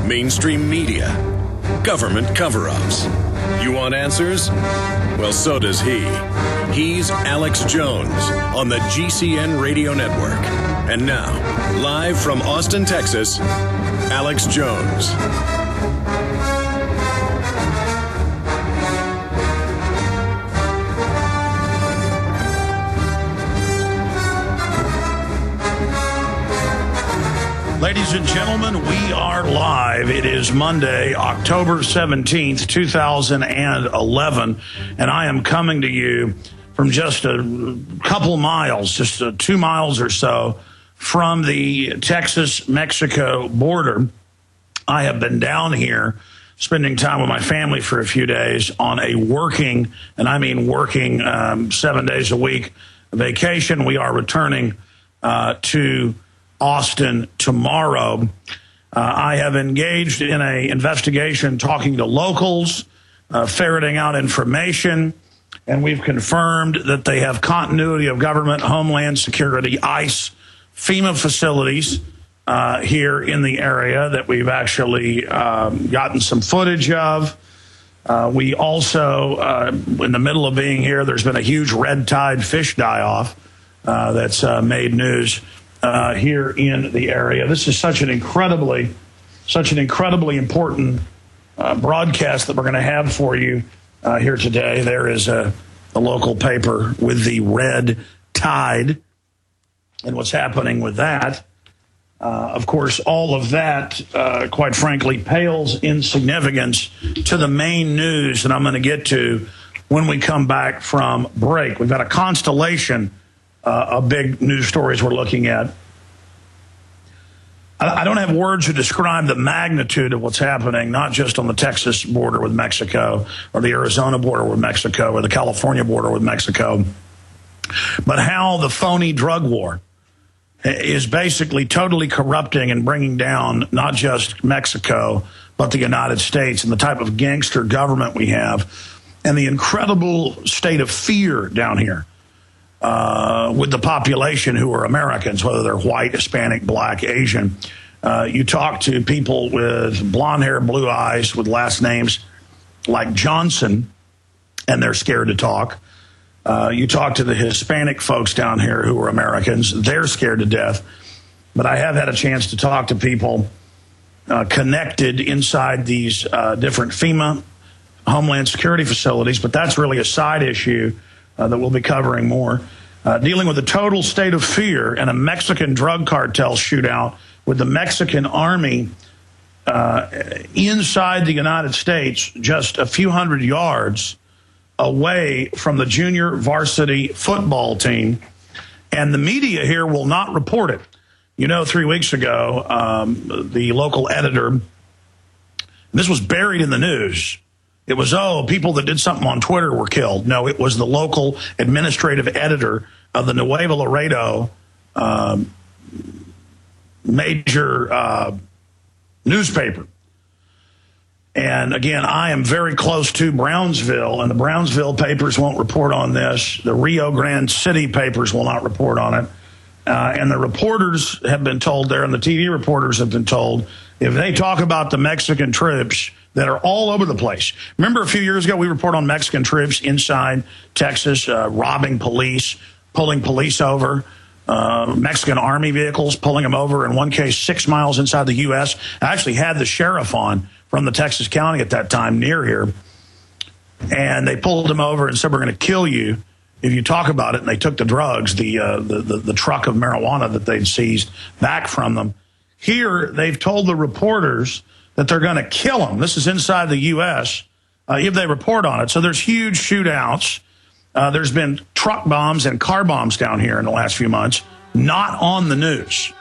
mainstream media, government cover-ups. You want answers? Well, so does he. He's Alex Jones on the GCN Radio Network. And now, live from Austin, Texas, Alex Jones. Ladies and gentlemen, we are live. It is Monday, October 17th, 2011, and I am coming to you from just a couple miles, just 2 miles or so from the Texas-Mexico border. I have been down here spending time with my family for a few days on a working, and I mean working 7 days a week vacation. We are returning to Austin tomorrow. I have engaged in an investigation talking to locals, ferreting out information, and we've confirmed that they have continuity of government, Homeland Security, ICE, FEMA facilities here in the area that we've actually gotten some footage of. We also, in the middle of being here, there's been a huge red tide fish die-off that's made news here in the area. This is such an incredibly important broadcast that we're going to have for you here today. There is a local paper with the red tide and what's happening with that. Of course, all of that, quite frankly, pales in significance to the main news that I'm going to get to when we come back from break. We've got a constellation of big news stories we're looking at. I don't have words to describe the magnitude of what's happening, not just on the Texas border with Mexico or the Arizona border with Mexico or the California border with Mexico, but how the phony drug war is basically totally corrupting and bringing down not just Mexico, but the United States, and the type of gangster government we have, and the incredible state of fear down here with the population who are Americans, whether they're white, Hispanic, black, Asian. You talk to people with blonde hair, blue eyes, with last names like Johnson, and they're scared to talk. You talk to the Hispanic folks down here who are Americans, they're scared to death. But I have had a chance to talk to people connected inside these different FEMA Homeland Security facilities, but that's really a side issue that we'll be covering more. Dealing with a total state of fear and a Mexican drug cartel shootout with the Mexican army inside the United States, just a few hundred yards away from the junior varsity football team. And the media here will not report it. You know, 3 weeks ago, the local editor, this was buried in the news. It was, people that did something on Twitter were killed. No, it was the local administrative editor of the Nuevo Laredo major newspaper. And again, I am very close to Brownsville, and the Brownsville papers won't report on this. The Rio Grande City papers will not report on it. And the reporters have been told there, and the TV reporters have been told, if they talk about the Mexican troops that are all over the place. Remember a few years ago, we reported on Mexican troops inside Texas, robbing police, pulling police over, Mexican army vehicles, pulling them over, in one case 6 miles inside the U.S. I actually had the sheriff on from the Texas County at that time near here, and they pulled him over and said, we're going to kill you if you talk about it. And they took the drugs, the truck of marijuana that they'd seized back from them. Here, they've told the reporters that they're going to kill them. This is inside the U.S. If they report on it. So there's huge shootouts. There's been truck bombs and car bombs down here in the last few months, not on the news.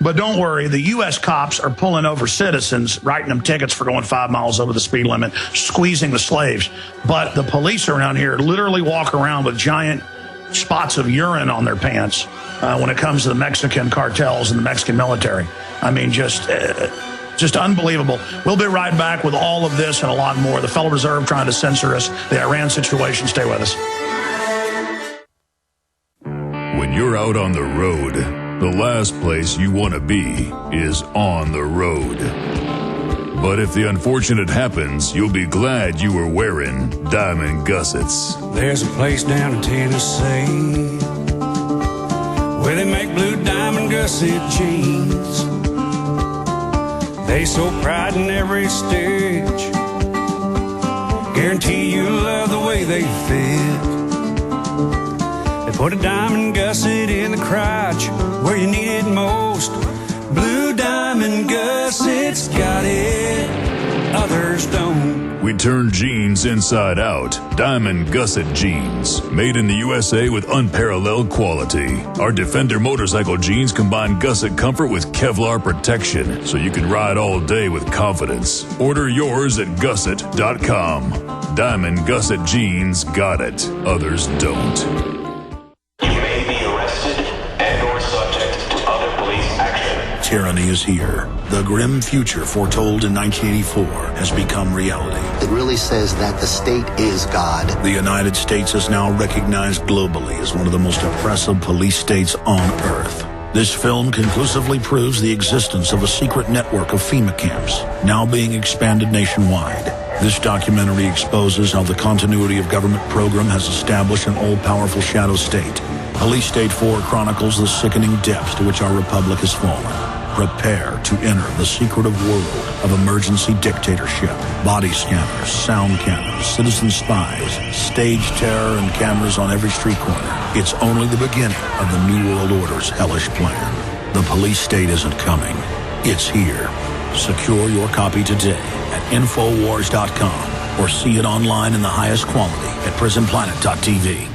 But don't worry, the U.S. cops are pulling over citizens, writing them tickets for going 5 miles over the speed limit, squeezing the slaves. But the police around here literally walk around with giant spots of urine on their pants when it comes to the Mexican cartels and the Mexican military. I mean, just unbelievable. We'll be right back with all of this and a lot more. The Federal Reserve trying to censor us, the Iran situation. Stay with us. When you're out on the road, The last place you want to be is on the road. But if the unfortunate happens, you'll be glad you were wearing diamond gussets. There's a place down in Tennessee where they make blue diamond gusset jeans. They so pride in every stitch, guarantee you'll love the way they fit. They put a diamond gusset in the crotch where you need it most. Blue diamond gussets got it, others don't. We turn jeans inside out. Diamond gusset jeans. Made in the USA with unparalleled quality. Our Defender motorcycle jeans combine gusset comfort with Kevlar protection, so you can ride all day with confidence. Order yours at gusset.com. Diamond gusset jeans got it, others don't. Tyranny is here. The grim future foretold in 1984 has become reality. It really says that the state is God. The United States is now recognized globally as one of the most oppressive police states on earth. This film conclusively proves the existence of a secret network of FEMA camps, now being expanded nationwide. This documentary exposes how the continuity of government program has established an all-powerful shadow state. Police State 4 chronicles the sickening depths to which our republic has fallen. Prepare to enter the secretive world of emergency dictatorship, body scanners, sound cannons, citizen spies, stage terror, and cameras on every street corner. It's only the beginning of the New World Order's hellish plan. The police state isn't coming. It's here. Secure your copy today at Infowars.com or see it online in the highest quality at PrisonPlanet.tv.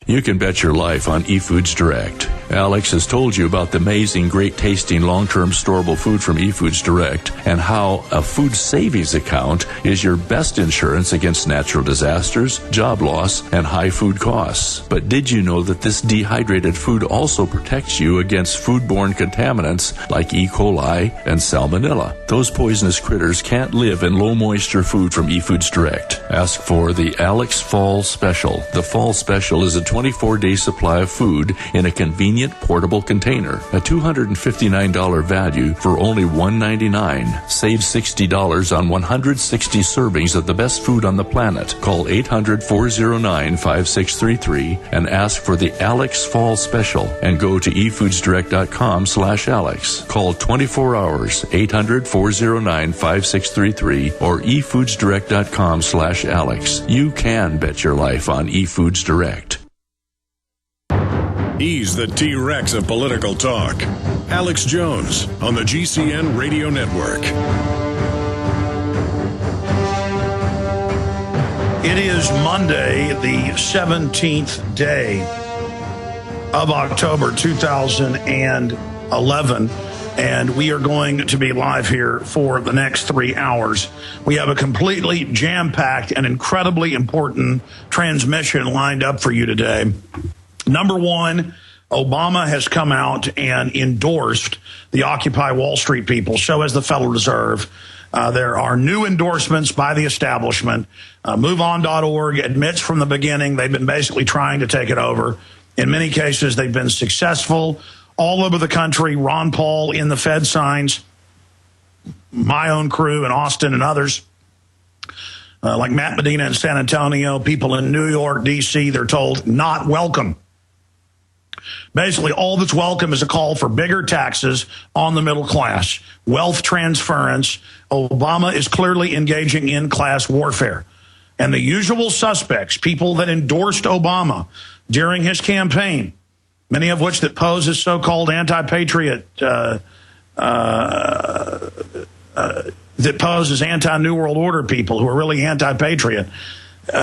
You can bet your life on eFoods Direct. Alex has told you about the amazing, great-tasting, long-term storable food from eFoods Direct and how a food savings account is your best insurance against natural disasters, job loss, and high food costs. But did you know that this dehydrated food also protects you against foodborne contaminants like E. coli and salmonella? Those poisonous critters can't live in low-moisture food from eFoods Direct. Ask for the Alex Fall Special. The Fall Special is a 24-day supply of food in a convenient portable container. A $259 value for only $199. Save $60 on 160 servings of the best food on the planet. Call 800-409-5633 and ask for the Alex Fall Special and go to efoodsdirect.com/Alex. Call 24 hours, 800-409-5633 or efoodsdirect.com/Alex. You can bet your life on eFoods Direct. He's the T-Rex of political talk. Alex Jones on the GCN Radio Network. It is Monday, the 17th day of October 2011, and we are going to be live here for the next 3 hours. We have a completely jam-packed and incredibly important transmission lined up for you today. Number one, Obama has come out and endorsed the Occupy Wall Street people. So has the Federal Reserve. There are new endorsements by the establishment. MoveOn.org admits from the beginning they've been basically trying to take it over. In many cases, they've been successful. All over the country, Ron Paul in the Fed signs, my own crew in Austin and others, like Matt Medina in San Antonio, people in New York, D.C., they're told not welcome. Basically, all that's welcome is a call for bigger taxes on the middle class, wealth transference. Obama is clearly engaging in class warfare. And the usual suspects, people that endorsed Obama during his campaign, many of which that pose as so-called anti-patriot, that pose as anti-New World Order people who are really anti-patriot,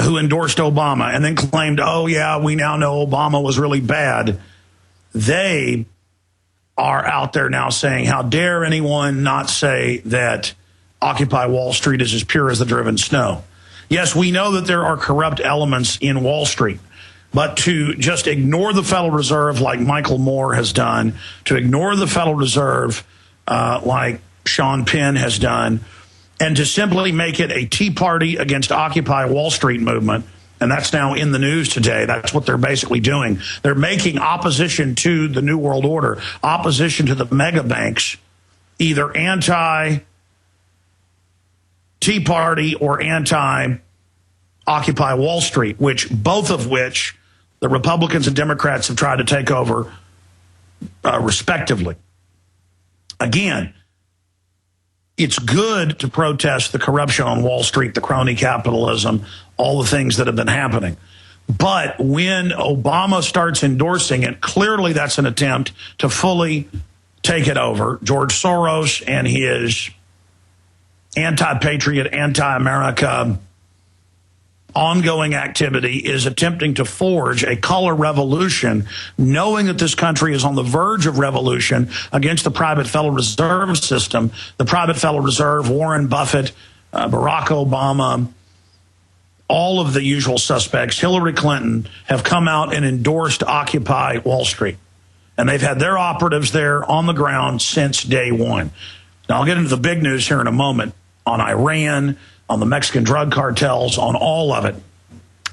who endorsed Obama and then claimed, oh, yeah, we now know Obama was really bad. They are out there now saying, how dare anyone not say that Occupy Wall Street is as pure as the driven snow. Yes, we know that there are corrupt elements in Wall Street, but to just ignore the Federal Reserve like Michael Moore has done, to ignore the Federal Reserve like Sean Penn has done, and to simply make it a Tea Party against Occupy Wall Street movement And that's now in the news today. That's what they're basically doing. They're making opposition to the New World Order, opposition to the mega banks, either anti-Tea Party or anti-Occupy Wall Street, both of which the Republicans and Democrats have tried to take over respectively. Again, it's good to protest the corruption on Wall Street, the crony capitalism, all the things that have been happening. But when Obama starts endorsing it, clearly that's an attempt to fully take it over. George Soros and his anti-patriot, anti-America ongoing activity is attempting to forge a color revolution, knowing that this country is on the verge of revolution against the private Federal Reserve system. The private Federal Reserve, Warren Buffett, Barack Obama, all of the usual suspects, Hillary Clinton, have come out and endorsed Occupy Wall Street. And they've had their operatives there on the ground since day one. Now, I'll get into the big news here in a moment on Iran, on the Mexican drug cartels, on all of it.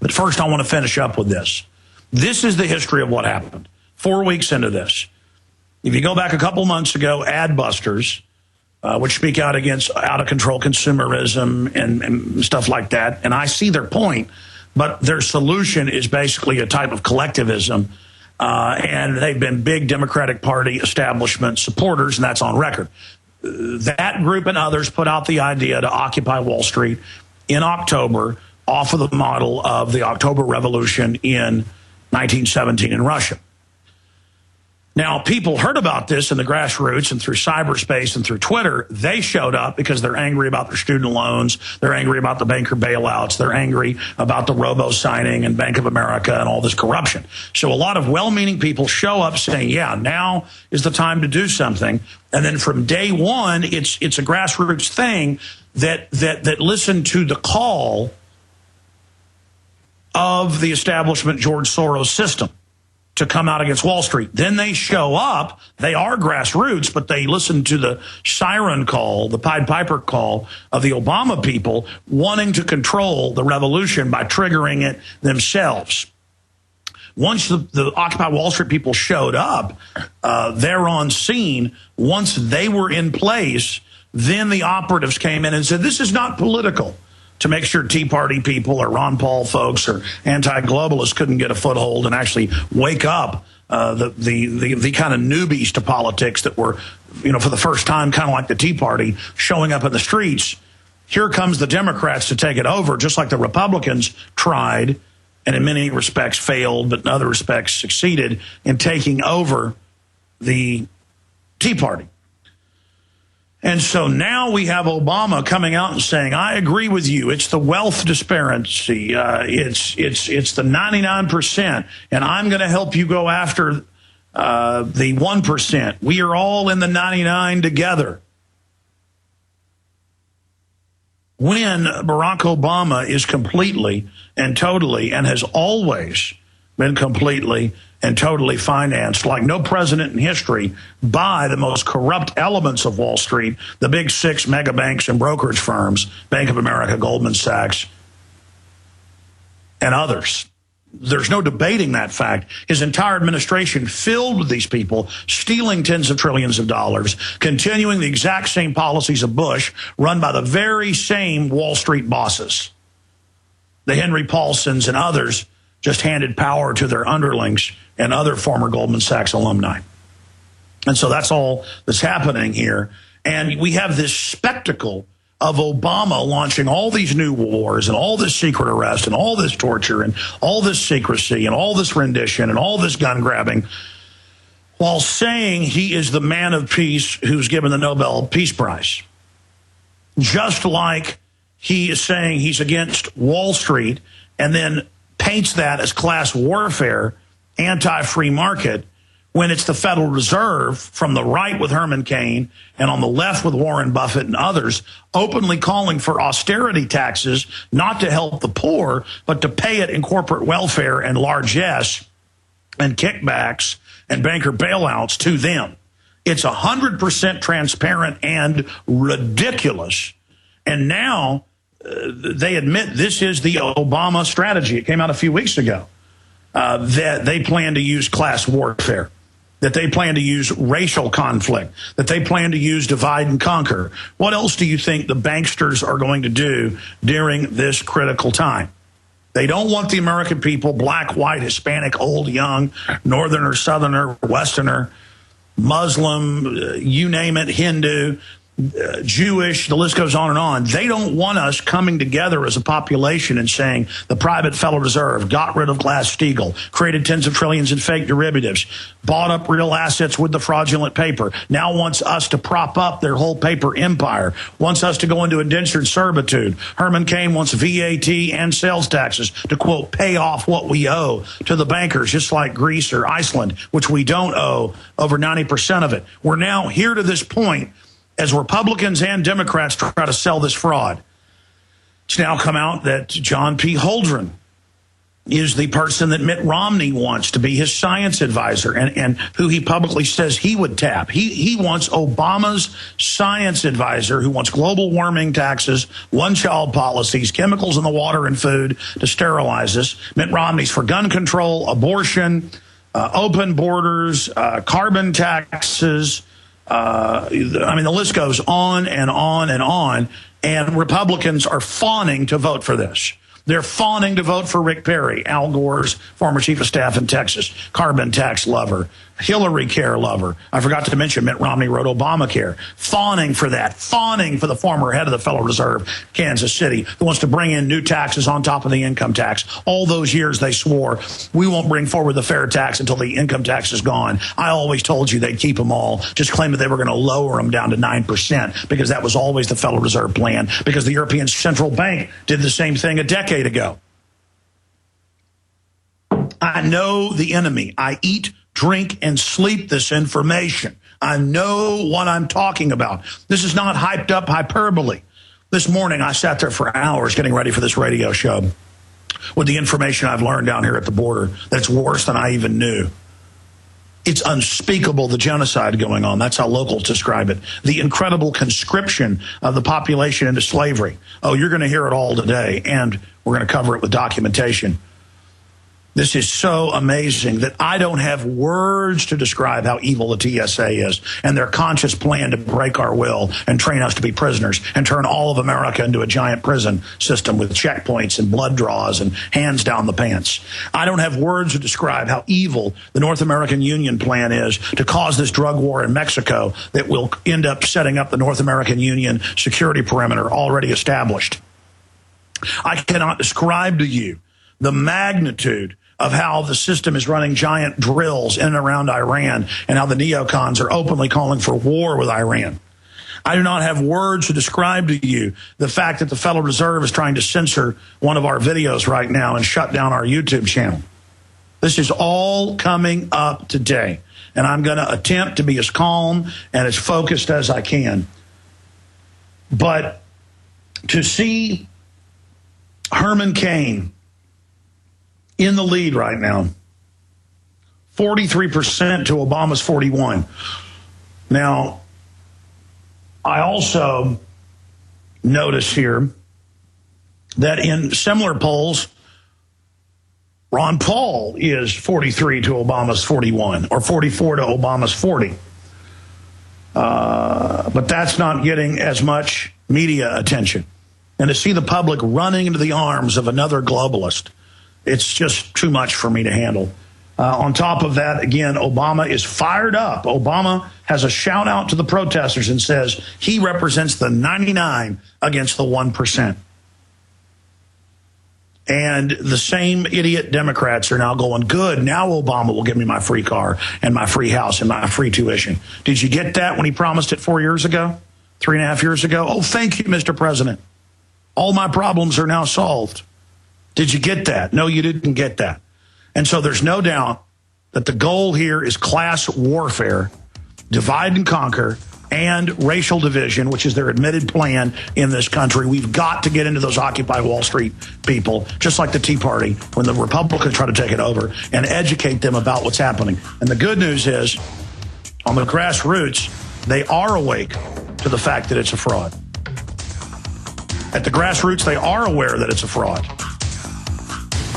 But first, I want to finish up with this. This is the history of what happened 4 weeks into this. If you go back a couple months ago, ad busters, which speak out against out-of-control consumerism and stuff like that, and I see their point, but their solution is basically a type of collectivism, and they've been big Democratic Party establishment supporters, and that's on record. That group and others put out the idea to occupy Wall Street in October off of the model of the October Revolution in 1917 in Russia. Now, people heard about this in the grassroots and through cyberspace and through Twitter. They showed up because they're angry about their student loans. They're angry about the banker bailouts. They're angry about the robo-signing and Bank of America and all this corruption. So a lot of well-meaning people show up saying, yeah, now is the time to do something. And then from day one, it's a grassroots thing that listened to the call of the establishment George Soros system to come out against Wall Street. Then they show up. They are grassroots, but they listen to the siren call, the Pied Piper call of the Obama people wanting to control the revolution by triggering it themselves. Once the Occupy Wall Street people showed up, they're on scene. Once they were in place, then the operatives came in and said, this is not political, to make sure Tea Party people or Ron Paul folks or anti-globalists couldn't get a foothold and actually wake up the kind of newbies to politics that were, for the first time, kind of like the Tea Party, showing up in the streets. Here comes the Democrats to take it over, just like the Republicans tried, and in many respects failed, but in other respects succeeded in taking over the Tea Party. And so now we have Obama coming out and saying, I agree with you. It's the wealth disparity. It's the 99%. And I'm going to help you go after the 1%. We are all in the 99 together. When Barack Obama is completely and totally and has always been completely and totally financed, like no president in history, by the most corrupt elements of Wall Street, the big six mega banks and brokerage firms, Bank of America, Goldman Sachs, and others. There's no debating that fact. His entire administration filled with these people, stealing tens of trillions of dollars, continuing the exact same policies of Bush, run by the very same Wall Street bosses. The Henry Paulsons and others just handed power to their underlings and other former Goldman Sachs alumni. And so that's all that's happening here. And we have this spectacle of Obama launching all these new wars and all this secret arrest and all this torture and all this secrecy and all this rendition and all this gun grabbing, while saying he is the man of peace who's given the Nobel Peace Prize. Just like he is saying he's against Wall Street and then paints that as class warfare, anti-free market, when it's the Federal Reserve from the right with Herman Cain and on the left with Warren Buffett and others openly calling for austerity taxes, not to help the poor, but to pay it in corporate welfare and largesse and kickbacks and banker bailouts to them. It's 100% transparent and ridiculous. And now they admit this is the Obama strategy. It came out a few weeks ago that they plan to use class warfare, that they plan to use racial conflict, that they plan to use divide and conquer. What else do you think the banksters are going to do during this critical time? They don't want the American people, black, white, Hispanic, old, young, northerner, southerner, westerner, Muslim, you name it, Hindu, Jewish, the list goes on and on. They don't want us coming together as a population and saying the private Federal Reserve got rid of Glass-Steagall, created tens of trillions in fake derivatives, bought up real assets with the fraudulent paper, now wants us to prop up their whole paper empire, wants us to go into indentured servitude. Herman Cain wants VAT and sales taxes to, quote, pay off what we owe to the bankers, just like Greece or Iceland, which we don't owe over 90% of it. We're now here to this point as Republicans and Democrats try to sell this fraud. It's now come out that John P. Holdren is the person that Mitt Romney wants to be his science advisor and who he publicly says he would tap. He wants Obama's science advisor who wants global warming taxes, one-child policies, chemicals in the water and food to sterilize us. Mitt Romney's for gun control, abortion, open borders, carbon taxes. I mean, the list goes on and on and on, and Republicans are fawning to vote for this. They're fawning to vote for Rick Perry, Al Gore's former chief of staff in Texas, carbon tax lover, Hillary care lover. I forgot to mention Mitt Romney wrote Obamacare. Fawning for that. Fawning for the former head of the Federal Reserve, Kansas City, who wants to bring in new taxes on top of the income tax. All those years they swore, we won't bring forward the fair tax until the income tax is gone. I always told you they'd keep them all, just claim that they were going to lower them down to 9% because that was always the Federal Reserve plan, because the European Central Bank did the same thing a decade ago. I know the enemy. I eat, drink, and sleep this information. I know what I'm talking about. This is not hyped up hyperbole. This morning, I sat there for hours getting ready for this radio show with the information I've learned down here at the border that's worse than I even knew. It's unspeakable, the genocide going on. That's how locals describe it. The incredible conscription of the population into slavery. Oh, you're going to hear it all today, and we're going to cover it with documentation. This is so amazing that I don't have words to describe how evil the TSA is and their conscious plan to break our will and train us to be prisoners and turn all of America into a giant prison system with checkpoints and blood draws and hands down the pants. I don't have words to describe how evil the North American Union plan is to cause this drug war in Mexico that will end up setting up the North American Union security perimeter already established. I cannot describe to you the magnitude of how the system is running giant drills in and around Iran and how the neocons are openly calling for war with Iran. I do not have words to describe to you the fact that the Federal Reserve is trying to censor one of our videos right now and shut down our YouTube channel. This is all coming up today, and I'm going to attempt to be as calm and as focused as I can. But to see Herman Cain in the lead right now, 43% to Obama's 41%. Now, I also notice here that in similar polls, Ron Paul is 43 to Obama's 41, or 44 to Obama's 40. But that's not getting as much media attention. And to see the public running into the arms of another globalist, it's just too much for me to handle. On top of that, again, Obama is fired up. Obama has a shout out to the protesters and says he represents the 99 against the 1%. And the same idiot Democrats are now going, good, now Obama will give me my free car and my free house and my free tuition. Did you get that when he promised it 4 years ago, 3.5 years ago? Oh, thank you, Mr. President. All my problems are now solved. Did you get that? No, you didn't get that. And so there's no doubt that the goal here is class warfare, divide and conquer, and racial division, which is their admitted plan in this country. We've got to get into those Occupy Wall Street people, just like the Tea Party, when the Republicans try to take it over, and educate them about what's happening. And the good news is, on the grassroots, they are awake to the fact that it's a fraud. At the grassroots, they are aware that it's a fraud.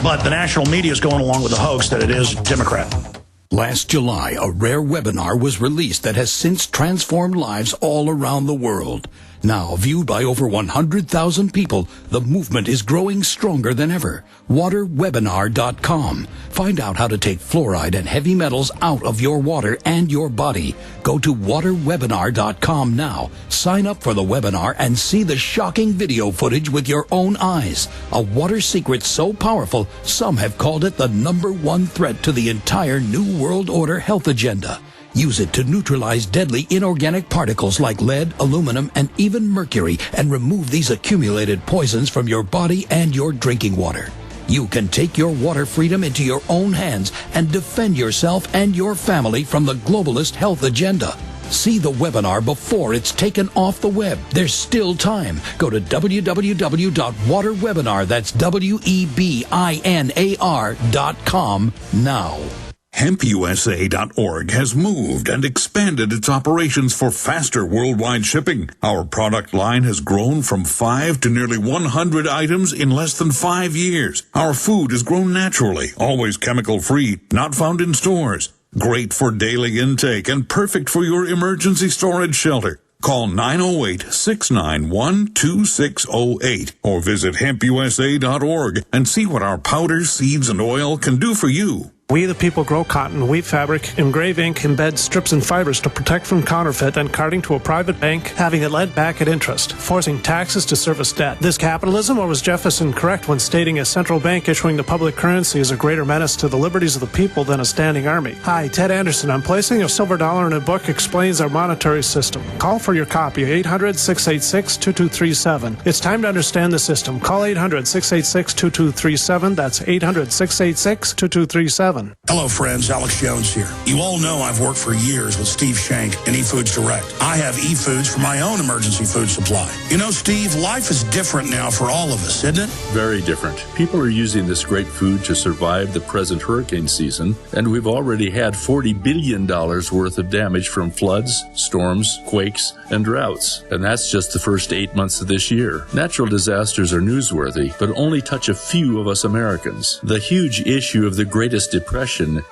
But the national media is going along with the hoax that it is Democrat. Last July, a rare webinar was released that has since transformed lives all around the world. Now viewed by over 100,000 people, the movement is growing stronger than ever. WaterWebinar.com. Find out how to take fluoride and heavy metals out of your water and your body. Go to WaterWebinar.com now. Sign up for the webinar and see the shocking video footage with your own eyes. A water secret so powerful, some have called it the #1 threat to the entire New World Order health agenda. Use it to neutralize deadly inorganic particles like lead, aluminum, and even mercury, and remove these accumulated poisons from your body and your drinking water. You can take your water freedom into your own hands and defend yourself and your family from the globalist health agenda. See the webinar before it's taken off the web. There's still time. Go to www.waterwebinar, that's WEBINAR.com now. HempUSA.org has moved and expanded its operations for faster worldwide shipping. Our product line has grown from 5 to nearly 100 items in less than 5 years. Our food is grown naturally, always chemical-free, not found in stores. Great for daily intake and perfect for your emergency storage shelter. Call 908-691-2608 or visit HempUSA.org and see what our powders, seeds, and oil can do for you. We the people grow cotton, weave fabric, engrave ink, embed strips and fibers to protect from counterfeit and carting to a private bank, having it lent back at interest, forcing taxes to service debt. This capitalism, or was Jefferson correct when stating a central bank issuing the public currency is a greater menace to the liberties of the people than a standing army? Hi, Ted Anderson. I'm placing a silver dollar in a book explains our monetary system. Call for your copy, 800-686-2237. It's time to understand the system. Call 800-686-2237. That's 800-686-2237. Hello, friends. Alex Jones here. You all know I've worked for years with Steve Shank and eFoods Direct. I have eFoods for my own emergency food supply. You know, Steve, life is different now for all of us, isn't it? Very different. People are using this great food to survive the present hurricane season, and we've already had $40 billion worth of damage from floods, storms, quakes, and droughts. And that's just the first 8 months of this year. Natural disasters are newsworthy, but only touch a few of us Americans. The huge issue of the greatest depression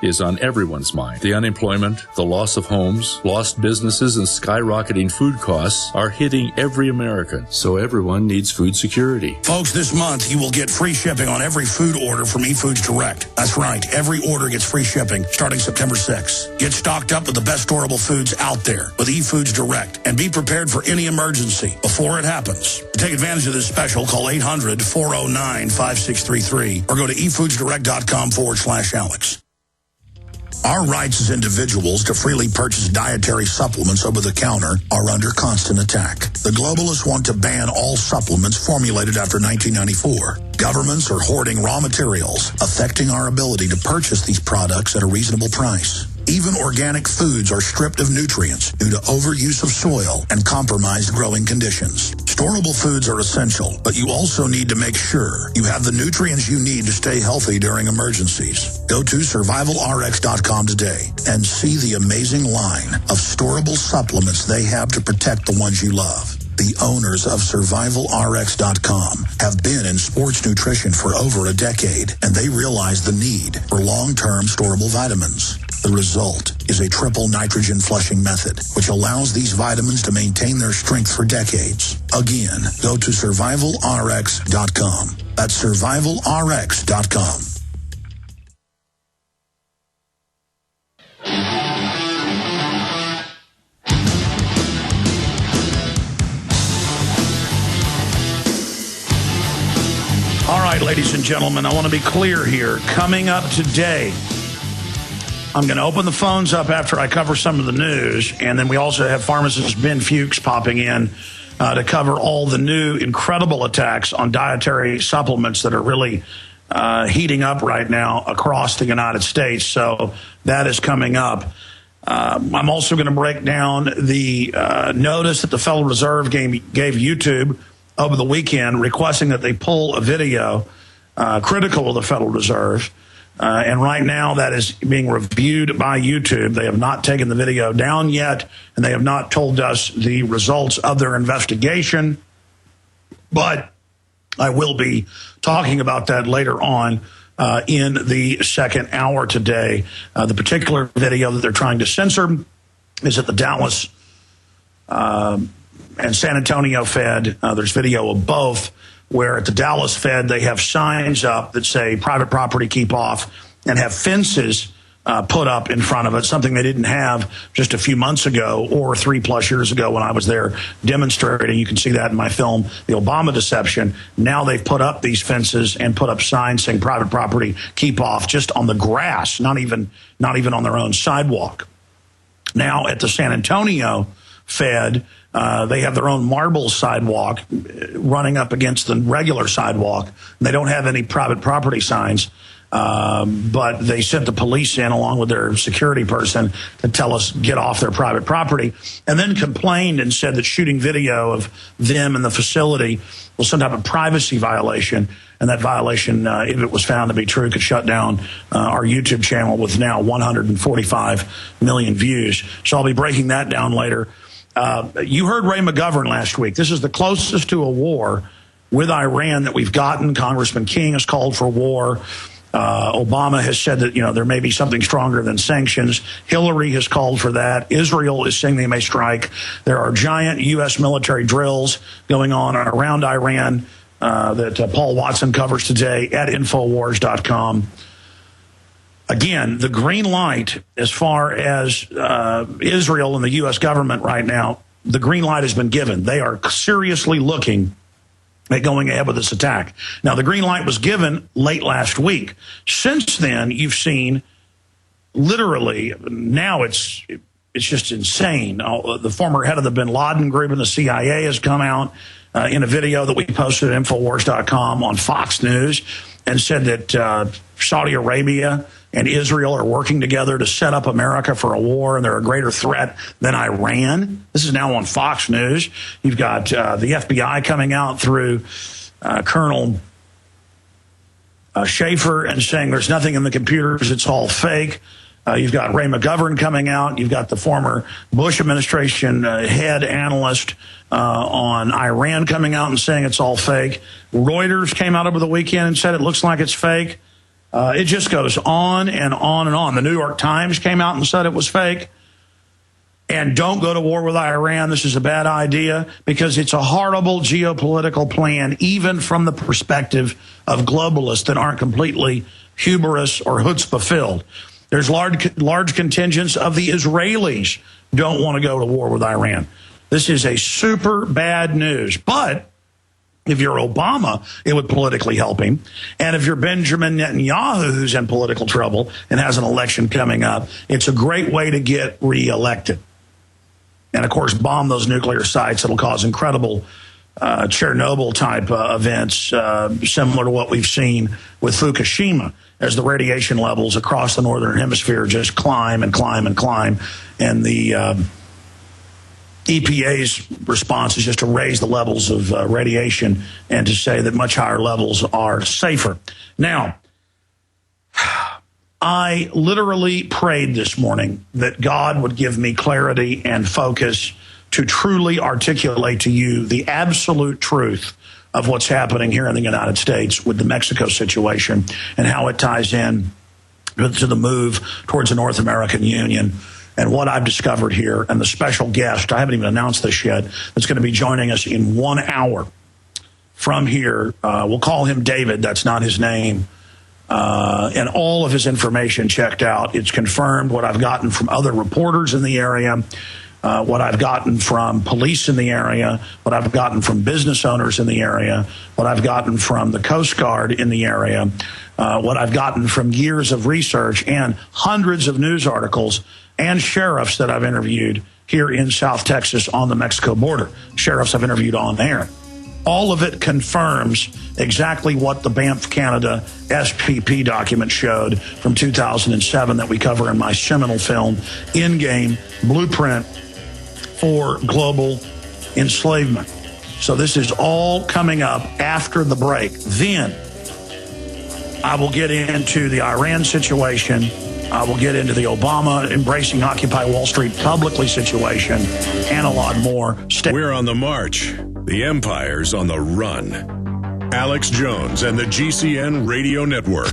is on everyone's mind. The unemployment, the loss of homes, lost businesses, and skyrocketing food costs are hitting every American. So everyone needs food security. Folks, this month you will get free shipping on every food order from eFoods Direct. That's right. Every order gets free shipping starting September 6th. Get stocked up with the best storable foods out there with eFoods Direct and be prepared for any emergency before it happens. To take advantage of this special, call 800-409-5633 or go to efoodsdirect.com/Alex. Our rights as individuals to freely purchase dietary supplements over the counter are under constant attack. The globalists want to ban all supplements formulated after 1994. Governments are hoarding raw materials, affecting our ability to purchase these products at a reasonable price. Even organic foods are stripped of nutrients due to overuse of soil and compromised growing conditions. Storable foods are essential, but you also need to make sure you have the nutrients you need to stay healthy during emergencies. Go to survivalrx.com today and see the amazing line of storable supplements they have to protect the ones you love. The owners of survivalrx.com have been in sports nutrition for over a decade, and they realize the need for long-term storable vitamins. The result is a triple nitrogen flushing method, which allows these vitamins to maintain their strength for decades. Again, go to survivalrx.com. That's survivalrx.com. All right, ladies and gentlemen, I want to be clear here. Coming up today, I'm going to open the phones up after I cover some of the news, and then we also have pharmacist Ben Fuchs popping in to cover all the new incredible attacks on dietary supplements that are really heating up right now across the United States. So that is coming up. I'm also going to break down the notice that the Federal Reserve gave YouTube over the weekend requesting that they pull a video critical of the Federal Reserve. And right now that is being reviewed by YouTube. They have not taken the video down yet, and they have not told us the results of their investigation. But I will be talking about that later on in the second hour today. The particular video that they're trying to censor is at the Dallas and San Antonio Fed. There's video of both, where at the Dallas Fed they have signs up that say private property keep off and have fences put up in front of it, something they didn't have just a few months ago or 3+ years ago when I was there demonstrating. You can see that in my film, The Obama Deception. Now they've put up these fences and put up signs saying private property keep off, just on the grass, not even on their own sidewalk. Now at the San Antonio Fed, they have their own marble sidewalk running up against the regular sidewalk. They don't have any private property signs. But they sent the police in along with their security person to tell us get off their private property, and then complained and said that shooting video of them in the facility was some type of privacy violation, and that violation, if it was found to be true, could shut down our YouTube channel with now 145 million views. So I'll be breaking that down later. You heard Ray McGovern last week. This is the closest to a war with Iran that we've gotten. Congressman King has called for war. Obama has said that, there may be something stronger than sanctions. Hillary has called for that. Israel is saying they may strike. There are giant U.S. military drills going on around Iran that Paul Watson covers today at Infowars.com. Again, the green light as far as Israel and the U.S. government right now, the green light has been given. They are seriously looking at going ahead with this attack. Now, the green light was given late last week. Since then, you've seen literally, now it's just insane. The former head of the bin Laden group in the CIA has come out in a video that we posted at Infowars.com on Fox News and said that Saudi Arabia and Israel are working together to set up America for a war, and they're a greater threat than Iran. This is now on Fox News. You've got the FBI coming out through Colonel Schaefer and saying there's nothing in the computers, it's all fake. You've got Ray McGovern coming out. You've got the former Bush administration head analyst on Iran coming out and saying it's all fake. Reuters came out over the weekend and said it looks like it's fake. It just goes on and on and on. The New York Times came out and said it was fake. And don't go to war with Iran. This is a bad idea because it's a horrible geopolitical plan, even from the perspective of globalists that aren't completely hubris or chutzpah filled. There's large contingents of the Israelis don't want to go to war with Iran. This is a super bad news. But if you're Obama, it would politically help him. And if you're Benjamin Netanyahu, who's in political trouble and has an election coming up, it's a great way to get reelected. And, of course, bomb those nuclear sites. It'll cause incredible Chernobyl-type events, similar to what we've seen with Fukushima, as the radiation levels across the northern hemisphere just climb and climb and climb. And the EPA's response is just to raise the levels of radiation and to say that much higher levels are safer. Now, I literally prayed this morning that God would give me clarity and focus to truly articulate to you the absolute truth of what's happening here in the United States with the Mexico situation and how it ties in to the move towards the North American Union. And what I've discovered here, and the special guest, I haven't even announced this yet, that's going to be joining us in 1 hour from here. We'll call him David. That's not his name. And all of his information checked out. It's confirmed what I've gotten from other reporters in the area, what I've gotten from police in the area, what I've gotten from business owners in the area, what I've gotten from the Coast Guard in the area, what I've gotten from years of research and hundreds of news articles and sheriffs that I've interviewed here in South Texas on the Mexico border. Sheriffs I've interviewed on there. All of it confirms exactly what the Banff Canada SPP document showed from 2007 that we cover in my seminal film, In-Game Blueprint for Global Enslavement. So this is all coming up after the break. Then I will get into the Iran situation We'll get into the Obama embracing Occupy Wall Street publicly situation and a lot more. We're on the march. The empire's on the run. Alex Jones and the GCN Radio Network.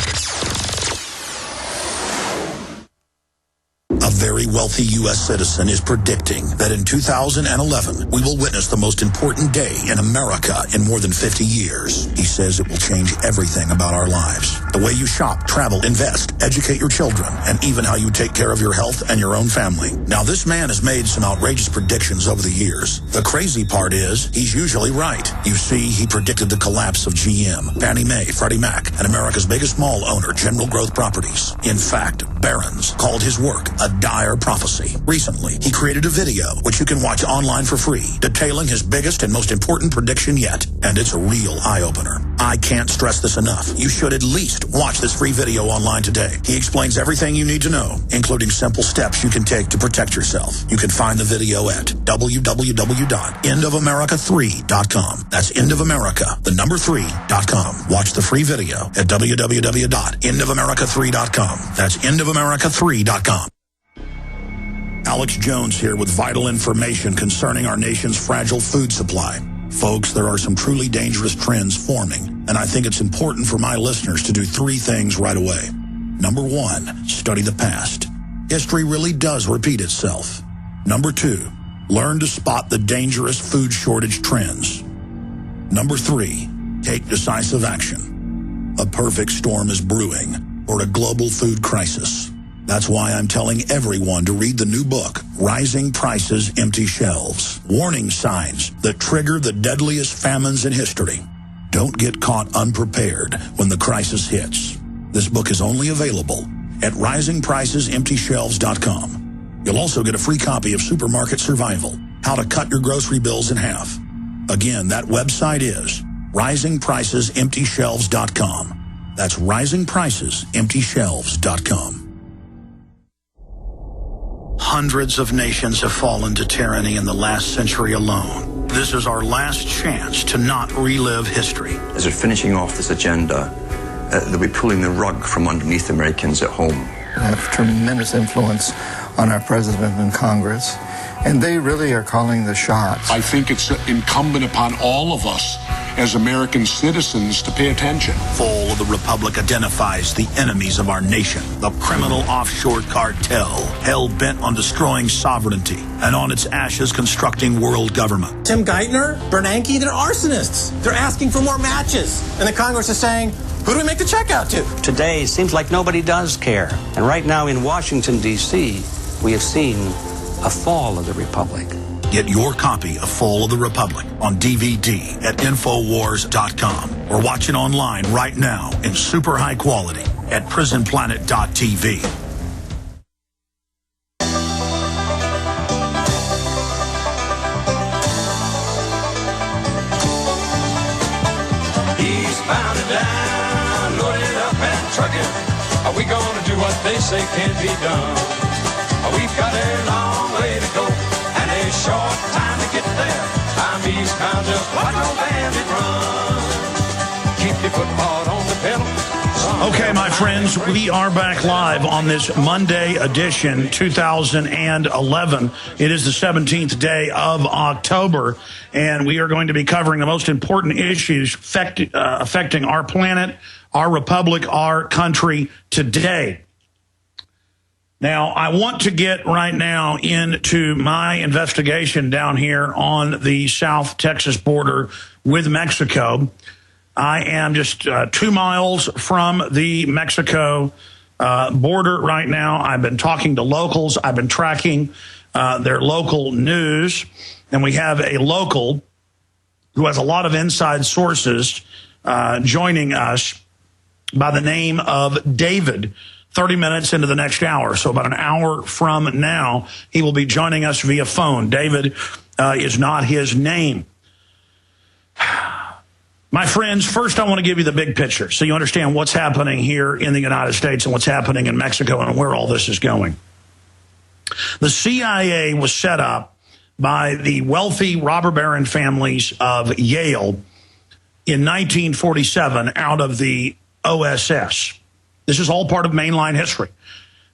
A very wealthy U.S. citizen is predicting that in 2011, we will witness the most important day in America in more than 50 years. He says it will change everything about our lives. The way you shop, travel, invest, educate your children, and even how you take care of your health and your own family. Now, this man has made some outrageous predictions over the years. The crazy part is, he's usually right. You see, he predicted the collapse of GM, Fannie Mae, Freddie Mac, and America's biggest mall owner, General Growth Properties. In fact, Barron's called his work a dire prophecy. Recently, he created a video, which you can watch online for free, detailing his biggest and most important prediction yet. And it's a real eye-opener. I can't stress this enough. You should at least watch this free video online today. He explains everything you need to know, including simple steps you can take to protect yourself. You can find the video at www.endofamerica3.com. That's endofamerica, the number 3.com. Watch the free video at www.endofamerica3.com. That's endofamerica3.com. Alex Jones here with vital information concerning our nation's fragile food supply. Folks, there are some truly dangerous trends forming, and I think it's important for my listeners to do three things right away. Number one, study the past. History really does repeat itself. Number two, learn to spot the dangerous food shortage trends. Number three, take decisive action. A perfect storm is brewing for a global food crisis. That's why I'm telling everyone to read the new book, Rising Prices, Empty Shelves. Warning signs that trigger the deadliest famines in history. Don't get caught unprepared when the crisis hits. This book is only available at risingpricesemptyshelves.com. You'll also get a free copy of Supermarket Survival, How to Cut Your Grocery Bills in Half. Again, that website is risingpricesemptyshelves.com. That's risingpricesemptyshelves.com. Hundreds of nations have fallen to tyranny in the last century alone. This is our last chance to not relive history. As we're finishing off this agenda, they'll be pulling the rug from underneath Americans at home. They have tremendous influence on our president and Congress, and they really are calling the shots. I think it's incumbent upon all of us as American citizens to pay attention. Fall of the Republic identifies the enemies of our nation, the criminal offshore cartel, hell-bent on destroying sovereignty, and on its ashes constructing world government. Tim Geithner, Bernanke, they're arsonists. They're asking for more matches. And the Congress is saying, who do we make the check out to? Today, it seems like nobody does care. And right now in Washington, D.C., we have seen a fall of the Republic. Get your copy of Fall of the Republic on DVD at Infowars.com or watch it online right now in super high quality at prisonplanet.tv. Eastbound and down, loaded up and trucking. Are we gonna do what they say can't be done? We've got a long way to go. A short time to get there. I'm eastbound, just watch no bandit run. Keep your foot hard on the pedal. Okay, my friends, we are back live on this Monday edition, 2011. It is the 17th day of October, and we are going to be covering the most important issues affecting our planet, our republic, our country today. Now, I want to get right now into my investigation down here on the South Texas border with Mexico. I am just 2 miles from the Mexico border right now. I've been talking to locals. I've been tracking their local news. And we have a local who has a lot of inside sources joining us by the name of David. 30 minutes into the next hour, so about an hour from now, he will be joining us via phone. David is not his name. My friends, first I want to give you the big picture so you understand what's happening here in the United States and what's happening in Mexico and where all this is going. The CIA was set up by the wealthy robber baron families of Yale in 1947 out of the OSS. This is all part of mainline history.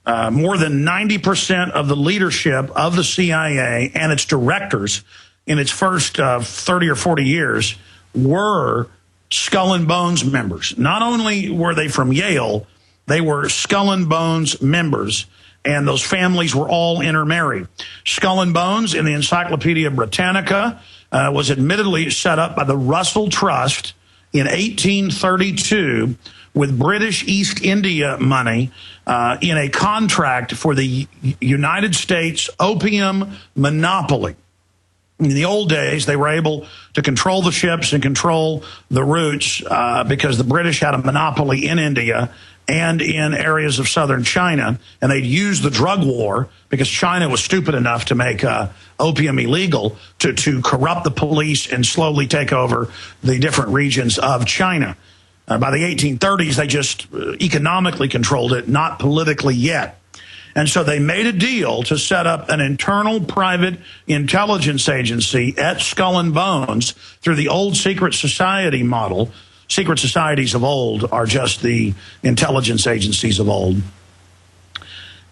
More than 90% of the leadership of the CIA and its directors in its first 30 or 40 years were Skull and Bones members. Not only were they from Yale, they were Skull and Bones members, and those families were all intermarried. Skull and Bones in the Encyclopedia Britannica was admittedly set up by the Russell Trust in 1832 with British East India money in a contract for the United States opium monopoly. In the old days, they were able to control the ships and control the routes because the British had a monopoly in India and in areas of southern China, and they'd use the drug war because China was stupid enough to make opium illegal to corrupt the police and slowly take over the different regions of China. By the 1830s, they just economically controlled it, not politically yet. And so they made a deal to set up an internal private intelligence agency at Skull and Bones through the old secret society model. Secret societies of old are just the intelligence agencies of old.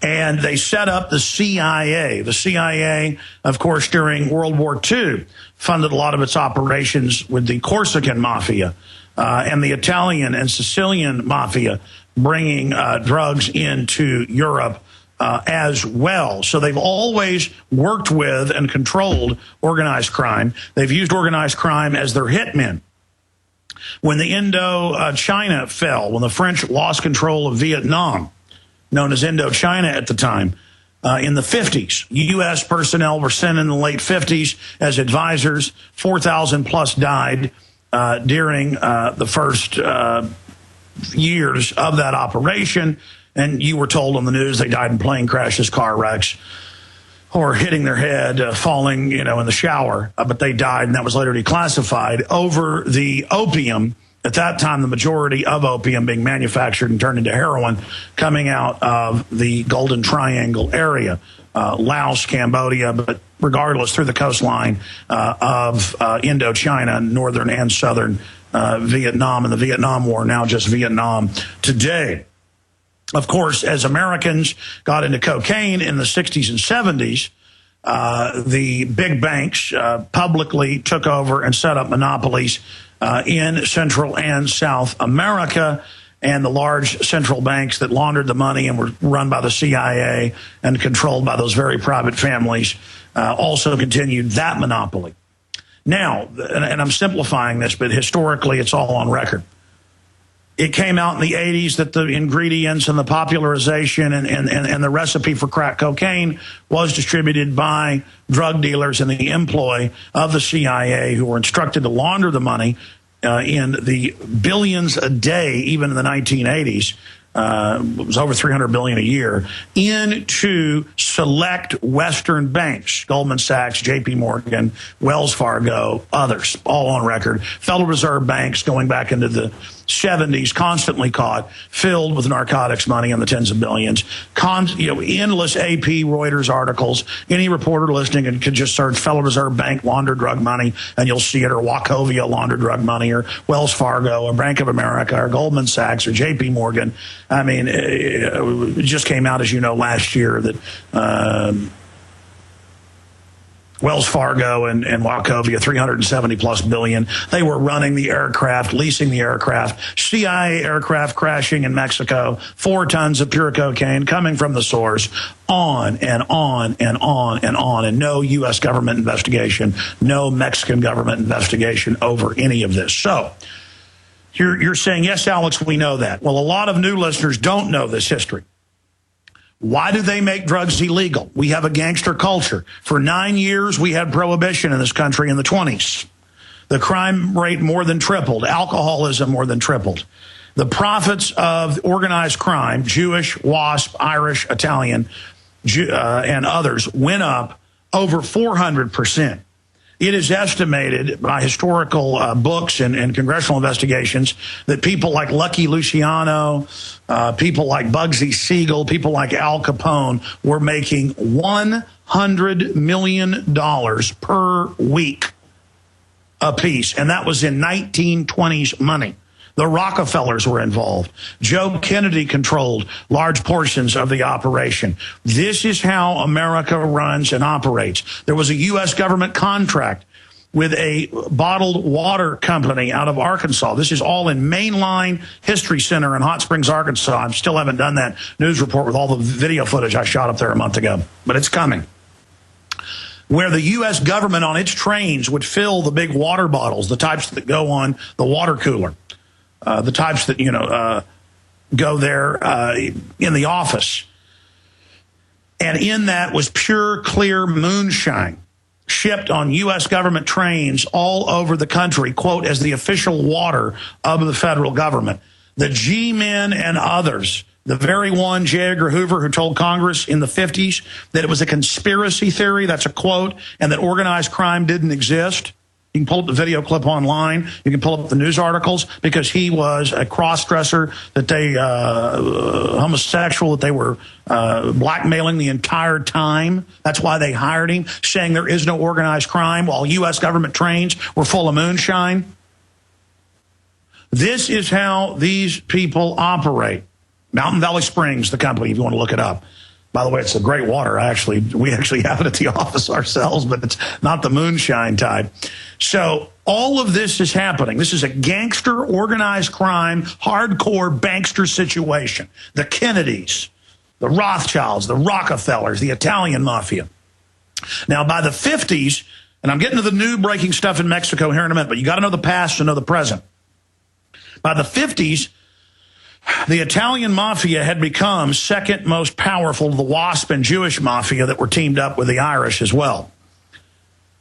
And they set up the CIA. The CIA, of course, during World War II, funded a lot of its operations with the Corsican Mafia and the Italian and Sicilian Mafia, bringing drugs into Europe as well. So they've always worked with and controlled organized crime. They've used organized crime as their hitmen. When the Indochina fell, when the French lost control of Vietnam, known as Indochina at the time, in the 50s, U.S. personnel were sent in the late 50s as advisors. 4,000 plus died during the first years of that operation. And you were told on the news they died in plane crashes, car wrecks, or hitting their head, falling, in the shower. But they died, and that was later declassified over the opium. At that time, the majority of opium being manufactured and turned into heroin coming out of the Golden Triangle area, Laos, Cambodia, but regardless, through the coastline of Indochina, northern and southern Vietnam, and the Vietnam War, now just Vietnam today. Of course, as Americans got into cocaine in the 60s and 70s, the big banks publicly took over and set up monopolies in Central and South America, and the large central banks that laundered the money and were run by the CIA and controlled by those very private families also continued that monopoly. Now, and I'm simplifying this, but historically it's all on record. It came out in the 80s that the ingredients and the popularization and the recipe for crack cocaine was distributed by drug dealers in the employ of the CIA, who were instructed to launder the money in the billions a day, even in the 1980s. It was over $300 billion a year, into select Western banks, Goldman Sachs, J.P. Morgan, Wells Fargo, others, all on record. Federal Reserve banks going back into the 70s, constantly caught, filled with narcotics money in the tens of billions. Endless AP, Reuters articles. Any reporter listening could just search Federal Reserve Bank launder drug money, and you'll see it, or Wachovia launder drug money, or Wells Fargo, or Bank of America, or Goldman Sachs, or J.P. Morgan. I mean, it just came out, as you know, last year that Wells Fargo and Wachovia, $370 plus billion. They were running the aircraft, leasing the aircraft, CIA aircraft crashing in Mexico, 4 tons of pure cocaine coming from the source, on and on and on and on. And no U.S. government investigation, no Mexican government investigation over any of this. So you're saying, yes, Alex, we know that. Well, a lot of new listeners don't know this history. Why do they make drugs illegal? We have a gangster culture. For 9 years, we had prohibition in this country in the 20s. The crime rate more than tripled. Alcoholism more than tripled. The profits of organized crime, Jewish, WASP, Irish, Italian, and others, went up over 400%. It is estimated by historical books and congressional investigations that people like Lucky Luciano, people like Bugsy Siegel, people like Al Capone were making $100 million per week apiece. And that was in 1920s money. The Rockefellers were involved. Joe Kennedy controlled large portions of the operation. This is how America runs and operates. There was a U.S. government contract with a bottled water company out of Arkansas. This is all in Mainline History Center in Hot Springs, Arkansas. I still haven't done that news report with all the video footage I shot up there a month ago, but it's coming. Where the U.S. government on its trains would fill the big water bottles, the types that go on the water cooler, the types that, go there in the office. And in that was pure, clear moonshine shipped on U.S. government trains all over the country, quote, as the official water of the federal government. The G-men and others, the very one, J. Edgar Hoover, who told Congress in the 50s that it was a conspiracy theory, that's a quote, and that organized crime didn't exist. You can pull up the video clip online. You can pull up the news articles, because he was a cross-dresser, that they, homosexual, that they were blackmailing the entire time. That's why they hired him, saying there is no organized crime while U.S. government trains were full of moonshine. This is how these people operate. Mountain Valley Springs, the company, if you want to look it up. By the way, it's a great water, actually. We actually have it at the office ourselves, but it's not the moonshine type. So all of this is happening. This is a gangster, organized crime, hardcore bankster situation. The Kennedys, the Rothschilds, the Rockefellers, the Italian mafia. Now, by the 50s, and I'm getting to the new breaking stuff in Mexico here in a minute, but you got to know the past to know the present. By the 50s, the Italian mafia had become second most powerful to the WASP and Jewish mafia that were teamed up with the Irish as well.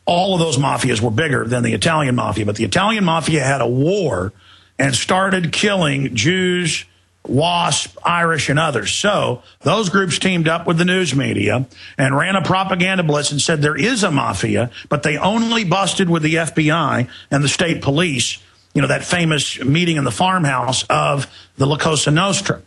All of those mafias were bigger than the Italian mafia, but the Italian mafia had a war and started killing Jews, WASP, Irish, and others. So those groups teamed up with the news media and ran a propaganda blitz and said there is a mafia, but they only busted with the FBI and the state police. You know, that famous meeting in the farmhouse of the La Cosa Nostra.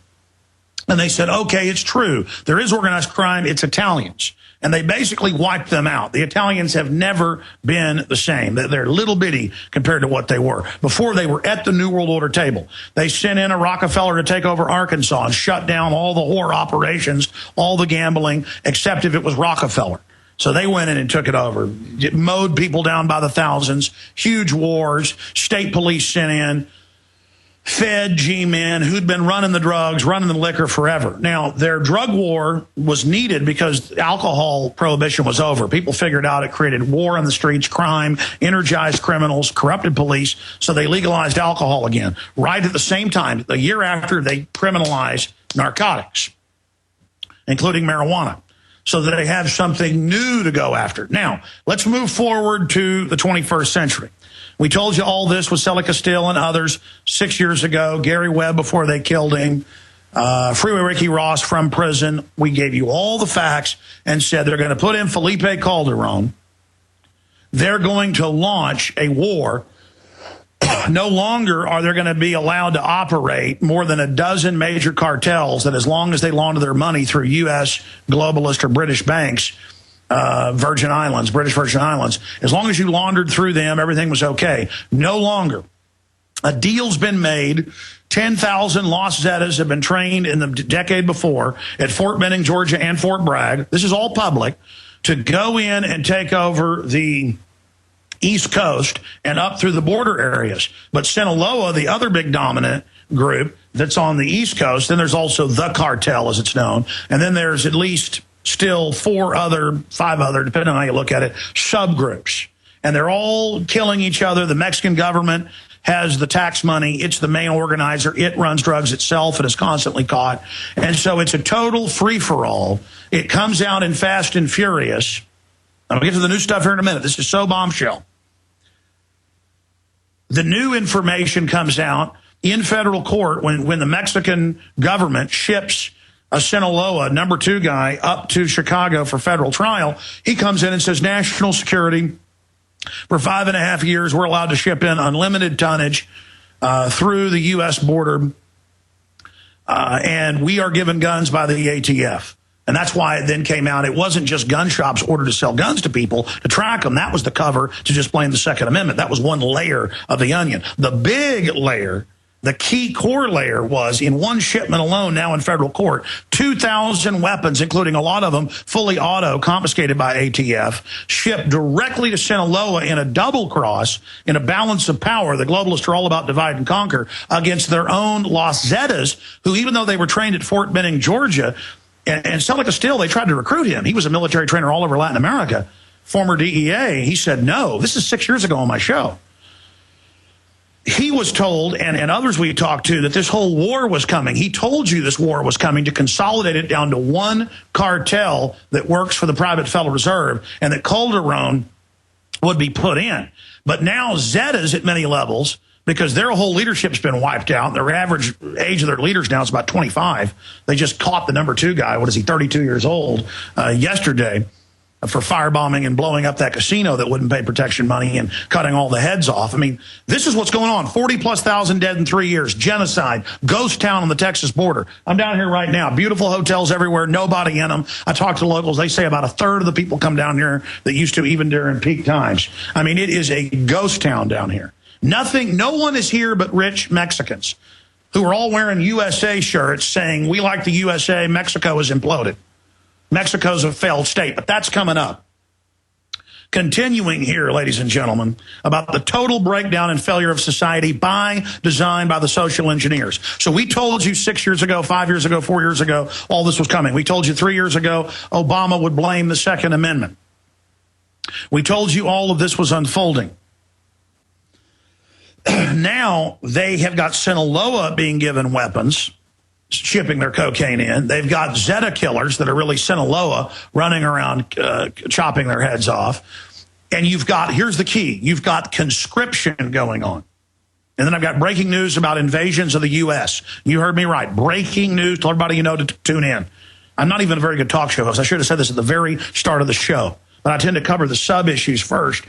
And they said, okay, it's true. There is organized crime. It's Italians. And they basically wiped them out. The Italians have never been the same. They're little bitty compared to what they were. Before, they were at the New World Order table. They sent in a Rockefeller to take over Arkansas and shut down all the whore operations, all the gambling, except if it was Rockefeller. So they went in and took it over. It mowed people down by the thousands, huge wars, state police sent in, Fed G-men who'd been running the drugs, running the liquor forever. Now, their drug war was needed because alcohol prohibition was over. People figured out it created war on the streets, crime, energized criminals, corrupted police, so they legalized alcohol again. Right at the same time, the year after, they criminalized narcotics, including marijuana, so that they have something new to go after. Now, let's move forward to the 21st century. We told you all this with Selig Castile and others 6 years ago, Gary Webb before they killed him, Freeway Ricky Ross from prison. We gave you all the facts and said they're going to put in Felipe Calderon. They're going to launch a war. No longer are they going to be allowed to operate more than a dozen major cartels that, as long as they launder their money through U.S. globalist or British banks, British Virgin Islands, as long as you laundered through them, everything was okay. No longer. A deal's been made. 10,000 Los Zetas have been trained in the decade before at Fort Benning, Georgia, and Fort Bragg. This is all public, to go in and take over the East Coast and up through the border areas. But Sinaloa, the other big dominant group that's on the East Coast, then there's also the cartel, as it's known, and then there's at least still 5 other, depending on how you look at it, subgroups. And they're all killing each other. The Mexican government has the tax money. It's the main organizer. It runs drugs itself and is constantly caught. And so it's a total free-for-all. It comes out in Fast and Furious. I'm going to get to the new stuff here in a minute. This is so bombshell. The new information comes out in federal court when the Mexican government ships a Sinaloa number 2 guy up to Chicago for federal trial. He comes in and says, national security, for 5.5 years, we're allowed to ship in unlimited tonnage through the U.S. border, and we are given guns by the ATF. And that's why it then came out. It wasn't just gun shops ordered to sell guns to people to track them. That was the cover to just blame the Second Amendment. That was one layer of the onion. The big layer The key core layer was, in one shipment alone, now in federal court, 2,000 weapons, including a lot of them fully auto, confiscated by ATF, shipped directly to Sinaloa in a double cross, in a balance of power. The globalists are all about divide and conquer against their own Los Zetas, who, even though they were trained at Fort Benning, Georgia, and Celica Steele, they tried to recruit him. He was a military trainer all over Latin America, former DEA. He said, no, this is 6 years ago on my show. He was told, and others we talked to, that this whole war was coming. He told you this war was coming to consolidate it down to one cartel that works for the private Federal Reserve, and that Calderon would be put in. But now Zetas at many levels, because their whole leadership's been wiped out. Their average age of their leaders now is about 25. They just caught the number 2 guy, 32 years old, yesterday, for firebombing and blowing up that casino that wouldn't pay protection money and cutting all the heads off. I mean, this is what's going on. 40,000+ dead in 3 years. Genocide. Ghost town on the Texas border. I'm down here right now. Beautiful hotels everywhere. Nobody in them. I talked to locals. They say about 1/3 of the people come down here that used to, even during peak times. I mean, it is a ghost town down here. Nothing. No one is here but rich Mexicans who are all wearing USA shirts saying, we like the USA. Mexico has imploded. Mexico's a failed state, but that's coming up. Continuing here, ladies and gentlemen, about the total breakdown and failure of society by design by the social engineers. So we told you 6 years ago, 5 years ago, 4 years ago, all this was coming. We told you 3 years ago, Obama would blame the Second Amendment. We told you all of this was unfolding. Now they have got Sinaloa being given weapons, shipping their cocaine in. They've got Zeta killers that are really Sinaloa running around chopping their heads off. And you've got, here's the key, you've got conscription going on. And then I've got breaking news about invasions of the U.S. You heard me right. Breaking news. Tell everybody you know to tune in. I'm not even a very good talk show host. I should have said this at the very start of the show. But I tend to cover the sub-issues first.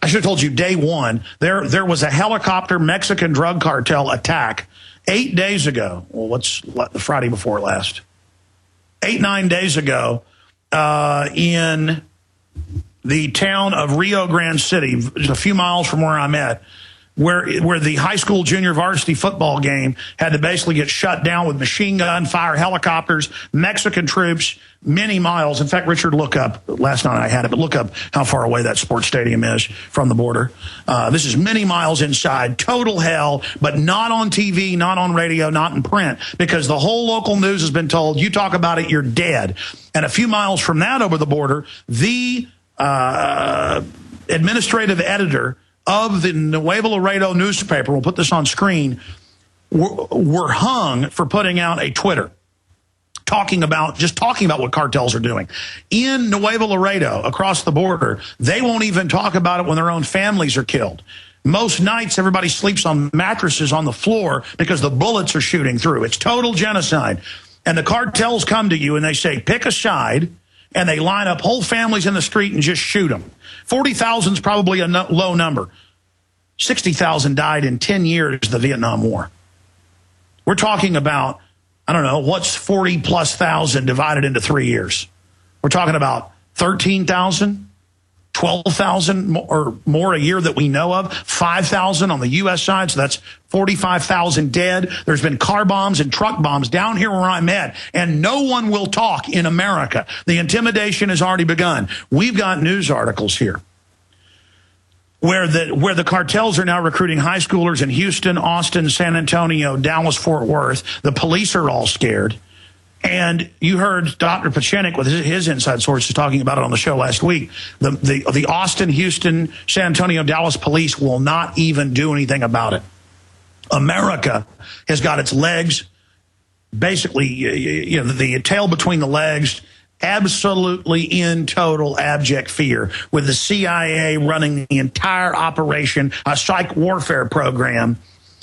I should have told you day one, there was a helicopter Mexican drug cartel attack 8 days ago. Well, what's the Friday before last? 9 days ago in the town of Rio Grande City, just a few miles from where I'm at, where the high school junior varsity football game had to basically get shut down with machine gun fire, helicopters, Mexican troops, many miles. In fact, Richard, look up, last night I had it, but look up how far away that sports stadium is from the border. This is many miles inside, total hell, but not on TV, not on radio, not in print, because the whole local news has been told, you talk about it, you're dead. And a few miles from that over the border, the administrative editor of the Nuevo Laredo newspaper, we'll put this on screen, were hung for putting out a Twitter talking about what cartels are doing. In Nuevo Laredo, across the border, they won't even talk about it when their own families are killed. Most nights, everybody sleeps on mattresses on the floor because the bullets are shooting through. It's total genocide. And the cartels come to you and they say, pick a side, and they line up whole families in the street and just shoot them. 40,000 is probably a low number. 60,000 died in 10 years of the Vietnam War. We're talking about, I don't know, what's 40+ thousand divided into 3 years? We're talking about 13,000, 12,000 or more a year that we know of, 5,000 on the U.S. side, so that's 45,000 dead. There's been car bombs and truck bombs down here where I'm at, and no one will talk in America. The intimidation has already begun. We've got news articles here where the cartels are now recruiting high schoolers in Houston, Austin, San Antonio, Dallas, Fort Worth. The police are all scared. And you heard Dr. Pachenik with his inside sources talking about it on the show last week. The Austin, Houston, San Antonio, Dallas police will not even do anything about it. America has got its legs, basically, the tail between the legs, absolutely in total abject fear, with the CIA running the entire operation, a psych warfare program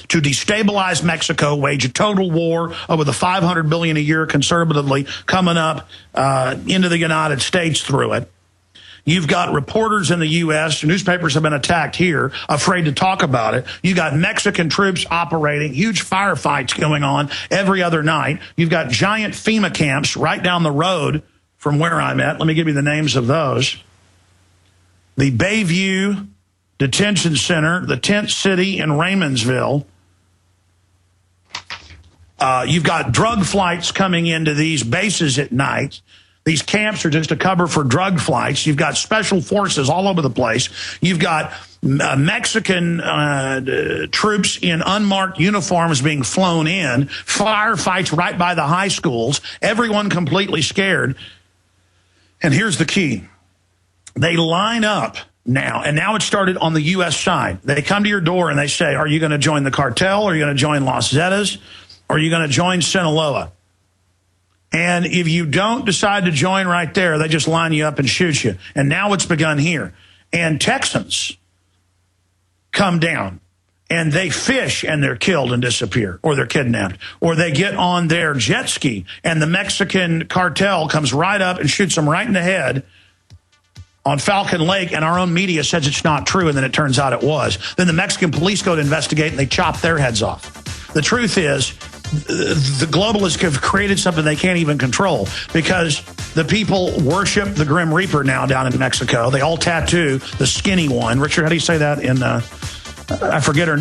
to destabilize Mexico, wage a total war over the $500 billion a year conservatively coming up into the United States through it. You've got reporters in the U.S., newspapers have been attacked here, afraid to talk about it. You've got Mexican troops operating, huge firefights going on every other night. You've got giant FEMA camps right down the road from where I'm at. Let me give you the names of those. The Bayview Detention Center, the Tent City in Raymondville, You've got drug flights coming into these bases at night. These camps are just a cover for drug flights. You've got special forces all over the place. You've got Mexican troops in unmarked uniforms being flown in, firefights right by the high schools, everyone completely scared. And here's the key. They line up now, and now it started on the U.S. side. They come to your door and they say, are you going to join the cartel? Are you going to join Los Zetas? Or are you going to join Sinaloa? And if you don't decide to join right there, they just line you up and shoot you. And now it's begun here. And Texans come down and they fish and they're killed and disappear, or they're kidnapped, or they get on their jet ski and the Mexican cartel comes right up and shoots them right in the head on Falcon Lake, and our own media says it's not true, and then it turns out it was. Then the Mexican police go to investigate and they chop their heads off. The truth is, the globalists have created something they can't even control, because the people worship the Grim Reaper now down in Mexico. They all tattoo the skinny one. Richard, how do you say that in, I forget her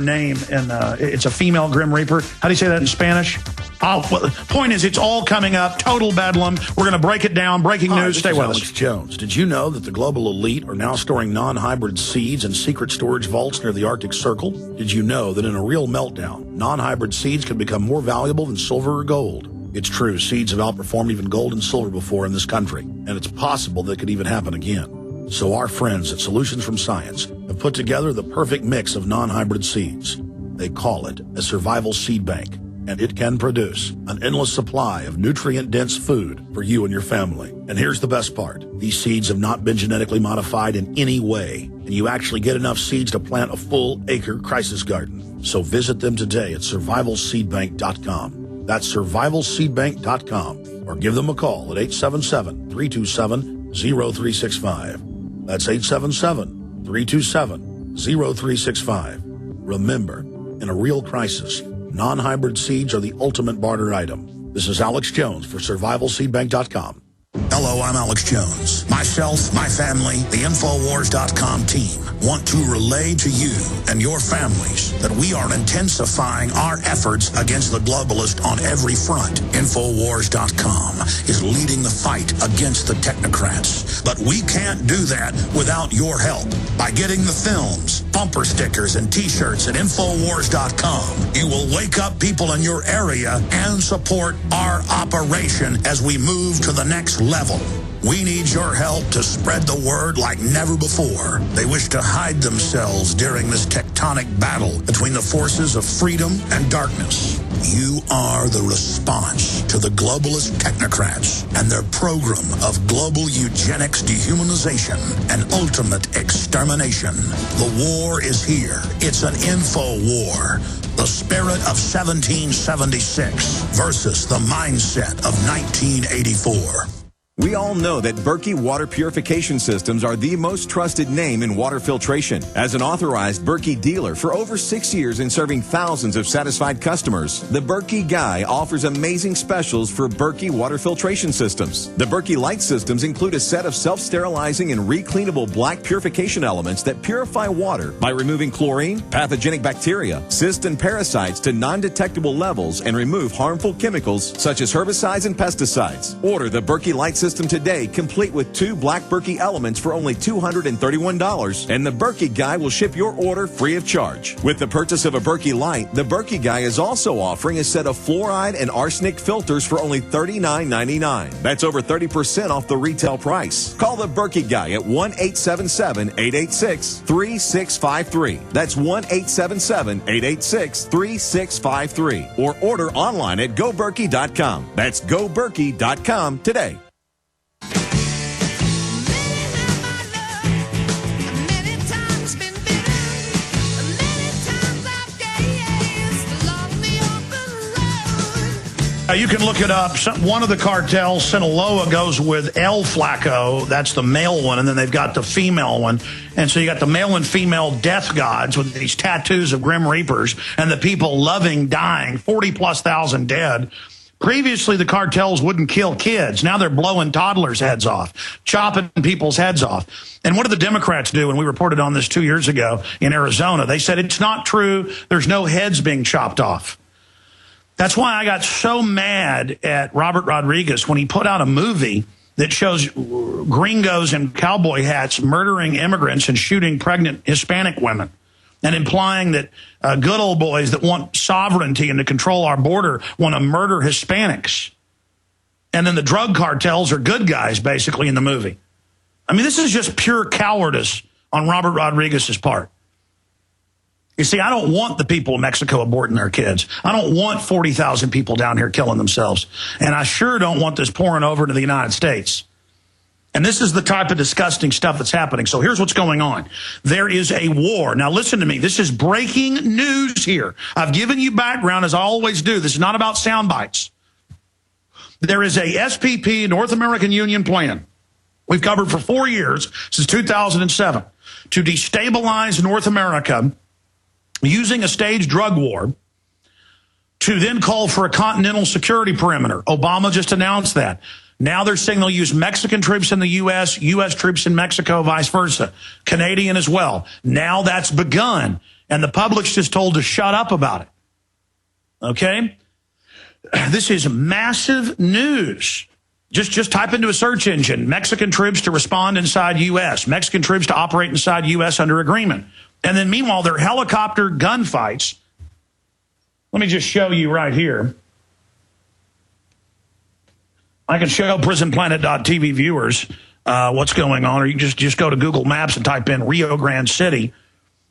name, and it's a female Grim Reaper. How do you say that in Spanish? Well, the point is, it's all coming up. Total bedlam. We're going to break it down. Breaking news. Stay with us. Alex Jones. Did you know that the global elite are now storing non-hybrid seeds in secret storage vaults near the Arctic Circle? Did you know that in a real meltdown, non-hybrid seeds can become more valuable than silver or gold? It's true. Seeds have outperformed even gold and silver before in this country, and it's possible that could even happen again. So our friends at Solutions from Science have put together the perfect mix of non-hybrid seeds. They call it a survival seed bank, and it can produce an endless supply of nutrient-dense food for you and your family. And here's the best part. These seeds have not been genetically modified in any way, and you actually get enough seeds to plant a full-acre crisis garden. So visit them today at survivalseedbank.com. That's survivalseedbank.com, or give them a call at 877-327-0365. That's 877-327-0365. Remember, in a real crisis, non-hybrid seeds are the ultimate barter item. This is Alex Jones for survivalseedbank.com. Hello, I'm Alex Jones. Myself, my family, the Infowars.com team want to relay to you and your families that we are intensifying our efforts against the globalist on every front. Infowars.com is leading the fight against the technocrats. But we can't do that without your help. By getting the films, bumper stickers, and t-shirts at Infowars.com, you will wake up people in your area and support our operation as we move to the next level. We need your help to spread the word like never before. They wish to hide themselves during this tectonic battle between the forces of freedom and darkness. You are the response to the globalist technocrats and their program of global eugenics, dehumanization, and ultimate extermination. The war is here. It's an info war. The spirit of 1776 versus the mindset of 1984. We all know that Berkey water purification systems are the most trusted name in water filtration. As an authorized Berkey dealer for over 6 years and serving thousands of satisfied customers, the Berkey Guy offers amazing specials for Berkey water filtration systems. The Berkey Light systems include a set of self-sterilizing and recleanable black purification elements that purify water by removing chlorine, pathogenic bacteria, cysts, and parasites to non-detectable levels and remove harmful chemicals such as herbicides and pesticides. Order the Berkey Light system today, complete with 2 black Berkey elements for only $231, and the Berkey Guy will ship your order free of charge. With the purchase of a Berkey Light, the Berkey Guy is also offering a set of fluoride and arsenic filters for only $39.99. That's over 30% off the retail price. Call the Berkey Guy at 1-877-886-3653. That's 1-877-886-3653. Or order online at goberkey.com. That's goberkey.com today. You can look it up. One of the cartels, Sinaloa, goes with El Flaco. That's the male one. And then they've got the female one. And so you got the male and female death gods with these tattoos of Grim Reapers and the people loving dying, 40,000+ dead. Previously, the cartels wouldn't kill kids. Now they're blowing toddlers' heads off, chopping people's heads off. And what did the Democrats do? And we reported on this 2 years ago in Arizona. They said it's not true. There's no heads being chopped off. That's why I got so mad at Robert Rodriguez when he put out a movie that shows gringos in cowboy hats murdering immigrants and shooting pregnant Hispanic women, and implying that good old boys that want sovereignty and to control our border want to murder Hispanics. And then the drug cartels are good guys, basically, in the movie. I mean, this is just pure cowardice on Robert Rodriguez's part. You see, I don't want the people of Mexico aborting their kids. I don't want 40,000 people down here killing themselves. And I sure don't want this pouring over to the United States. And this is the type of disgusting stuff that's happening. So here's what's going on. There is a war. Now listen to me. This is breaking news here. I've given you background, as I always do. This is not about sound bites. There is a SPP, North American Union plan, we've covered for 4 years, since 2007, to destabilize North America using a staged drug war to then call for a continental security perimeter. Obama just announced that. Now they're saying they'll use Mexican troops in the U.S., U.S. troops in Mexico, vice versa. Canadian as well. Now that's begun, and the public's just told to shut up about it. Okay? This is massive news. Just type into a search engine, Mexican troops to respond inside U.S., Mexican troops to operate inside U.S. under agreement. And then meanwhile, there are helicopter gunfights. Let me just show you right here. I can show prisonplanet.tv viewers what's going on, or you can just go to Google Maps and type in Rio Grande City.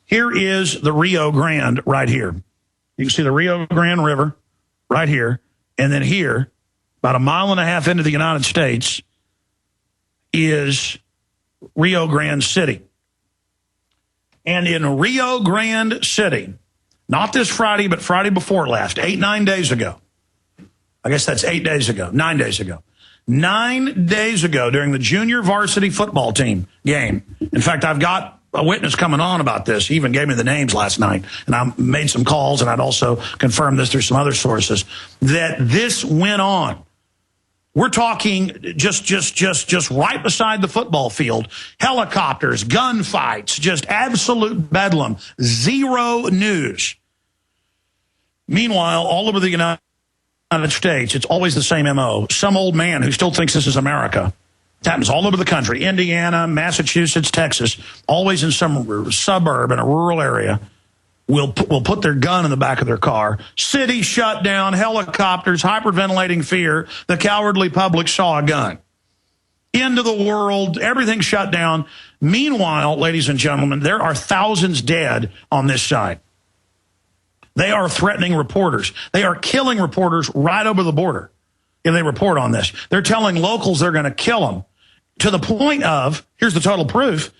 Here is the Rio Grande right here. You can see the Rio Grande River right here. And then here, about 1.5 miles into the United States, is Rio Grande City. And in Rio Grande City, not this Friday, but Friday before last, 9 days ago. I guess that's 8 days ago, 9 days ago. 9 days ago during the junior varsity football team game. In fact, I've got a witness coming on about this. He even gave me the names last night. And I made some calls, and I'd also confirmed this through some other sources, that this went on. We're talking just right beside the football field. Helicopters, gunfights, just absolute bedlam. Zero news. Meanwhile, all over the United States, it's always the same MO. Some old man who still thinks this is America. It happens all over the country. Indiana, Massachusetts, Texas, always in some suburb in a rural area. Will put their gun in the back of their car. City shut down, helicopters, hyperventilating fear. The cowardly public saw a gun. End of the world, everything shut down. Meanwhile, ladies and gentlemen, there are thousands dead on this side. They are threatening reporters. They are killing reporters right over the border if they report on this. They're telling locals they're going to kill them, to the point of, here's the total proof,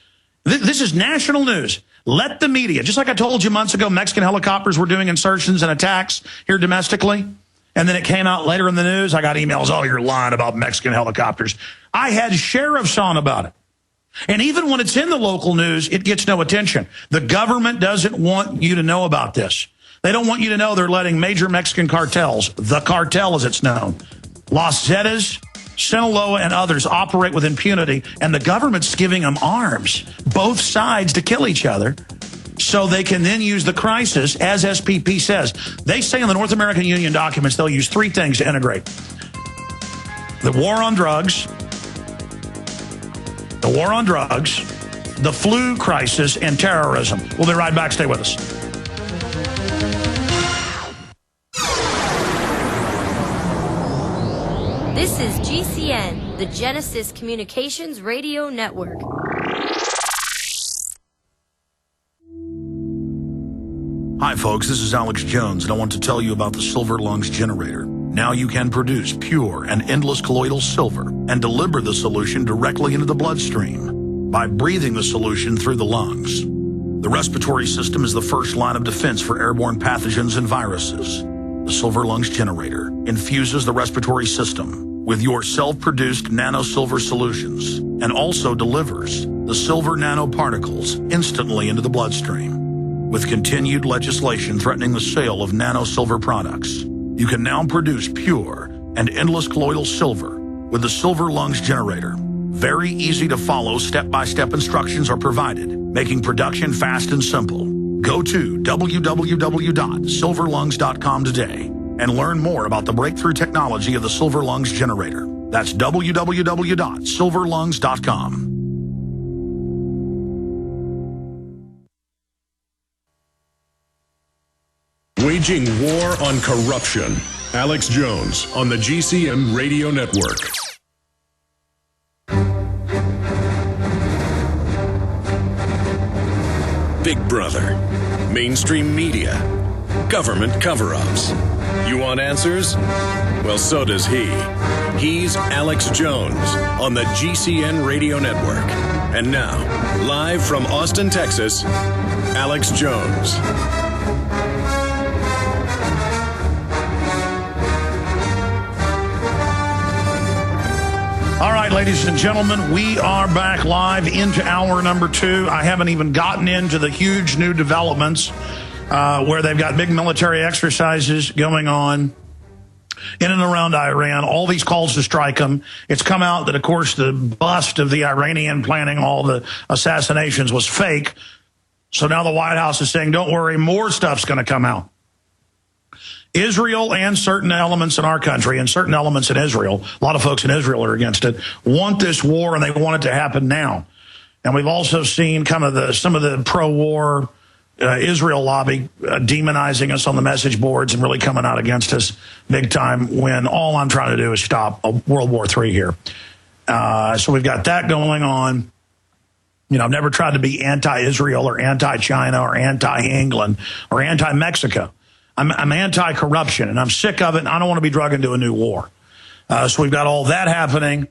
this is national news. Let the media, just like I told you months ago, Mexican helicopters were doing insertions and attacks here domestically, and then it came out later in the news. I got emails, oh, you're lying about Mexican helicopters. I had sheriffs on about it. And even when it's in the local news, it gets no attention. The government doesn't want you to know about this. They don't want you to know they're letting major Mexican cartels, the cartel as it's known, Los Zetas, Sinaloa, and others operate with impunity, and the government's giving them arms, both sides, to kill each other, so they can then use the crisis, as SPP says. They say in the North American Union documents they'll use 3 things to integrate: the war on drugs, the flu crisis, and terrorism. We'll be right back. Stay with us. This is GCN, the Genesis Communications Radio Network. Hi, folks. This is Alex Jones, and I want to tell you about the Silver Lungs generator. Now you can produce pure and endless colloidal silver and deliver the solution directly into the bloodstream by breathing the solution through the lungs. The respiratory system is the first line of defense for airborne pathogens and viruses. The Silver Lungs generator infuses the respiratory system with your self-produced nano-silver solutions and also delivers the silver nanoparticles instantly into the bloodstream. With continued legislation threatening the sale of nano-silver products, you can now produce pure and endless colloidal silver with the Silver Lungs generator. Very easy to follow, step-by-step instructions are provided, making production fast and simple. Go to www.silverlungs.com today and learn more about the breakthrough technology of the Silver Lungs generator. That's www.silverlungs.com. Waging war on corruption. Alex Jones on the GCN Radio Network. Big Brother, mainstream media, government cover-ups. You want answers? Well, so does he. He's Alex Jones on the GCN Radio Network. And now, live from Austin, Texas, Alex Jones. All right, ladies and gentlemen, we are back live into hour number 2. I haven't even gotten into the huge new developments where they've got big military exercises going on in and around Iran, all these calls to strike them. It's come out that, of course, the bust of the Iranian planning all the assassinations was fake. So now the White House is saying, don't worry, more stuff's going to come out. Israel and certain elements in our country and certain elements in Israel, a lot of folks in Israel are against it, want this war, and they want it to happen now. And we've also seen some of the pro-war Israel lobby demonizing us on the message boards and really coming out against us big time, when all I'm trying to do is stop a World War III here. So we've got that going on. You know, I've never tried to be anti-Israel or anti-China or anti-England or anti-Mexico. I'm anti-corruption, and I'm sick of it, and I don't want to be dragged into a new war. So we've got all that happening,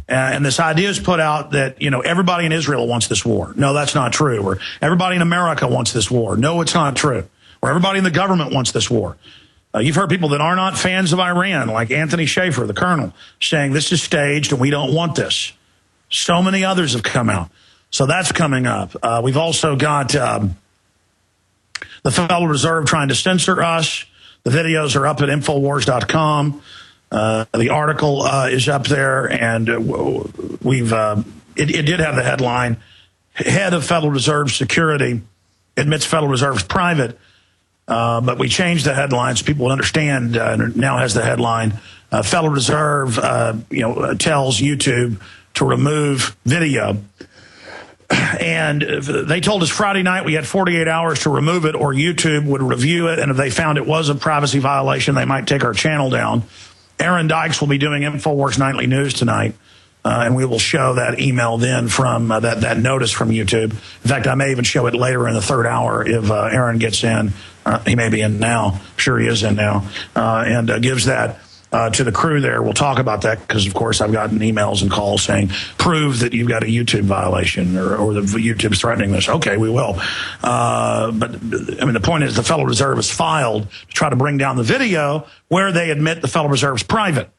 and this idea is put out that, you know, everybody in Israel wants this war. No, that's not true. Or everybody in America wants this war. No, it's not true. Or everybody in the government wants this war. You've heard people that are not fans of Iran, like Anthony Schaefer, the colonel, saying this is staged and we don't want this. So many others have come out. So that's coming up. We've also got the Federal Reserve trying to censor us. The videos are up at Infowars.com. The article is up there, and it did have the headline, Head of Federal Reserve Security admits Federal Reserve's private, but we changed the headlines so people would understand, and it now has the headline, Federal Reserve tells YouTube to remove video. And they told us Friday night we had 48 hours to remove it, or YouTube would review it, and if they found it was a privacy violation, they might take our channel down. Aaron Dykes will be doing Infowars Nightly News tonight, and we will show that email then from that notice from YouTube. In fact, I may even show it later in the third hour if Aaron gets in. He may be in now. I'm sure he is in now. And gives that to the crew there. We'll talk about that because, of course, I've gotten emails and calls saying, prove that you've got a YouTube violation or the YouTube's threatening this. Okay, we will. But, I mean, the point is the Federal Reserve has filed to try to bring down the video where they admit the Federal Reserve's private.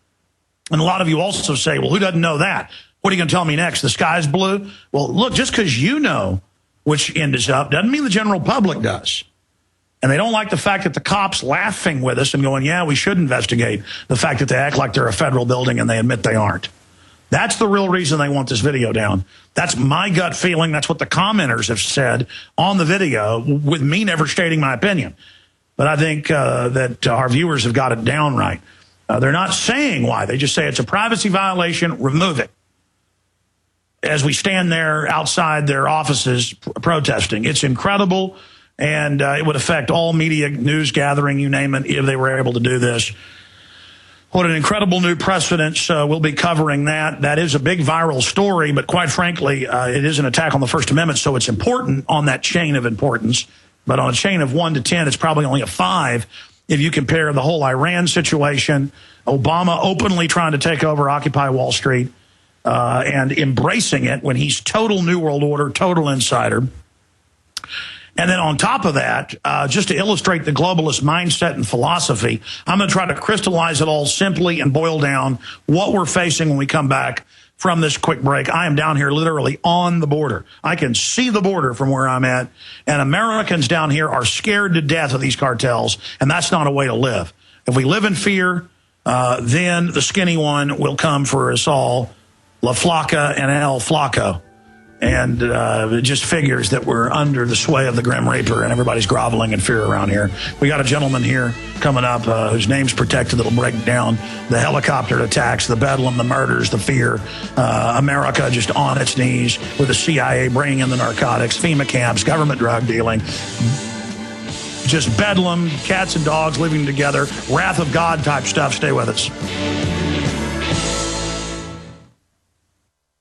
And a lot of you also say, well, who doesn't know that? What are you going to tell me next? The sky's blue? Well, look, just because you know which end is up doesn't mean the general public does. And they don't like the fact that the cops laughing with us and going, yeah, we should investigate the fact that they act like they're a federal building and they admit they aren't. That's the real reason they want this video down. That's my gut feeling. That's what the commenters have said on the video, with me never stating my opinion. But I think that our viewers have got it down right. They're not saying why. They just say it's a privacy violation, remove it. As we stand there outside their offices protesting. It's incredible. And it would affect all media, news gathering, you name it, if they were able to do this. What an incredible new precedent. We'll be covering that. That is a big viral story, but quite frankly, it is an attack on the First Amendment, so it's important on that chain of importance. But on a chain of 1 to 10, it's probably only a 5 if you compare the whole Iran situation, Obama openly trying to take over Occupy Wall Street and embracing it when he's total New World Order, total insider. And then on top of that, just to illustrate the globalist mindset and philosophy, I'm going to try to crystallize it all simply and boil down what we're facing when we come back from this quick break. I am down here literally on the border. I can see the border from where I'm at. And Americans down here are scared to death of these cartels, and that's not a way to live. If we live in fear, then the skinny one will come for us all, La Flaca and El Flaco. And it just figures that we're under the sway of the Grim Reaper and everybody's groveling in fear around here. We got a gentleman here coming up whose name's protected that'll break down the helicopter attacks, the bedlam, the murders, the fear. America just on its knees with the CIA bringing in the narcotics, FEMA camps, government drug dealing. Just bedlam, cats and dogs living together, wrath of God type stuff. Stay with us.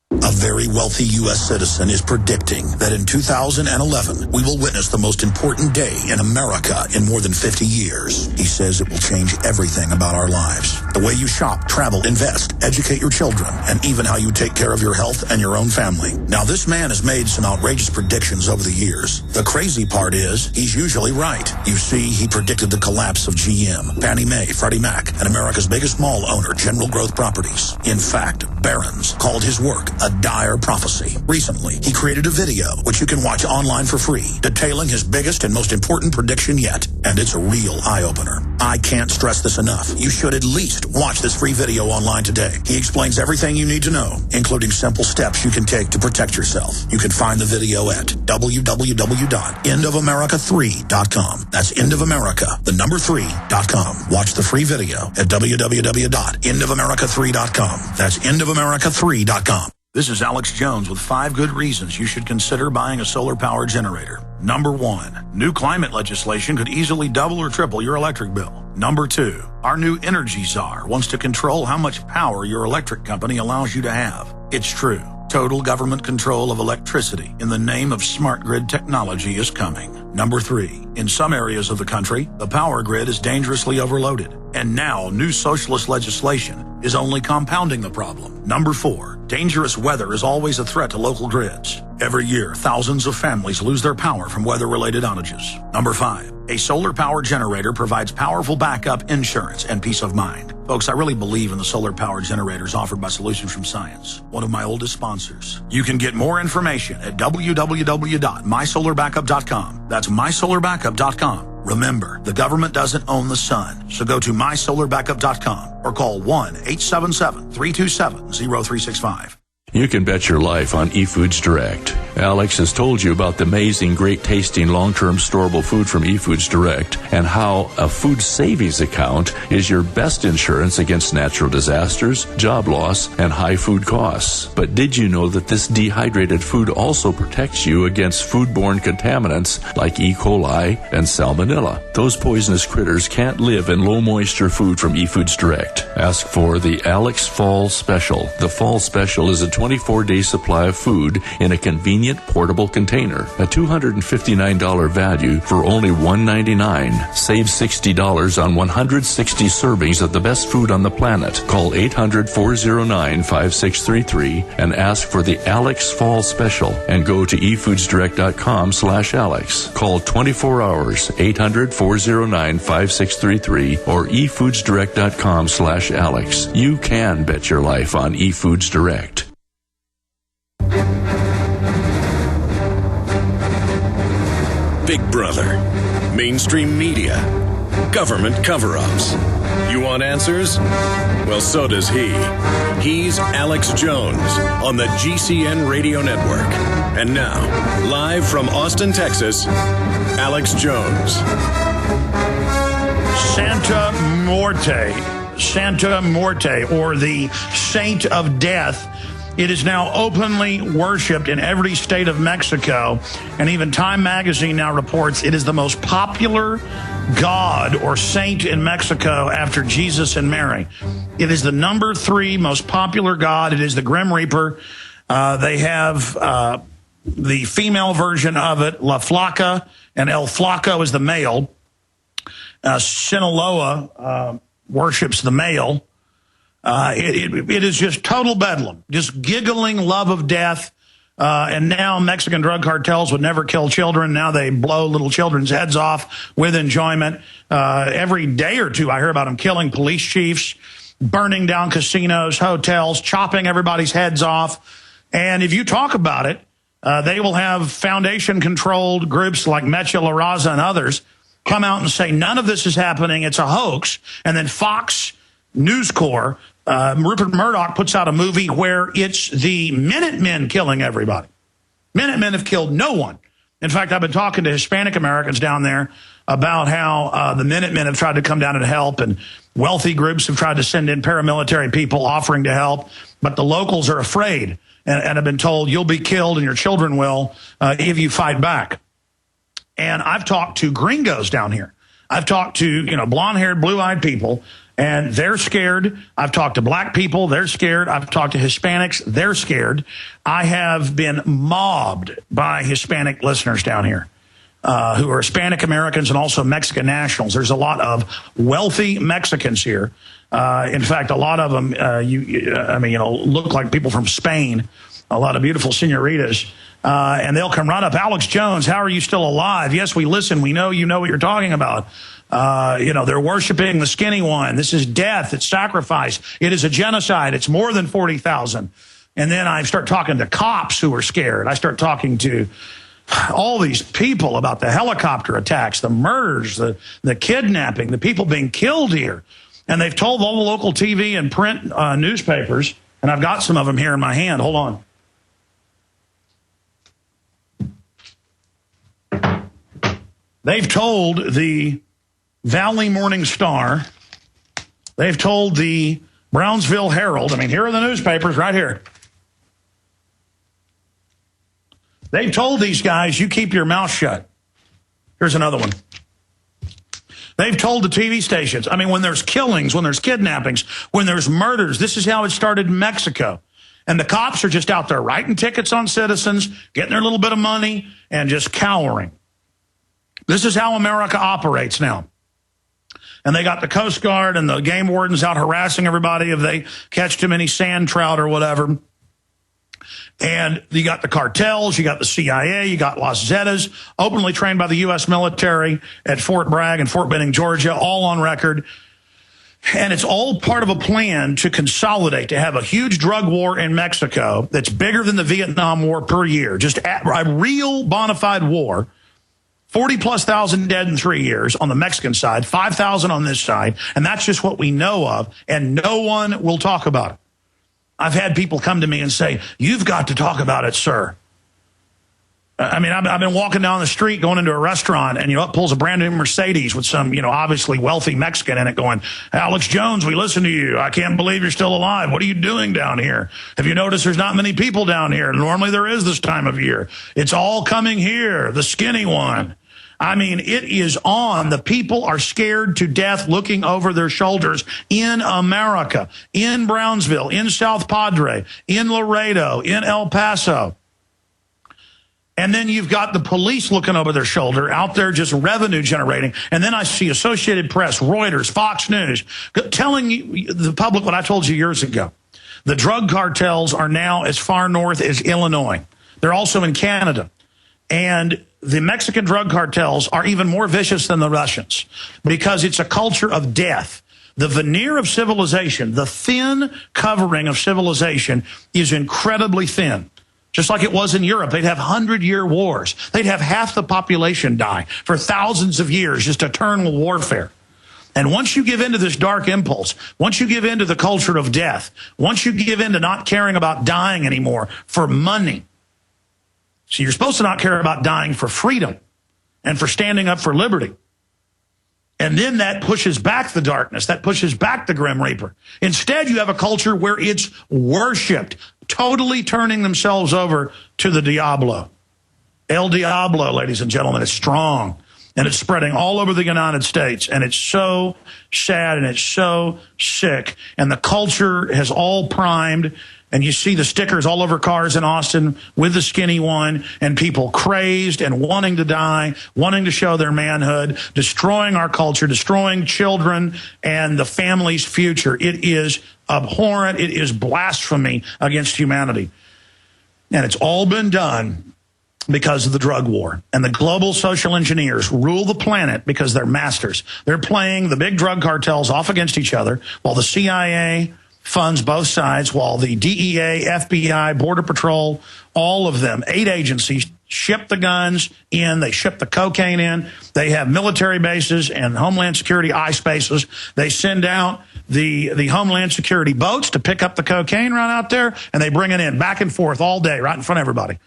A very wealthy U.S. citizen is predicting that in 2011, we will witness the most important day in America in more than 50 years. He says it will change everything about our lives. The way you shop, travel, invest, educate your children, and even how you take care of your health and your own family. Now, this man has made some outrageous predictions over the years. The crazy part is, he's usually right. You see, he predicted the collapse of GM, Fannie Mae, Freddie Mac, and America's biggest mall owner, General Growth Properties. In fact, Barron's called his work a dire prophecy. Recently, he created a video, which you can watch online for free, detailing his biggest and most important prediction yet. And it's a real eye-opener. I can't stress this enough. You should at least watch this free video online today. He explains everything you need to know, including simple steps you can take to protect yourself. You can find the video at www.endofamerica3.com. That's endofamerica, the number 3.com. Watch the free video at www.endofamerica3.com. That's endofamerica3.com. This is Alex Jones with 5 good reasons you should consider buying a solar power generator. Number 1, new climate legislation could easily double or triple your electric bill. Number 2, our new energy czar wants to control how much power your electric company allows you to have. It's true. Total government control of electricity in the name of smart grid technology is coming. Number 3, in some areas of the country, the power grid is dangerously overloaded. And now, new socialist legislation is only compounding the problem. Number 4, dangerous weather is always a threat to local grids. Every year, thousands of families lose their power from weather-related outages. Number 5, a solar power generator provides powerful backup insurance and peace of mind. Folks, I really believe in the solar power generators offered by Solutions from Science, one of my oldest sponsors. You can get more information at www.mysolarbackup.com. That's mysolarbackup.com. Remember, the government doesn't own the sun, so go to mysolarbackup.com or call 1-877-327-0365. You can bet your life on eFoods Direct. Alex has told you about the amazing, great-tasting, long-term storable food from eFoods Direct and how a food savings account is your best insurance against natural disasters, job loss, and high food costs. But did you know that this dehydrated food also protects you against foodborne contaminants like E. coli and salmonella? Those poisonous critters can't live in low-moisture food from eFoods Direct. Ask for the Alex Fall Special. The Fall Special is a 24-day supply of food in a convenient portable container. A $259 value for only $199. Save $60 on 160 servings of the best food on the planet. Call 800-409-5633 and ask for the Alex Fall Special and go to efoodsdirect.com/Alex. Call 24 hours, 800-409-5633 or efoodsdirect.com/Alex. You can bet your life on eFoods Direct. Big Brother, mainstream media, government cover-ups. You want answers? Well, so does he. He's Alex Jones on the GCN Radio Network. And now, live from Austin, Texas, Alex Jones. Santa Muerte, or the Saint of Death. It is now openly worshipped in every state of Mexico, and even Time magazine now reports it is the most popular god or saint in Mexico after Jesus and Mary. It is the number 3 most popular god. It is the Grim Reaper. They have the female version of it, La Flaca, and El Flaco is the male. Sinaloa worships the male. It is just total bedlam, just giggling love of death. And now Mexican drug cartels would never kill children. Now they blow little children's heads off with enjoyment. Every day or two, I hear about them killing police chiefs, burning down casinos, hotels, chopping everybody's heads off. And if you talk about it, they will have foundation-controlled groups like Mecha La Raza and others come out and say, none of this is happening, it's a hoax. And then Fox News Corps, Rupert Murdoch puts out a movie where it's the Minutemen killing everybody. Minutemen have killed no one. In fact, I've been talking to Hispanic Americans down there about how the Minutemen have tried to come down and help, and wealthy groups have tried to send in paramilitary people offering to help, but the locals are afraid and have been told you'll be killed and your children will if you fight back. And I've talked to gringos down here. I've talked to, blonde-haired, blue-eyed people, and they're scared. I've talked to black people. They're scared. I've talked to Hispanics. They're scared. I have been mobbed by Hispanic listeners down here who are Hispanic Americans and also Mexican nationals. There's a lot of wealthy Mexicans here. In fact, a lot of them, look like people from Spain, a lot of beautiful senoritas. And they'll come right up. Alex Jones, how are you still alive? Yes, we listen. We know you know what you're talking about. They're worshiping the skinny one. This is death. It's sacrifice. It is a genocide. It's more than 40,000. And then I start talking to cops who are scared. I start talking to all these people about the helicopter attacks, the murders, the kidnapping, the people being killed here. And they've told all the local TV and print newspapers, and I've got some of them here in my hand. Hold on. They've told the Valley Morning Star, they've told the Brownsville Herald, here are the newspapers right here. They've told these guys, you keep your mouth shut. Here's another one. They've told the TV stations, when there's killings, when there's kidnappings, when there's murders, this is how it started in Mexico. And the cops are just out there writing tickets on citizens, getting their little bit of money, and just cowering. This is how America operates now. And they got the Coast Guard and the game wardens out harassing everybody if they catch too many sand trout or whatever. And you got the cartels, you got the CIA, you got Los Zetas, openly trained by the U.S. military at Fort Bragg and Fort Benning, Georgia, all on record. And it's all part of a plan to consolidate, to have a huge drug war in Mexico that's bigger than the Vietnam War per year, just a real bona fide war. 40+ thousand dead in 3 years on the Mexican side, 5,000 on this side, and that's just what we know of, and no one will talk about it. I've had people come to me and say, you've got to talk about it, sir. I've been walking down the street going into a restaurant, and up pulls a brand new Mercedes with some, obviously wealthy Mexican in it going, Alex Jones, we listen to you. I can't believe you're still alive. What are you doing down here? Have you noticed there's not many people down here? Normally there is this time of year. It's all coming here, the skinny one. It is on. The people are scared to death looking over their shoulders in America, in Brownsville, in South Padre, in Laredo, in El Paso. And then you've got the police looking over their shoulder out there just revenue generating. And then I see Associated Press, Reuters, Fox News telling the public what I told you years ago. The drug cartels are now as far north as Illinois. They're also in Canada. And the Mexican drug cartels are even more vicious than the Russians because it's a culture of death. The veneer of civilization, the thin covering of civilization is incredibly thin. Just like it was in Europe, they'd have 100-year wars. They'd have half the population die for thousands of years, just eternal warfare. And once you give into this dark impulse, once you give into the culture of death, once you give into not caring about dying anymore for money, so you're supposed to not care about dying for freedom and for standing up for liberty. And then that pushes back the darkness. That pushes back the Grim Reaper. Instead, you have a culture where it's worshipped, totally turning themselves over to the Diablo. El Diablo, ladies and gentlemen, is strong. And it's spreading all over the United States. And it's so sad and it's so sick. And the culture has all primed. And you see the stickers all over cars in Austin with the skinny one, and people crazed and wanting to die, wanting to show their manhood, destroying our culture, destroying children and the family's future. It is abhorrent. It is blasphemy against humanity. And it's all been done because of the drug war. And the global social engineers rule the planet because they're masters. They're playing the big drug cartels off against each other while the CIA funds both sides, while the DEA, FBI, Border Patrol, all of them, 8 agencies, ship the guns in, they ship the cocaine in, they have military bases and Homeland Security ICE bases. They send out the Homeland Security boats to pick up the cocaine right out there, and they bring it in back and forth all day right in front of everybody.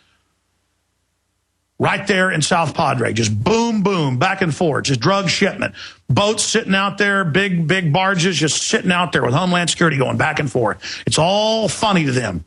right there in South Padre. Just boom, boom, back and forth. Just drug shipment. Boats sitting out there, big barges just sitting out there with Homeland Security going back and forth. It's all funny to them.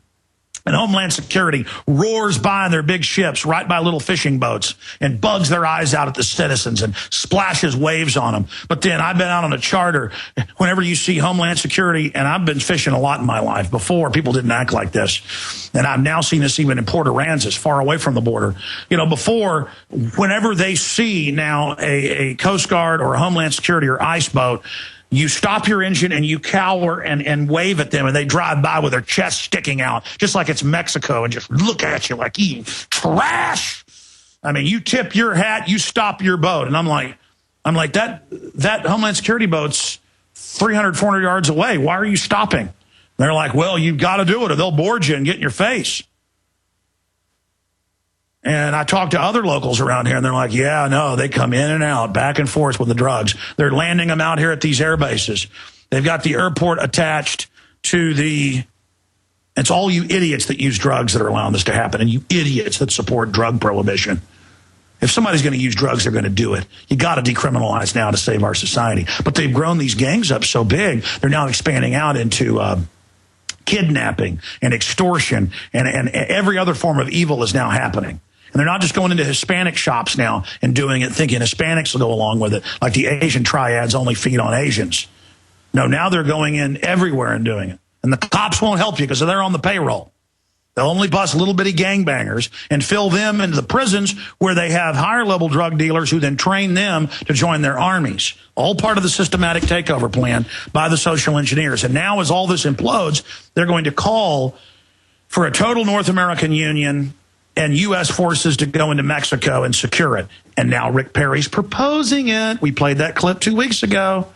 And Homeland Security roars by in their big ships right by little fishing boats and bugs their eyes out at the citizens and splashes waves on them. But then I've been out on a charter. Whenever you see Homeland Security, and I've been fishing a lot in my life before, people didn't act like this. And I've now seen this even in Port Aransas, far away from the border. You know, before, whenever they see now a Coast Guard or a Homeland Security or ICE boat, you stop your engine and you cower and wave at them, and they drive by with their chest sticking out, just like it's Mexico, and just look at you like, you trash. I mean, you tip your hat, you stop your boat. And I'm like, that Homeland Security boat's 300, 400 yards away. Why are you stopping? And they're like, well, you've got to do it or they'll board you and get in your face. And I talked to other locals around here, and they're like, yeah, no, they come in and out, back and forth with the drugs. They're landing them out here at these air bases. They've got the airport attached to it's all you idiots that use drugs that are allowing this to happen, and you idiots that support drug prohibition. If somebody's going to use drugs, they're going to do it. You got to decriminalize now to save our society. But they've grown these gangs up so big, they're now expanding out into kidnapping and extortion, and every other form of evil is now happening. And they're not just going into Hispanic shops now and doing it thinking Hispanics will go along with it, like the Asian triads only feed on Asians. No, now they're going in everywhere and doing it. And the cops won't help you because they're on the payroll. They'll only bust little bitty gangbangers and fill them into the prisons where they have higher level drug dealers who then train them to join their armies. All part of the systematic takeover plan by the social engineers. And now as all this implodes, they're going to call for a total North American union and U.S. forces to go into Mexico and secure it. And now Rick Perry's proposing it. We played that clip 2 weeks ago.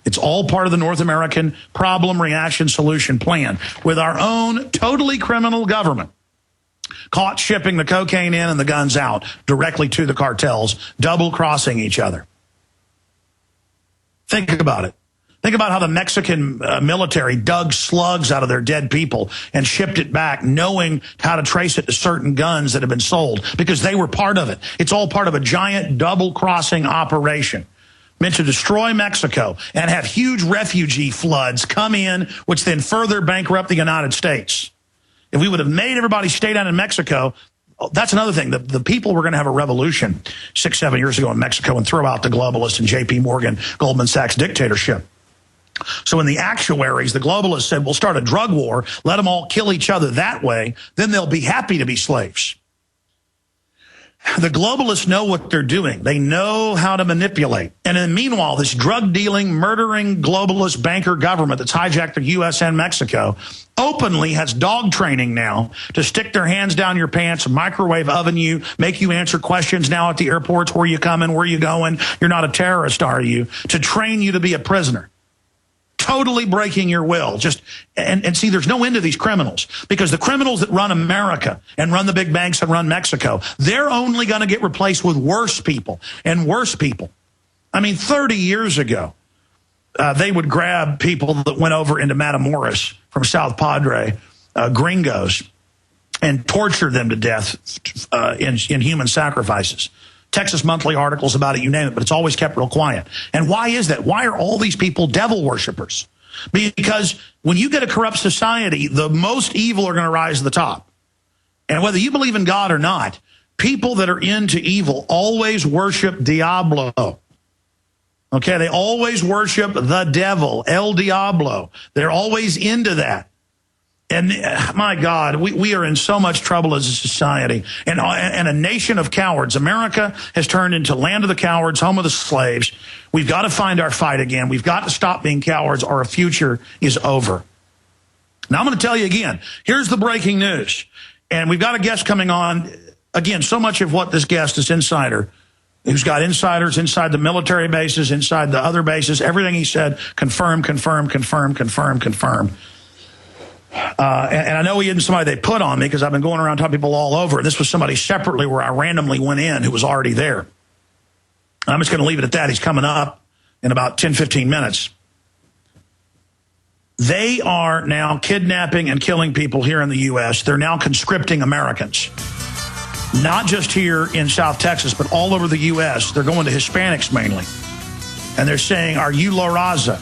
It's all part of the North American problem, reaction, solution plan with our own totally criminal government caught shipping the cocaine in and the guns out directly to the cartels, double-crossing each other. Think about it. Think about how the Mexican military dug slugs out of their dead people and shipped it back, knowing how to trace it to certain guns that have been sold because they were part of it. It's all part of a giant double-crossing operation meant to destroy Mexico and have huge refugee floods come in, which then further bankrupt the United States. If we would have made everybody stay down in Mexico, that's another thing. The people were going to have a revolution 6-7 years ago in Mexico and throw out the globalists and J.P. Morgan, Goldman Sachs dictatorship. So when the actuaries, the globalists said, we'll start a drug war, let them all kill each other that way, then they'll be happy to be slaves. The globalists know what they're doing. They know how to manipulate. And then meanwhile, this drug-dealing, murdering, globalist banker government that's hijacked the U.S. and Mexico openly has dog training now to stick their hands down your pants, microwave oven you, make you answer questions now at the airports, where you coming, where you going, you're not a terrorist, are you, to train you to be a prisoner. Totally breaking your will. And see, there's no end to these criminals, because the criminals that run America and run the big banks and run Mexico, they're only going to get replaced with worse people and worse people. I mean, 30 years ago, they would grab people that went over into Matamoros from South Padre, gringos, and torture them to death in human sacrifices. Texas Monthly articles about it, you name it, but it's always kept real quiet. And why is that? Why are all these people devil worshipers? Because when you get a corrupt society, the most evil are going to rise to the top. And whether you believe in God or not, people that are into evil always worship Diablo. Okay, they always worship the devil, El Diablo. They're always into that. And my God, we are in so much trouble as a society and a nation of cowards. America has turned into land of the cowards, home of the slaves. We've got to find our fight again. We've got to stop being cowards, or our future is over. Now, I'm going to tell you again, here's the breaking news. And we've got a guest coming on. Again, so much of what this guest is insider, who's got insiders inside the military bases, inside the other bases. Everything he said, confirm. And I know he isn't somebody they put on me, because I've been going around talking to people all over. This was somebody separately where I randomly went in who was already there. I'm just going to leave it at that. He's coming up in about 10, 15 minutes. They are now kidnapping and killing people here in the U.S. They're now conscripting Americans. not just here in South Texas, but all over the U.S. They're going to Hispanics mainly. And they're saying, are you La Raza?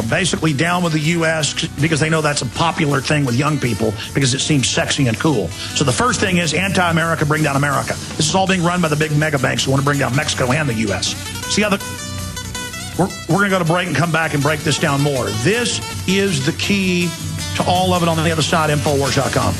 Basically down with the U.S. because they know that's a popular thing with young people because it seems sexy and cool. So the first thing is anti-America, bring down America. This is all being run by the big mega banks who want to bring down Mexico and the U.S. See how we're going to go to break and come back and break this down more. This is the key to all of it on the other side, Infowars.com.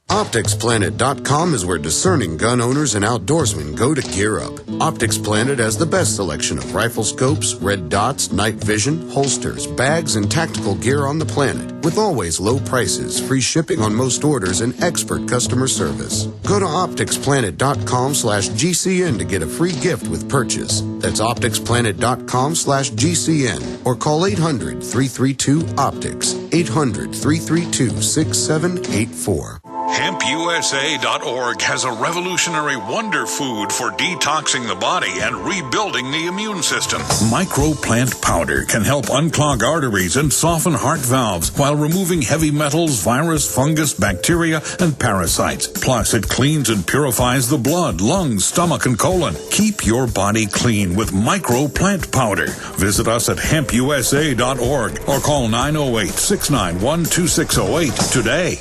OpticsPlanet.com is where discerning gun owners and outdoorsmen go to gear up. Optics Planet has the best selection of rifle scopes, red dots, night vision, holsters, bags, and tactical gear on the planet. With always low prices, free shipping on most orders, and expert customer service. Go to OpticsPlanet.com/GCN to get a free gift with purchase. That's OpticsPlanet.com/GCN or call 800-332-OPTICS. 800-332-6784. HempUSA.org has a revolutionary wonder food for detoxing the body and rebuilding the immune system. Microplant powder can help unclog arteries and soften heart valves while removing heavy metals, virus, fungus, bacteria, and parasites. Plus, it cleans and purifies the blood, lungs, stomach, and colon. Keep your body clean with microplant powder. Visit us at HempUSA.org or call 908-691-2608 today.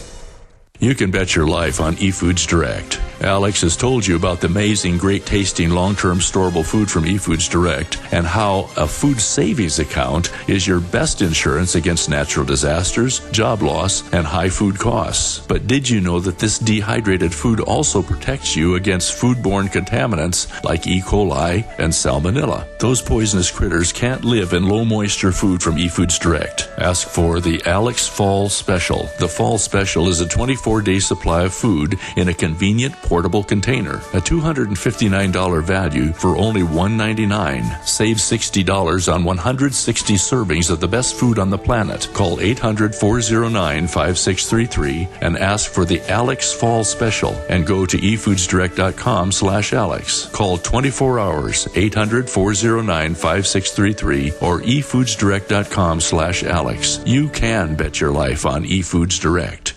You can bet your life on eFoods Direct. Alex has told you about the amazing, great-tasting, long-term storable food from eFoods Direct and how a food savings account is your best insurance against natural disasters, job loss, and high food costs. But did you know that this dehydrated food also protects you against foodborne contaminants like E. coli and salmonella? Those poisonous critters can't live in low-moisture food from eFoods Direct. Ask for the Alex Fall Special. The Fall Special is a 24-day supply of food in a convenient portable container. A $259 value for only $199. Save $60 on 160 servings of the best food on the planet. Call 800-409-5633 and ask for the Alex Fall Special and go to efoodsdirect.com/Alex. Call 24 hours, 800-409-5633 or efoodsdirect.com/Alex. You can bet your life on eFoods Direct.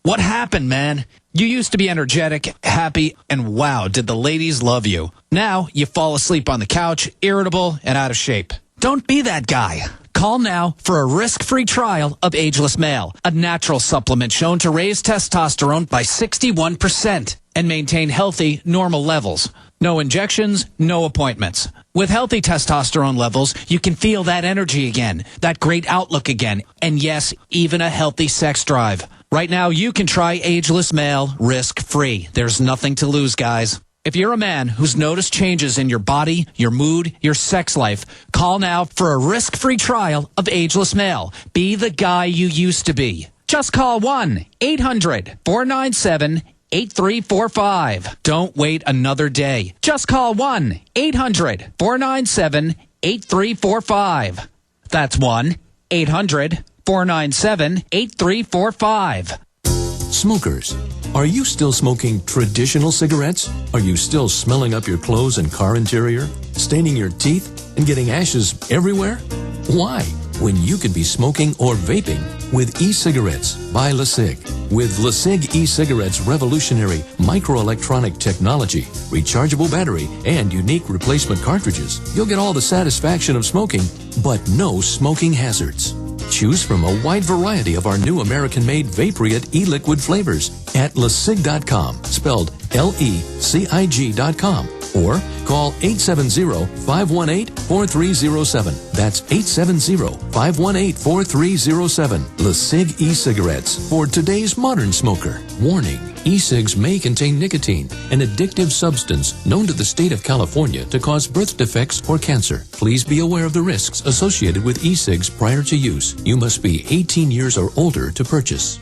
What happened, man? You used to be energetic, happy, and wow, did the ladies love you. Now, you fall asleep on the couch, irritable, and out of shape. Don't be that guy. Call now for a risk-free trial of Ageless Male, a natural supplement shown to raise testosterone by 61% and maintain healthy, normal levels. No injections, no appointments. With healthy testosterone levels, you can feel that energy again, that great outlook again, and yes, even a healthy sex drive. Right now, you can try Ageless Male risk-free. There's nothing to lose, guys. If you're a man who's noticed changes in your body, your mood, your sex life, call now for a risk-free trial of Ageless Male. Be the guy you used to be. Just call 1-800-497-8345. Don't wait another day. Just call 1-800-497-8345. That's 1-800-497-8345. Smokers, are you still smoking traditional cigarettes? Are you still smelling up your clothes and car interior, staining your teeth, and getting ashes everywhere? Why? When you could be smoking or vaping with e-cigarettes by LeSig. With LeSig e-cigarettes' revolutionary microelectronic technology, rechargeable battery, and unique replacement cartridges, you'll get all the satisfaction of smoking, but no smoking hazards. Choose from a wide variety of our new American-made Vaporite e-liquid flavors at LeSig.com, spelled L-E-C-I-G.com, or call 870-518-4307. That's 870-518-4307. LeSig e-cigarettes for today's modern smoker. Warning, e-cigs may contain nicotine, an addictive substance known to the state of California to cause birth defects or cancer. Please be aware of the risks associated with e-cigs prior to use. You must be 18 years or older to purchase.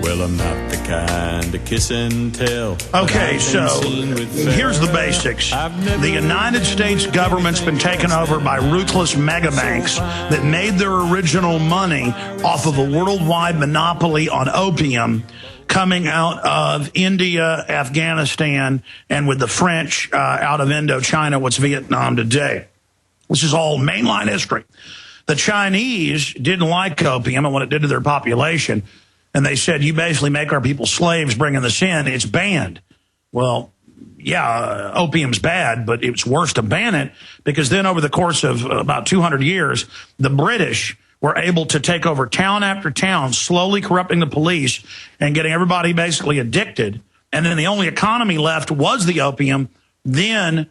Well, I'm not the kind to kiss and tell. Okay, so here's the basics. The United States government's been taken over by ruthless mega banks that made their original money off of a worldwide monopoly on opium coming out of India, Afghanistan, and with the French out of Indochina, what's Vietnam today. This is all mainline history. The Chinese didn't like opium and what it did to their population. And they said, you basically make our people slaves bringing this in. It's banned. Well, yeah, opium's bad, but it's worse to ban it because then over the course of about 200 years, the British were able to take over town after town, slowly corrupting the police and getting everybody basically addicted. And then the only economy left was the opium. Then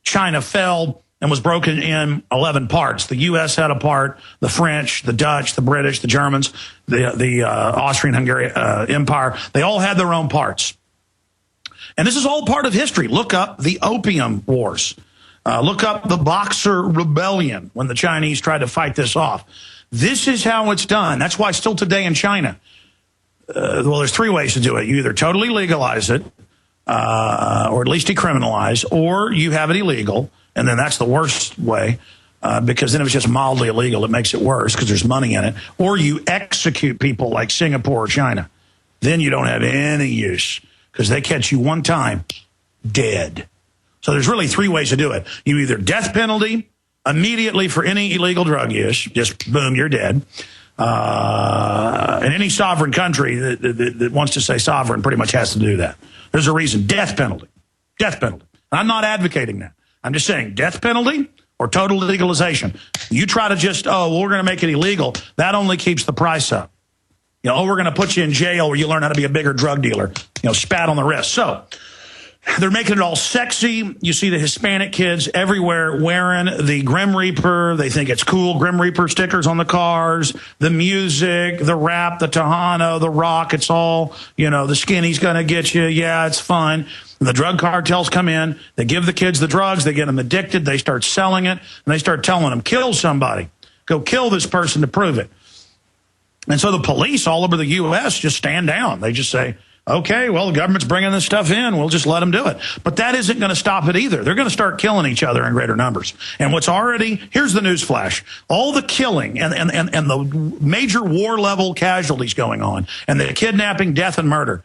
China fell and was broken in 11 parts. The U.S. had a part, the French, the Dutch, the British, the Germans, the Austrian-Hungarian Empire. They all had their own parts. And this is all part of history. Look up the Opium Wars. Look up the Boxer Rebellion when the Chinese tried to fight this off. This is how it's done. That's why still today in China, well, there's three ways to do it. You either totally legalize it, or at least decriminalize, or you have it illegal. And then that's the worst way, because then if it's just mildly illegal, it makes it worse because there's money in it. Or you execute people like Singapore or China. Then you don't have any use because they catch you one time, dead. So there's really three ways to do it. You either death penalty immediately for any illegal drug use, just boom, you're dead. And any sovereign country that wants to say sovereign pretty much has to do that. There's a reason, death penalty. Death penalty. I'm not advocating that. I'm just saying death penalty or total legalization. You try to just, we're going to make it illegal. That only keeps the price up. You know, we're going to put you in jail where you learn how to be a bigger drug dealer. You know, spat on the wrist. So they're making it all sexy. You see the Hispanic kids everywhere wearing the Grim Reaper. They think it's cool. Grim Reaper stickers on the cars, the music, the rap, the Tejano, the rock. It's all, you know, the skinny's going to get you. Yeah, it's fun. And the drug cartels come in. They give the kids the drugs. They get them addicted. They start selling it. And they start telling them, kill somebody. Go kill this person to prove it. And so the police all over the U.S. just stand down. They just say, okay, well, the government's bringing this stuff in. We'll just let them do it. But that isn't going to stop it either. They're going to start killing each other in greater numbers. And what's already, here's the news flash. All the killing and the major war level casualties going on and the kidnapping, death, and murder.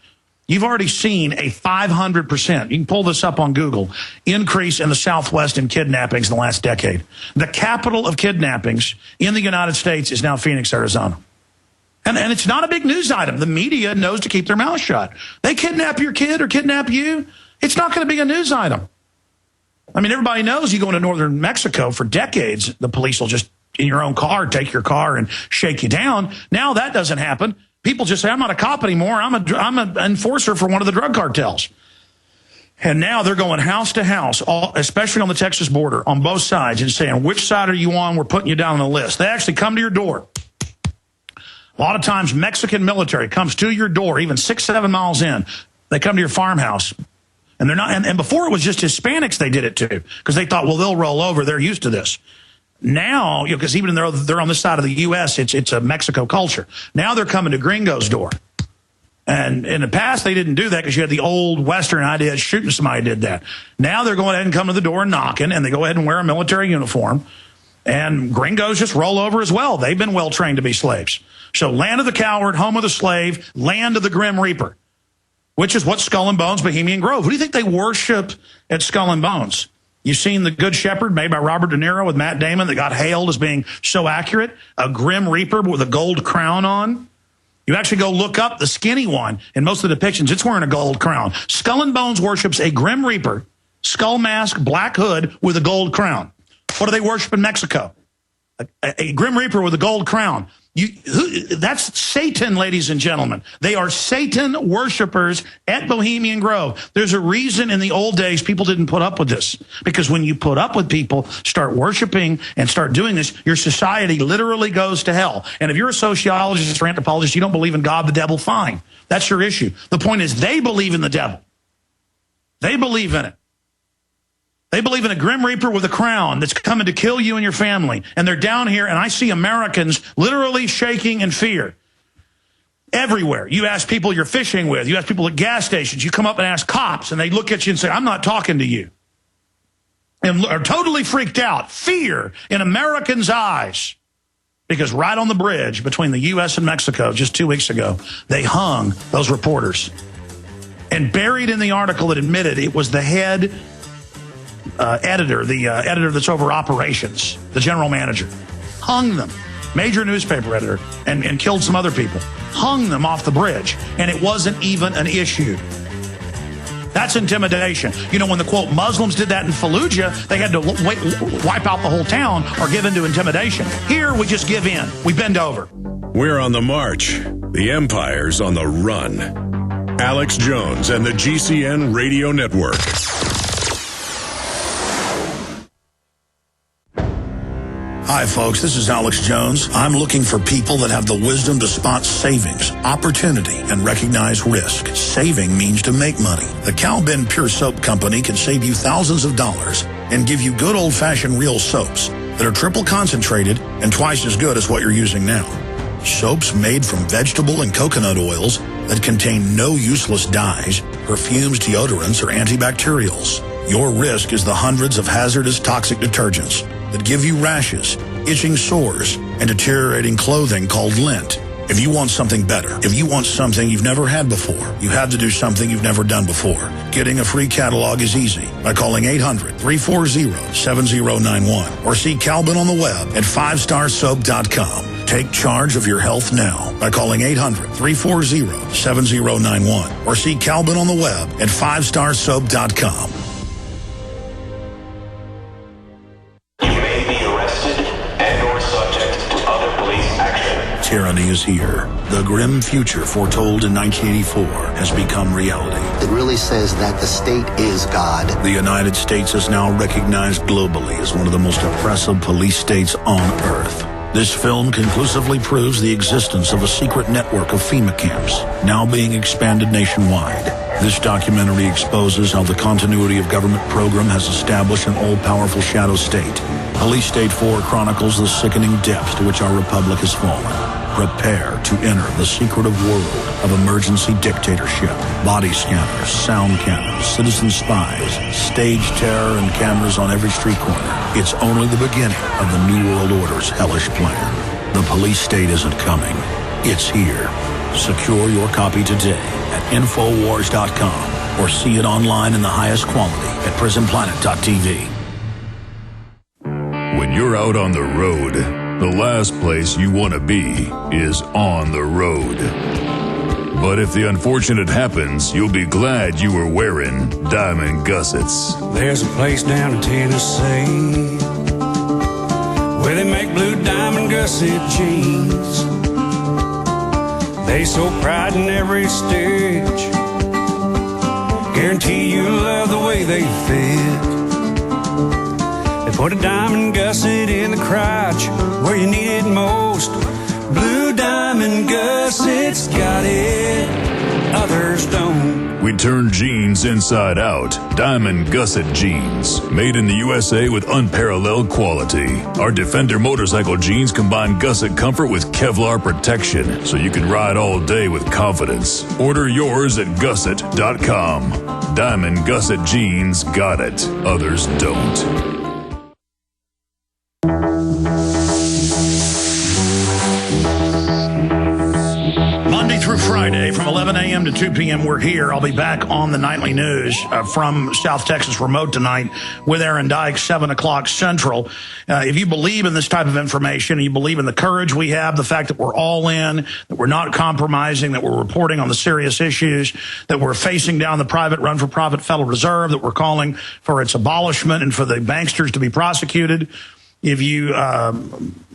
You've already seen a 500%, you can pull this up on Google, increase in the Southwest in kidnappings in the last decade. The capital of kidnappings in the United States is now Phoenix, Arizona. And it's not a big news item. The media knows to keep their mouth shut. They kidnap your kid or kidnap you, it's not going to be a news item. I mean, everybody knows you go into northern Mexico for decades, the police will just, in your own car, take your car and shake you down. Now that doesn't happen. People just say, I'm not a cop anymore. I'm an enforcer for one of the drug cartels. And now they're going house to house, especially on the Texas border, on both sides, and saying, which side are you on? We're putting you down on the list. They actually come to your door. A lot of times, Mexican military comes to your door, even 6-7 miles in. They come to your farmhouse. And they're not. And before it was just Hispanics they did it to, because they thought, well, they'll roll over. They're used to this. Now, because even they're on this side of the U.S., it's a Mexico culture. Now they're coming to gringos' door. And in the past, they didn't do that because you had the old Western idea, shooting somebody did that. Now they're going ahead and coming to the door and knocking, and they go ahead and wear a military uniform. And gringos just roll over as well. They've been well trained to be slaves. So land of the coward, home of the slave, land of the Grim Reaper, which is what Skull and Bones, Bohemian Grove. Who do you think they worship at Skull and Bones? You've seen The Good Shepherd, made by Robert De Niro with Matt Damon, that got hailed as being so accurate. A Grim Reaper with a gold crown on. You actually go look up the skinny one. In most of the depictions, it's wearing a gold crown. Skull and Bones worships a Grim Reaper, skull mask, black hood with a gold crown. What do they worship in Mexico? A Grim Reaper with a gold crown. That's Satan, ladies and gentlemen. They are Satan worshipers at Bohemian Grove. There's a reason in the old days people didn't put up with this. Because when you put up with people, start worshiping and start doing this, your society literally goes to hell. And if you're a sociologist or anthropologist, you don't believe in God, the devil, fine. That's your issue. The point is they believe in the devil. They believe in it. They believe in a Grim Reaper with a crown that's coming to kill you and your family. And they're down here, and I see Americans literally shaking in fear. Everywhere. You ask people you're fishing with. You ask people at gas stations. You come up and ask cops, and they look at you and say, I'm not talking to you. And are totally freaked out. Fear in Americans' eyes. Because right on the bridge between the U.S. and Mexico just 2 weeks ago, they hung those reporters. And buried in the article, it admitted it was the head editor, the editor that's over operations, the general manager. Hung them. Major newspaper editor, and killed some other people. Hung them off the bridge, and it wasn't even an issue. That's intimidation. You know, when the, quote, Muslims did that in Fallujah, they had to wipe out the whole town or give in to intimidation. Here, we just give in. We bend over. We're on the march. The empire's on the run. Alex Jones and the GCN Radio Network. Hi, folks. This is Alex Jones. I'm looking for people that have the wisdom to spot savings, opportunity, and recognize risk. Saving means to make money. The Calvin Pure Soap Company can save you thousands of dollars and give you good old-fashioned real soaps that are triple concentrated and twice as good as what you're using now. Soaps made from vegetable and coconut oils that contain no useless dyes, perfumes, deodorants, or antibacterials. Your risk is the hundreds of hazardous toxic detergents that give you rashes, itching sores, and deteriorating clothing called lint. If you want something better, if you want something you've never had before, you have to do something you've never done before. Getting a free catalog is easy by calling 800-340-7091 or see Calvin on the web at 5starsoap.com. Take charge of your health now by calling 800-340-7091 or see Calvin on the web at 5starsoap.com. Tyranny is here. The grim future foretold in 1984 has become reality. It really says that the state is God. The United States is now recognized globally as one of the most oppressive police states on earth. This film conclusively proves the existence of a secret network of FEMA camps, now being expanded nationwide. This documentary exposes how the continuity of government program has established an all-powerful shadow state. Police State 4 chronicles the sickening depths to which our republic has fallen. Prepare to enter the secretive world of emergency dictatorship, body scanners, sound cannons, citizen spies, stage terror, and cameras on every street corner. It's only the beginning of the New World Order's hellish plan. The police state isn't coming. It's here. Secure your copy today at Infowars.com or see it online in the highest quality at prisonplanet.tv. When you're out on the road, the last place you want to be is on the road. But if the unfortunate happens, you'll be glad you were wearing diamond gussets. There's a place down in Tennessee where they make blue diamond gusset jeans. They so pride in every stitch, guarantee you'll love the way they fit. They put a diamond gusset in the crotch where you need it most. Blue diamond gussets got it, others don't. We turn jeans inside out. Diamond gusset jeans, made in the USA with unparalleled quality. Our Defender motorcycle jeans combine gusset comfort with Kevlar protection, so you can ride all day with confidence. Order yours at gusset.com. Diamond gusset jeans got it, others don't. Through Friday from 11 a.m. to 2 p.m. we're here. I'll be back on the nightly news from South Texas remote tonight with Aaron Dyke, 7 o'clock Central. If you believe in this type of information, and you believe in the courage we have, the fact that we're all in, that we're not compromising, that we're reporting on the serious issues, that we're facing down the private run-for-profit Federal Reserve, that we're calling for its abolishment and for the banksters to be prosecuted, if you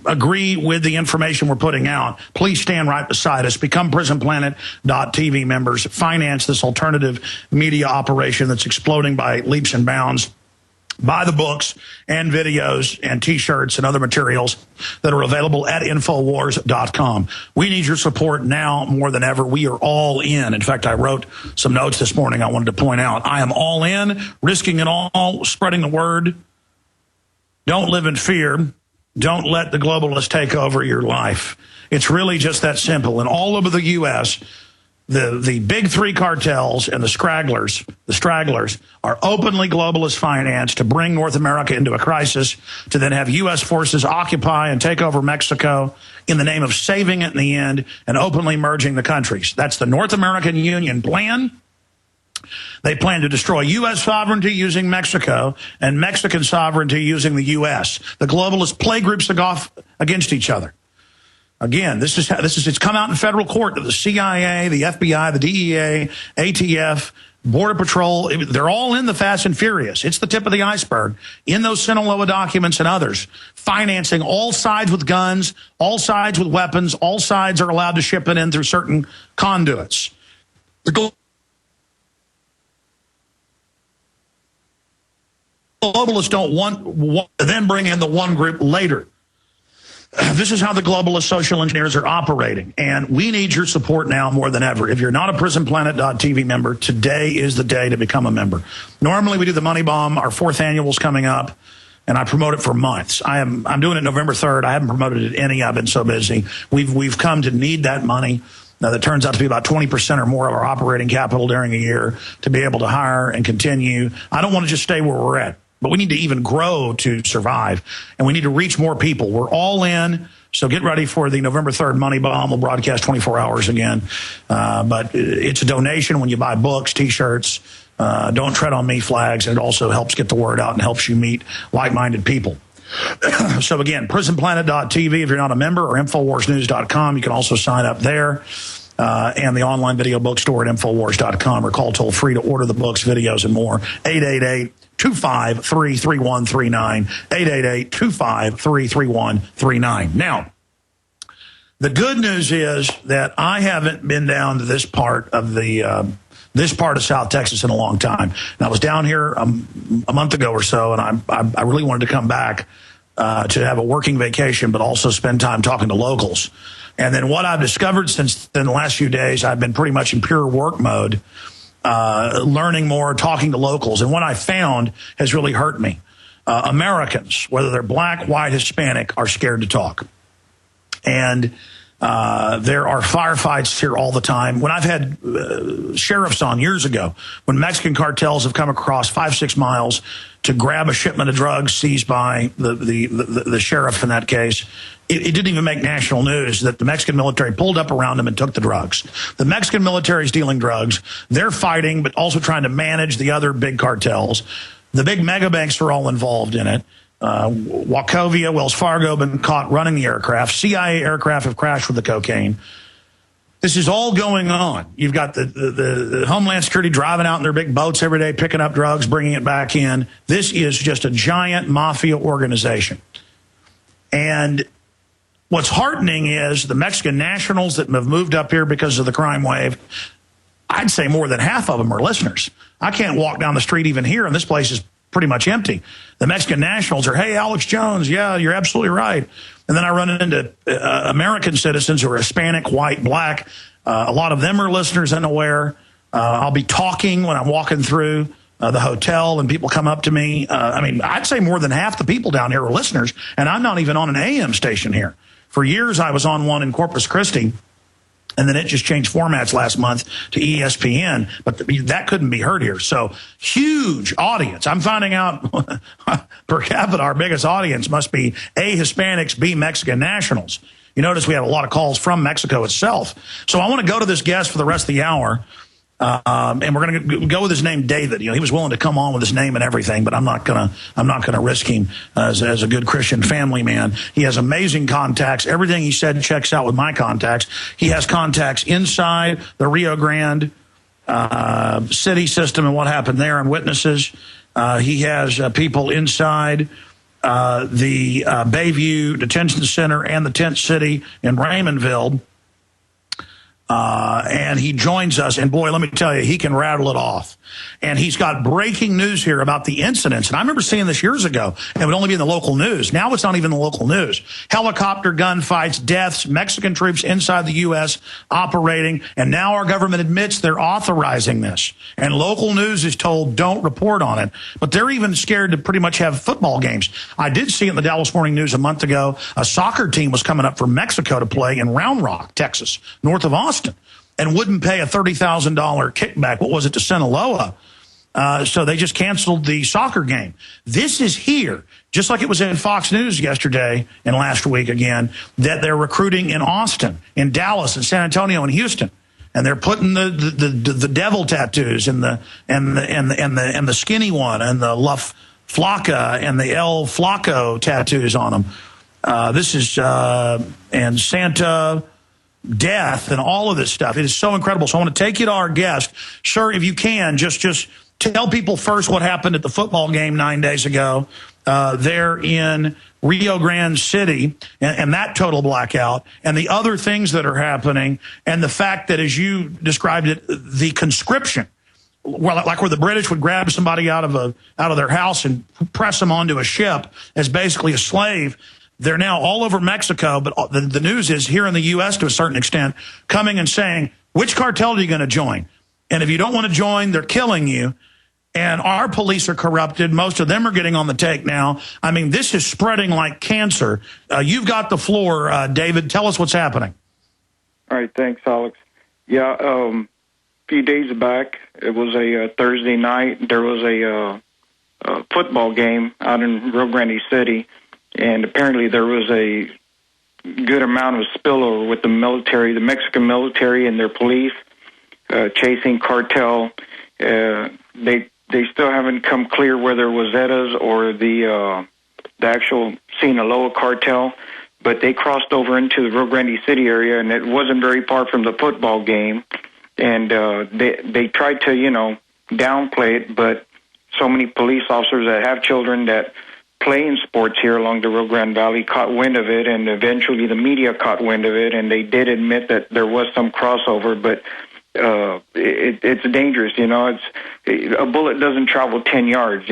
agree with the information we're putting out, please stand right beside us. Become prisonplanet.tv members. Finance this alternative media operation that's exploding by leaps and bounds. Buy the books and videos and T-shirts and other materials that are available at Infowars.com. We need your support now more than ever. We are all in. In fact, I wrote some notes this morning I wanted to point out. I am all in, risking it all, spreading the word. Don't live in fear. Don't let the globalists take over your life. It's really just that simple. And all over the U.S., the big three cartels and the stragglers are openly globalist financed to bring North America into a crisis, to then have U.S. forces occupy and take over Mexico in the name of saving it in the end and openly merging the countries. That's the North American Union plan. They plan to destroy U.S. sovereignty using Mexico and Mexican sovereignty using the U.S. The globalists play groups off against each other. Again, it's come out in federal court that the CIA, the FBI, the DEA, ATF, Border Patrol, they're all in the Fast and Furious. It's the tip of the iceberg in those Sinaloa documents and others, financing all sides with guns, all sides with weapons, all sides are allowed to ship it in through certain conduits. The globalists don't want to then bring in the one group later. This is how the globalist social engineers are operating, and we need your support now more than ever. If you're not a PrisonPlanet.tv member, today is the day to become a member. Normally, we do the Money Bomb. Our 4th annual is coming up, and I promote it for months. I'm doing it November 3rd. I haven't promoted it any. I've been so busy. We've come to need that money. Now, that turns out to be about 20% or more of our operating capital during a year to be able to hire and continue. I don't want to just stay where we're at. But we need to even grow to survive, and we need to reach more people. We're all in, so get ready for the November 3rd Money Bomb. We'll broadcast 24 hours again. But it's a donation when you buy books, T-shirts, Don't Tread on Me flags, and it also helps get the word out and helps you meet like-minded people. So, again, PrisonPlanet.tv if you're not a member, or InfoWarsNews.com. You can also sign up there. And the online video bookstore at Infowars.com, or call toll-free to order the books, videos, and more. 888-253-3139. 888-253-3139. Now, the good news is that I haven't been down to this part of South Texas in a long time. And I was down here a month ago or so, and I really wanted to come back to have a working vacation, but also spend time talking to locals. And then what I've discovered since then, the last few days, I've been pretty much in pure work mode, learning more, talking to locals. And what I found has really hurt me. Americans, whether they're black, white, Hispanic, are scared to talk. And there are firefights here all the time. When I've had sheriffs on years ago, when Mexican cartels have come across 5-6 miles to grab a shipment of drugs seized by the sheriff in that case, it didn't even make national news that the Mexican military pulled up around them and took the drugs. The Mexican military is dealing drugs. They're fighting, but also trying to manage the other big cartels. The big mega banks are all involved in it. Wachovia, Wells Fargo have been caught running the aircraft. CIA aircraft have crashed with the cocaine. This is all going on. You've got the Homeland Security driving out in their big boats every day, picking up drugs, bringing it back in. This is just a giant mafia organization. And what's heartening is the Mexican nationals that have moved up here because of the crime wave, I'd say more than half of them are listeners. I can't walk down the street even here, and this place is pretty much empty. The Mexican nationals are, hey, Alex Jones, yeah, you're absolutely right. And then I run into American citizens who are Hispanic, white, black. A lot of them are listeners and aware. I'll be talking when I'm walking through the hotel and people come up to me. I'd say more than half the people down here are listeners, and I'm not even on an AM station here. For years, I was on one in Corpus Christi, and then it just changed formats last month to ESPN, but that couldn't be heard here. So huge audience. I'm finding out per capita, our biggest audience must be A, Hispanics, B, Mexican nationals. You notice we have a lot of calls from Mexico itself. So I want to go to this guest for the rest of the hour. And we're going to go with his name, David. You know, he was willing to come on with his name and everything, but I'm not gonna risk him as a good Christian family man. He has amazing contacts. Everything he said checks out with my contacts. He has contacts inside the Rio Grande city system and what happened there and witnesses. He has people inside the Bayview Detention Center and the Tent City in Raymondville. And he joins us, and boy, let me tell you, he can rattle it off. And he's got breaking news here about the incidents. And I remember seeing this years ago, and it would only be in the local news. Now it's not even the local news. Helicopter gunfights, deaths, Mexican troops inside the U.S. operating, and now our government admits they're authorizing this. And local news is told, don't report on it. But they're even scared to pretty much have football games. I did see in the Dallas Morning News a month ago, a soccer team was coming up from Mexico to play in Round Rock, Texas, north of Austin, and wouldn't pay a $30,000 kickback. What was it, to Sinaloa? So they just canceled the soccer game. This is here, just like it was in Fox News yesterday and last week again, that they're recruiting in Austin, in Dallas, in San Antonio, and Houston. and they're putting the devil tattoos and the skinny one and the La Flaca and the El Flaco tattoos on them. This is and Santa death and all of this stuff. It is so incredible. So I want to take you to our guest. Sir, if you can, just tell people first what happened at the football game 9 days ago there in Rio Grande City and that total blackout and the other things that are happening and the fact that, as you described it, the conscription, well, like where the British would grab somebody out of their house and press them onto a ship as basically a slave. They're now all over Mexico, but the news is here in the U.S. to a certain extent, coming and saying, which cartel are you going to join? And if you don't want to join, they're killing you. And our police are corrupted. Most of them are getting on the take now. I mean, this is spreading like cancer. You've got the floor, David. Tell us what's happening. All right, thanks, Alex. Yeah, a few days back, it was a Thursday night. There was a football game out in Rio Grande City. And apparently there was a good amount of spillover with the military, the Mexican military and their police chasing cartel. They still haven't come clear whether it was Zetas or the actual Sinaloa cartel, but they crossed over into the Rio Grande City area, and it wasn't very far from the football game. And they tried to, downplay it, but so many police officers that have children that play in sports here along the Rio Grande Valley caught wind of it, and eventually the media caught wind of it, and they did admit that there was some crossover, but it's dangerous, It's a bullet doesn't travel 10 yards,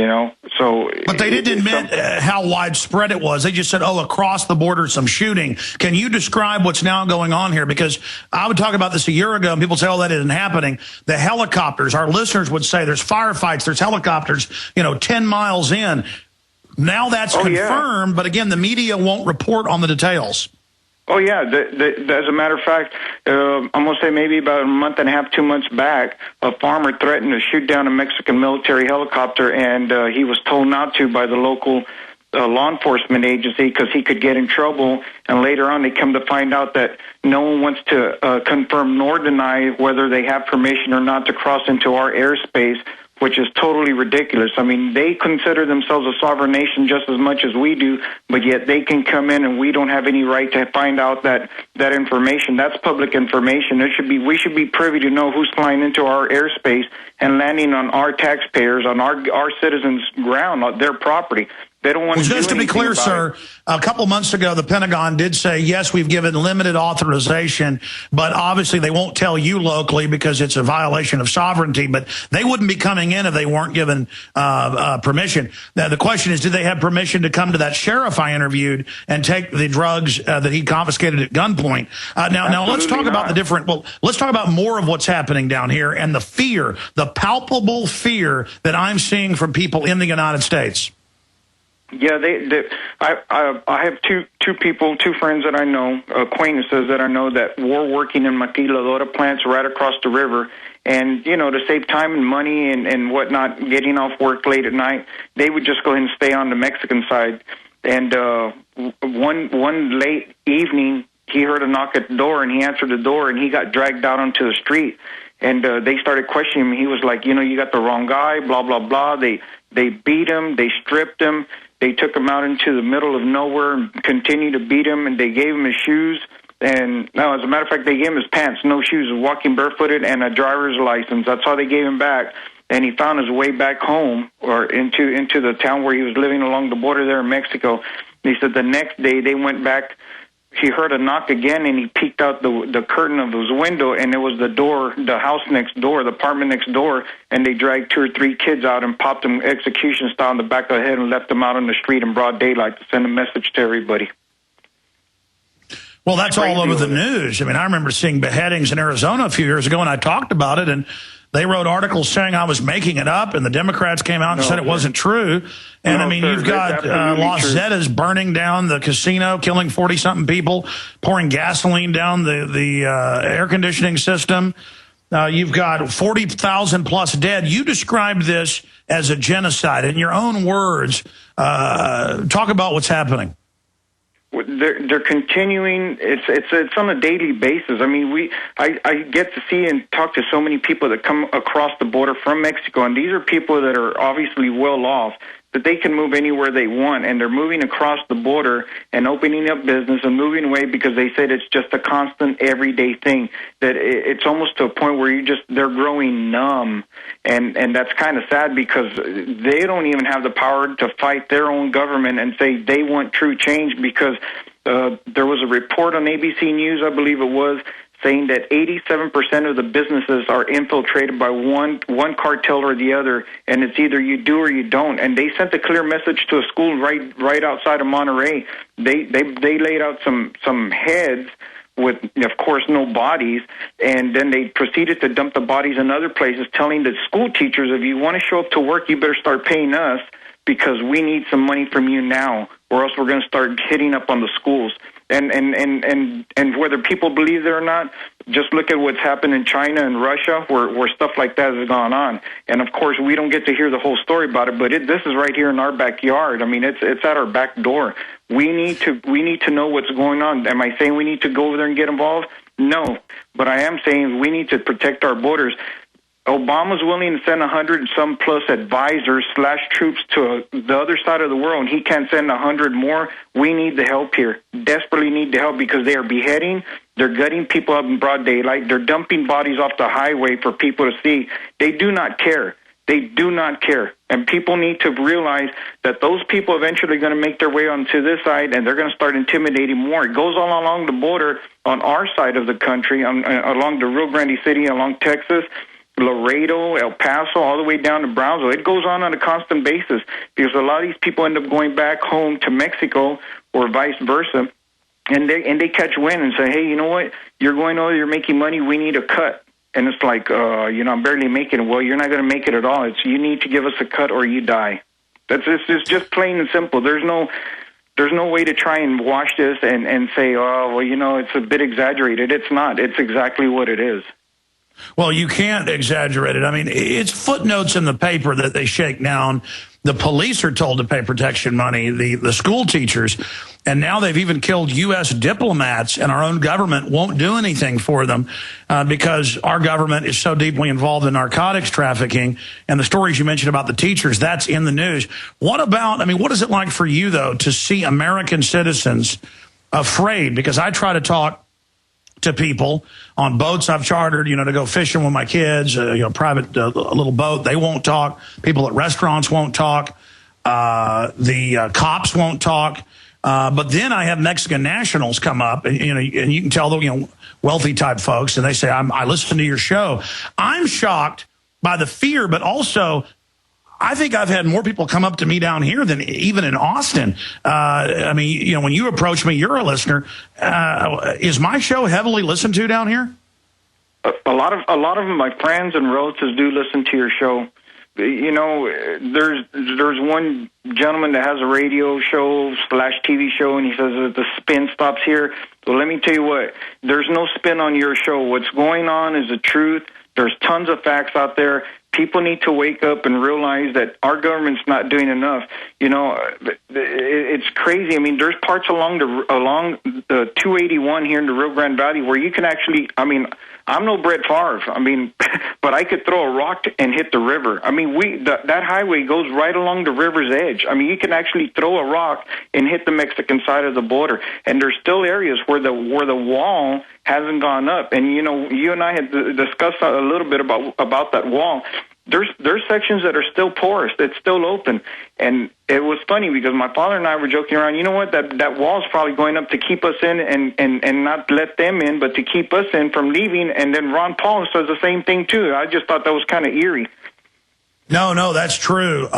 So, but they didn't admit how widespread it was. They just said, across the border, some shooting. Can you describe what's now going on here? Because I would talk about this a year ago, and people say, that isn't happening. The helicopters, our listeners would say, there's firefights, there's helicopters, 10 miles in. Now that's confirmed, but again, the media won't report on the details. Oh, yeah. As a matter of fact, I'm going to say maybe about a month and a half, 2 months back, a farmer threatened to shoot down a Mexican military helicopter, and he was told not to by the local law enforcement agency because he could get in trouble. And later on, they come to find out that no one wants to confirm nor deny whether they have permission or not to cross into our airspace, which is totally ridiculous. I mean, they consider themselves a sovereign nation just as much as we do, but yet they can come in and we don't have any right to find out that information. That's public information. We should be privy to know who's flying into our airspace and landing on our taxpayers, on our citizens' ground, on their property. They don't want to do just to be clear, sir, a couple months ago, the Pentagon did say, yes, we've given limited authorization, but obviously they won't tell you locally because it's a violation of sovereignty, but they wouldn't be coming in if they weren't given permission. Now, the question is, did they have permission to come to that sheriff I interviewed and take the drugs that he confiscated at gunpoint? Now let's talk about let's talk about more of what's happening down here and the fear, the palpable fear that I'm seeing from people in the United States. Yeah, I have two people, two friends that I know, acquaintances that I know that were working in maquiladora plants right across the river. And, to save time and money and whatnot, getting off work late at night, they would just go ahead and stay on the Mexican side. And one late evening, he heard a knock at the door, and he answered the door, and he got dragged out onto the street. And they started questioning him. He was like, you got the wrong guy, blah, blah, blah. They beat him. They stripped him. They took him out into the middle of nowhere and continued to beat him, and they gave him his shoes. And, no, as a matter of fact, they gave him his pants, no shoes, walking barefooted, and a driver's license. That's all they gave him back. And he found his way back home or into the town where he was living along the border there in Mexico. And he said the next day they went back. He heard a knock again, and he peeked out the curtain of his window, and it was the house next door, the apartment next door, and they dragged 2 or 3 kids out and popped them execution style in the back of the head and left them out on the street in broad daylight to send a message to everybody. Well, that's all over the news. I mean, I remember seeing beheadings in Arizona a few years ago, and I talked about it, and they wrote articles saying I was making it up, and the Democrats came out and said it wasn't true. And, you've got Los Zetas burning down the casino, killing 40-something people, pouring gasoline down the air conditioning system. You've got 40,000-plus dead. You described this as a genocide. In your own words, talk about what's happening. they're continuing. It's on a daily basis. I mean, I get to see and talk to so many people that come across the border from Mexico, and these are people that are obviously well off, that they can move anywhere they want, and they're moving across the border and opening up business and moving away because they said it's just a constant everyday thing, that it's almost to a point where they're growing numb, and that's kind of sad because they don't even have the power to fight their own government and say they want true change, because there was a report on ABC News, I believe it was, saying that 87% of the businesses are infiltrated by one cartel or the other, and it's either you do or you don't. And they sent a clear message to a school right outside of Monterrey. They laid out some heads with, of course, no bodies, and then they proceeded to dump the bodies in other places, telling the school teachers, if you want to show up to work, you better start paying us, because we need some money from you now, or else we're going to start hitting up on the schools. And whether people believe it or not, just look at what's happened in China and Russia, where stuff like that has gone on. And of course, we don't get to hear the whole story about it, but this is right here in our backyard. I mean, it's at our back door. We need to know what's going on. Am I saying we need to go over there and get involved? No, but I am saying we need to protect our borders. Obama's willing to send 100 and some plus advisors / troops to the other side of the world, and he can't send 100 more. We need the help here. Desperately need the help, because they are beheading. They're gutting people up in broad daylight. They're dumping bodies off the highway for people to see. They do not care. They do not care. And people need to realize that those people eventually are going to make their way onto this side, and they're going to start intimidating more. It goes all along the border on our side of the country, along the Rio Grande City, along Texas, Laredo, El Paso, all the way down to Brownsville. It goes on a constant basis, because a lot of these people end up going back home to Mexico or vice versa, and they catch wind and say, hey, you know what? You're going over, you're making money, we need a cut. And it's like, I'm barely making it. Well, you're not going to make it at all. It's you need to give us a cut or you die. It's just plain and simple. There's no way to try and wash this and say, oh, well, it's a bit exaggerated. It's not. It's exactly what it is. Well, you can't exaggerate it. I mean, it's footnotes in the paper that they shake down. The police are told to pay protection money, the school teachers, and now they've even killed U.S. diplomats, and our own government won't do anything for them because our government is so deeply involved in narcotics trafficking. And the stories you mentioned about the teachers, that's in the news. What is it like for you, though, to see American citizens afraid? Because I try to talk to people on boats I've chartered, to go fishing with my kids, private little boat. They won't talk. People at restaurants won't talk. The cops won't talk. But then I have Mexican nationals come up, and you can tell them, wealthy type folks, and they say, I listen to your show. I'm shocked by the fear, but also I think I've had more people come up to me down here than even in Austin. When you approach me, you're a listener. Is my show heavily listened to down here? A lot of my friends and relatives do listen to your show. There's one gentleman that has a radio show / TV show, and he says that the spin stops here. Well, let me tell you what, there's no spin on your show. What's going on is the truth. There's tons of facts out there. People need to wake up and realize that our government's not doing enough. It's crazy. I mean, there's parts along the 281 here in the Rio Grande Valley where you can actually, I'm no Brett Favre, but I could throw a rock and hit the river. That highway goes right along the river's edge. You can actually throw a rock and hit the Mexican side of the border. And there's still areas where the wall hasn't gone up. And, you and I had discussed a little bit about that wall. There's sections that are still porous. It's still open. And it was funny because my father and I were joking around, you know what, that wall's probably going up to keep us in and not let them in, but to keep us in from leaving. And then Ron Paul says the same thing, too. I just thought that was kind of eerie. No, that's true.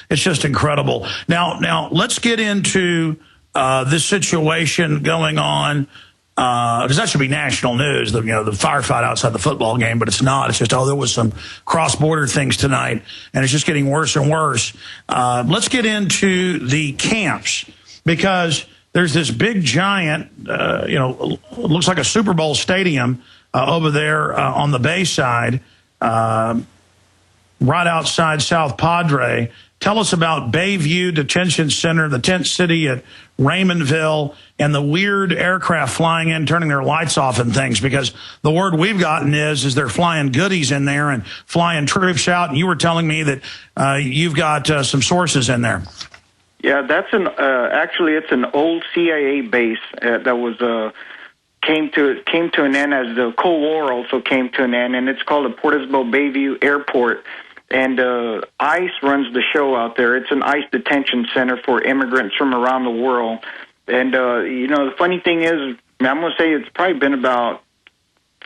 It's just incredible. Now let's get into this situation going on. Because that should be national news, the firefight outside the football game, but it's not. It's just, there was some cross-border things tonight, and it's just getting worse and worse. Let's get into the camps, because there's this big giant, looks like a Super Bowl stadium over there on the Bay side, right outside South Padre, Tell us about Bayview Detention Center, the tent city at Raymondville, and the weird aircraft flying in, turning their lights off and things, because the word we've gotten is they're flying goodies in there and flying troops out. And you were telling me that you've got some sources in there. Yeah, that's actually it's an old CIA base that was came to an end as the Cold War also came to an end, and it's called the Port Isabel Bayview Airport. And ICE runs the show out there. It's an ICE detention center for immigrants from around the world. And, the funny thing is, I'm going to say it's probably been about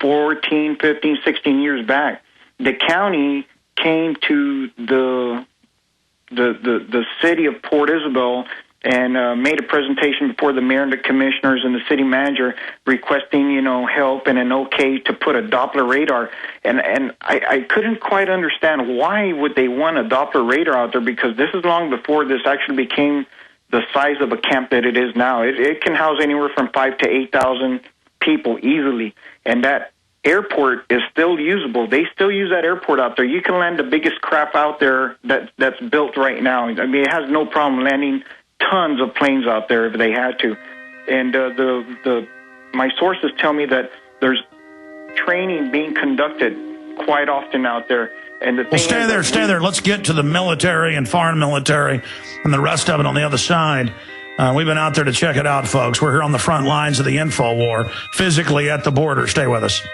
14, 15, 16 years back. The county came to the city of Port Isabel and made a presentation before the mayor and the commissioners and the city manager requesting, help and an okay to put a Doppler radar. And I couldn't quite understand why would they want a Doppler radar out there, because this is long before this actually became the size of a camp that it is now. It can house anywhere from 5,000 to 8,000 people easily. And that airport is still usable. They still use that airport out there. You can land the biggest crap out there that's built right now. I mean, it has no problem landing tons of planes out there if they had to. And my sources tell me that there's training being conducted quite often out there. And stay there. Let's get to the military and foreign military and the rest of it on the other side. We've been out there to check it out, folks. We're here on the front lines of the info war, physically at the border. Stay with us.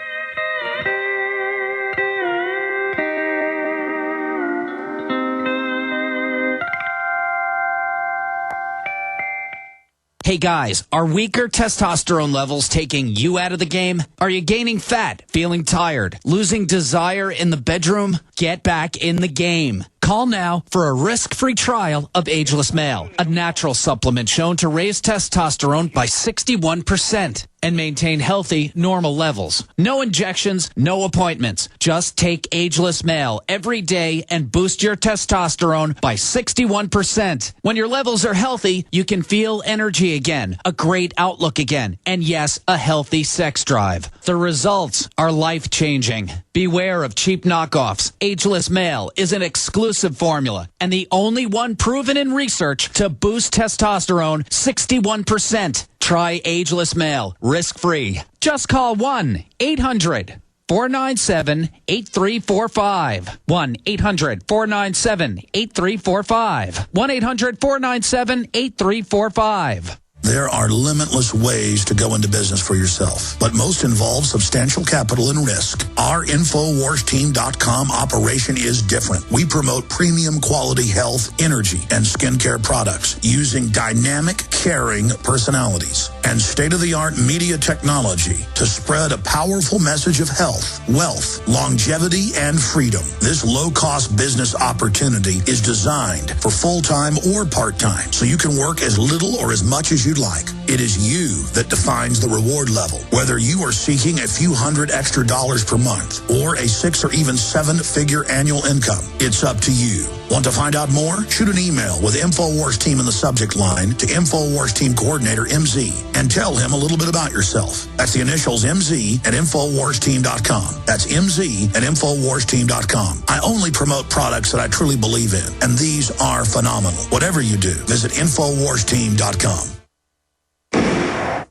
Hey guys, are weaker testosterone levels taking you out of the game? Are you gaining fat, feeling tired, losing desire in the bedroom? Get back in the game. Call now for a risk-free trial of Ageless Male, a natural supplement shown to raise testosterone by 61% and maintain healthy, normal levels. No injections, no appointments. Just take Ageless Male every day and boost your testosterone by 61%. When your levels are healthy, you can feel energy again, a great outlook again, and yes, a healthy sex drive. The results are life-changing. Beware of cheap knockoffs. Ageless Male is an exclusive formula and the only one proven in research to boost testosterone 61%. Try Ageless Male, risk-free. Just call 1-800-497-8345. 1-800-497-8345. 1-800-497-8345. There are limitless ways to go into business for yourself, but most involve substantial capital and risk. Our InfoWarsTeam.com operation is different. We promote premium quality health, energy, and skincare products using dynamic, caring personalities and state-of-the-art media technology to spread a powerful message of health, wealth, longevity, and freedom. This low-cost business opportunity is designed for full-time or part-time, so you can work as little or as much as you'd like. It is you that defines the reward level. Whether you are seeking a few $100 extra per month or a 6 or even 7-figure annual income, it's up to you. Want to find out more? Shoot an email with InfoWars Team in the subject line to InfoWars Team Coordinator MZ and tell him a little bit about yourself. That's the initials MZ at InfoWarsTeam.com. That's MZ at InfoWarsTeam.com. I only promote products that I truly believe in, and these are phenomenal. Whatever you do, visit InfoWarsTeam.com.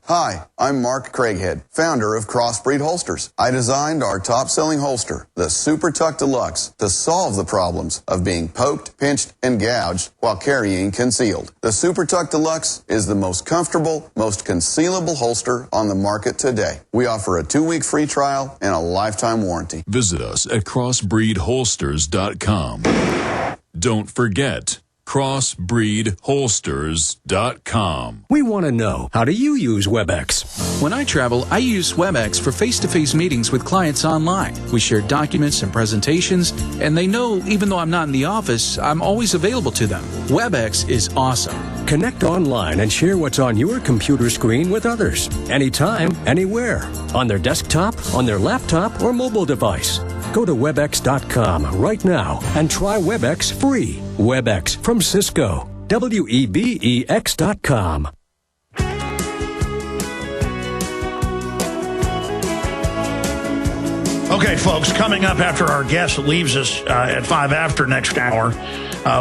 Hi, I'm Mark Craighead, founder of Crossbreed Holsters. I designed our top-selling holster, the Super Tuck Deluxe, to solve the problems of being poked, pinched, and gouged while carrying concealed. The Super Tuck Deluxe is the most comfortable, most concealable holster on the market today. We offer a 2-week free trial and a lifetime warranty. Visit us at crossbreedholsters.com. Don't forget, crossbreedholsters.com. We want to know, how do you use WebEx? When I travel, I use WebEx for face-to-face meetings with clients online. We share documents and presentations, and they know even though I'm not in the office, I'm always available to them. WebEx is awesome. Connect online and share what's on your computer screen with others. Anytime, anywhere. On their desktop, on their laptop, or mobile device. Go to WebEx.com right now and try WebEx free. WebEx from Cisco. WEBEX.com. Okay, folks, coming up after our guest leaves us at 5 after next hour,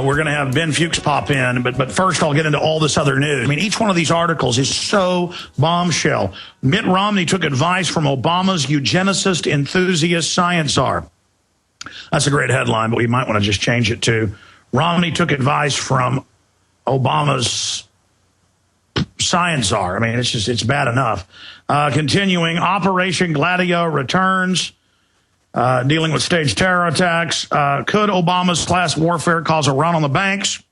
we're going to have Ben Fuchs pop in. But first, I'll get into all this other news. I mean, each one of these articles is so bombshell. Mitt Romney took advice from Obama's eugenicist enthusiast science czar. That's a great headline, but we might want to just change it to Romney took advice from Obama's science czar. I mean, it's bad enough. Continuing, Operation Gladio returns. Dealing with staged terror attacks. Could Obama's class warfare cause a run on the banks?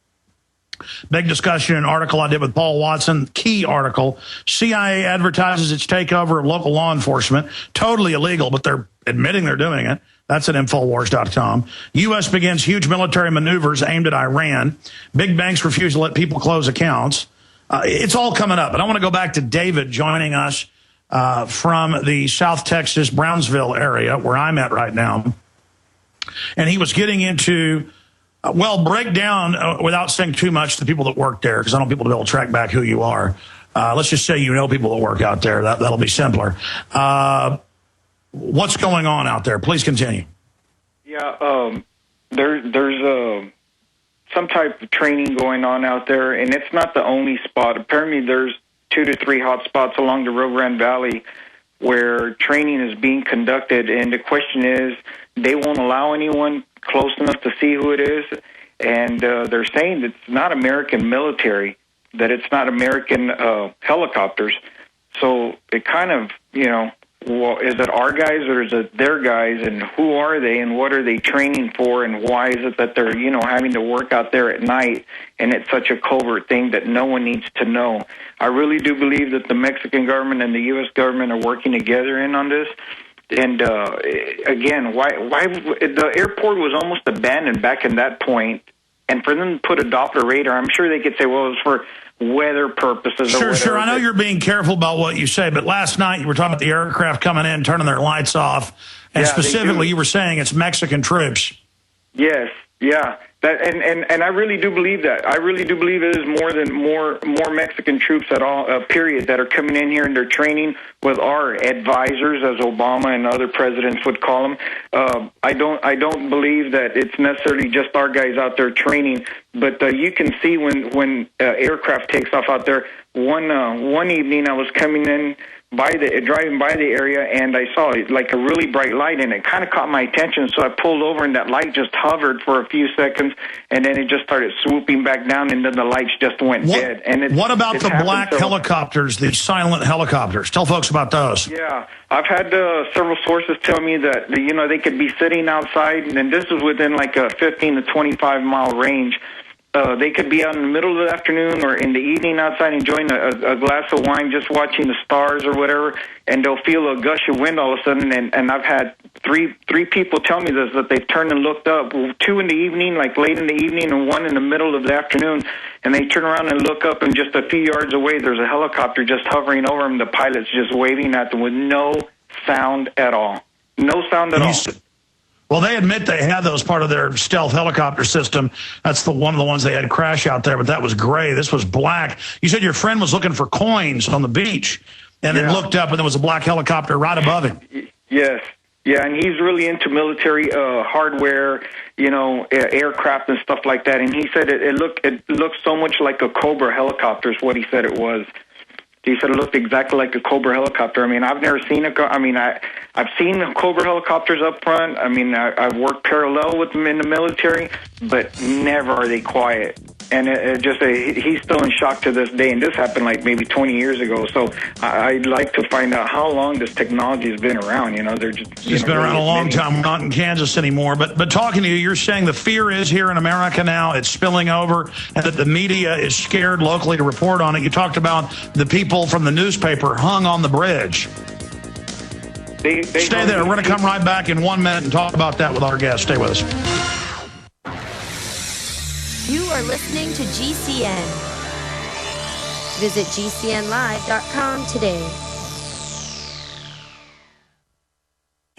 Big discussion in an article I did with Paul Watson. Key article. CIA advertises its takeover of local law enforcement. Totally illegal, but they're admitting they're doing it. That's at Infowars.com. U.S. begins huge military maneuvers aimed at Iran. Big banks refuse to let people close accounts. It's all coming up. But I want to go back to David joining us from the South Texas, Brownsville area, where I'm at right now. And he was getting into, break down, without saying too much, to the people that work there, because I don't want people to be able to track back who you are. Let's just say you know people that work out there. That'll be simpler. What's going on out there? Please continue. Yeah, there's some type of training going on out there, and it's not the only spot. Apparently there's 2 to 3 hot spots along the Rio Grande Valley where training is being conducted, and the question is they won't allow anyone close enough to see who it is, and they're saying it's not American military, that it's not American helicopters. So it kind of, well, is it our guys or is it their guys, and who are they and what are they training for, and why is it that they're, having to work out there at night, and it's such a covert thing that no one needs to know. I really do believe that the Mexican government and the U.S. government are working together in on this. And again, why the airport was almost abandoned back in that point, and for them to put a Doppler radar, I'm sure they could say, well, it was for weather purposes. Sure. I know you're being careful about what you say, but last night you were talking about the aircraft coming in, turning their lights off, and specifically you were saying it's Mexican troops. Yes, yeah. And I really do believe that. I really do believe it is more Mexican troops at all, period, that are coming in here and they're training with our advisors, as Obama and other presidents would call them. I don't believe that it's necessarily just our guys out there training, but you can see when aircraft takes off out there. One evening I was coming in driving by the area, and I saw like a really bright light, and it kind of caught my attention. So I pulled over, and that light just hovered for a few seconds, and then it just started swooping back down, and then the lights just went dead. And what about the black helicopters, the silent helicopters? Tell folks about those. Yeah, I've had several sources tell me that they could be sitting outside, and this is within like a 15 to 25 mile range. They could be out in the middle of the afternoon or in the evening outside enjoying a glass of wine, just watching the stars or whatever, and they'll feel a gush of wind all of a sudden. And I've had three people tell me this, that they've turned and looked up, 2 in the evening, like late in the evening, and 1 in the middle of the afternoon, and they turn around and look up, and just a few yards away, there's a helicopter just hovering over them. The pilot's just waving at them with no sound at all. No sound at all. Well, they admit they had those part of their stealth helicopter system. That's one of the ones they had crash out there, but that was gray. This was black. You said your friend was looking for coins on the beach and then looked up, and there was a black helicopter right above him. Yes. Yeah, and he's really into military hardware, aircraft and stuff like that. And he said it looked so much like a Cobra helicopter is what he said it was. He said it looked exactly like a Cobra helicopter. I mean, I've never seen I've seen Cobra helicopters up front. I mean, I've worked parallel with them in the military, but never are they quiet. And he's still in shock to this day. And this happened like maybe 20 years ago. So I'd like to find out how long this technology has been around. They're just it's been around a long time. We're not in Kansas anymore. But talking to you, you're saying the fear is here in America now. It's spilling over, and that the media is scared locally to report on it. You talked about the people from the newspaper hung on the bridge. They Stay there. We're going to come right back in 1 minute and talk about that with our guest. Stay with us. You are listening to GCN. Visit GCNlive.com today.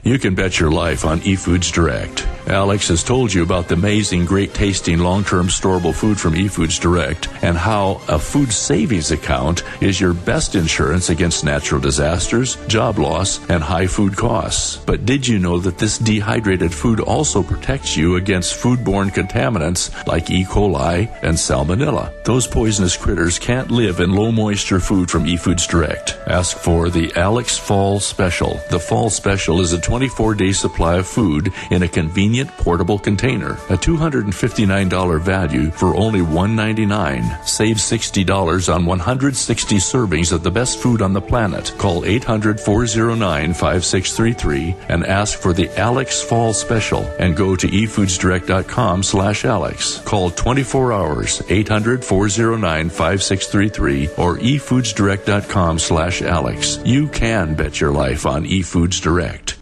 You can bet your life on eFoods Direct. Alex has told you about the amazing, great-tasting, long-term storable food from eFoods Direct and how a food savings account is your best insurance against natural disasters, job loss, and high food costs. But did you know that this dehydrated food also protects you against foodborne contaminants like E. coli and salmonella? Those poisonous critters can't live in low-moisture food from eFoods Direct. Ask for the Alex Fall Special. The Fall Special is a 24-day supply of food in a convenient portable container. A $259 value for only $199. Save $60 on 160 servings of the best food on the planet. Call 800-409-5633 and ask for the Alex Fall Special and go to efoodsdirect.com/Alex. Call 24 hours, 800-409-5633 or efoodsdirect.com/Alex. You can bet your life on eFoods Direct.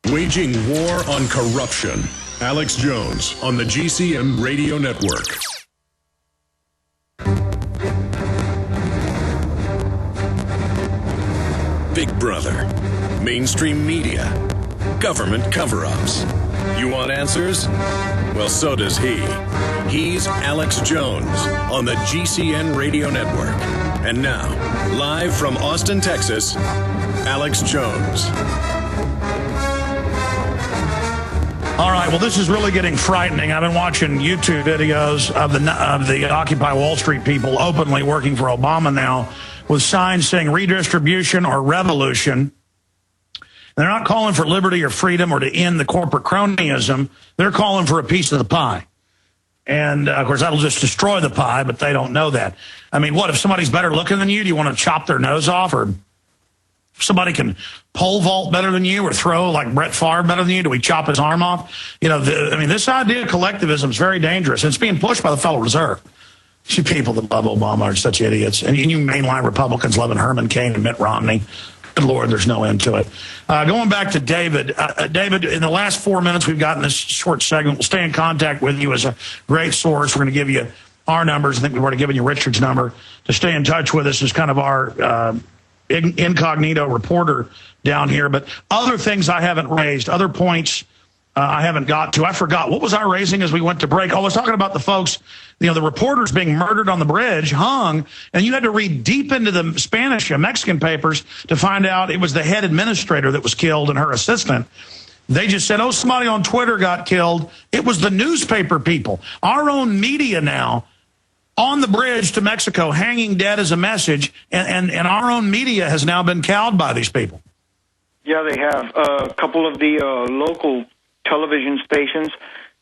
Waging war on corruption. Alex Jones on the GCN Radio Network. Big Brother, mainstream media, government cover-ups. You want answers? Well, so does he. He's Alex Jones on the GCN Radio Network. And now, live from Austin, Texas, Alex Jones. All right, well, this is really getting frightening. I've been watching YouTube videos of the Occupy Wall Street people openly working for Obama now with signs saying redistribution or revolution. They're not calling for liberty or freedom or to end the corporate cronyism. They're calling for a piece of the pie. And, of course, that'll just destroy the pie, but they don't know that. I mean, what, if somebody's better looking than you, do you want to chop their nose off? Or if somebody can pole vault better than you or throw like Brett Favre better than you, do we chop his arm off? You know, this idea of collectivism is very dangerous. It's being pushed by the Federal Reserve. You people that love Obama are such idiots. And you mainline Republicans loving Herman Cain and Mitt Romney. Good Lord, there's no end to it. Going back to David. David, in the last 4 minutes we've gotten this short segment. We'll stay in contact with you as a great source. We're going to give you our numbers. I think we've already given you Richard's number to stay in touch with us as kind of our incognito reporter down here. But other things I haven't raised, other points I haven't got to. I forgot. What was I raising as we went to break? I was talking about the folks, the reporters being murdered on the bridge, hung, and you had to read deep into the Spanish, Mexican papers to find out it was the head administrator that was killed and her assistant. They just said, oh, somebody on Twitter got killed. It was the newspaper people. Our own media now on the bridge to Mexico, hanging dead as a message, and our own media has now been cowed by these people. Yeah, they have. A couple of the local television stations,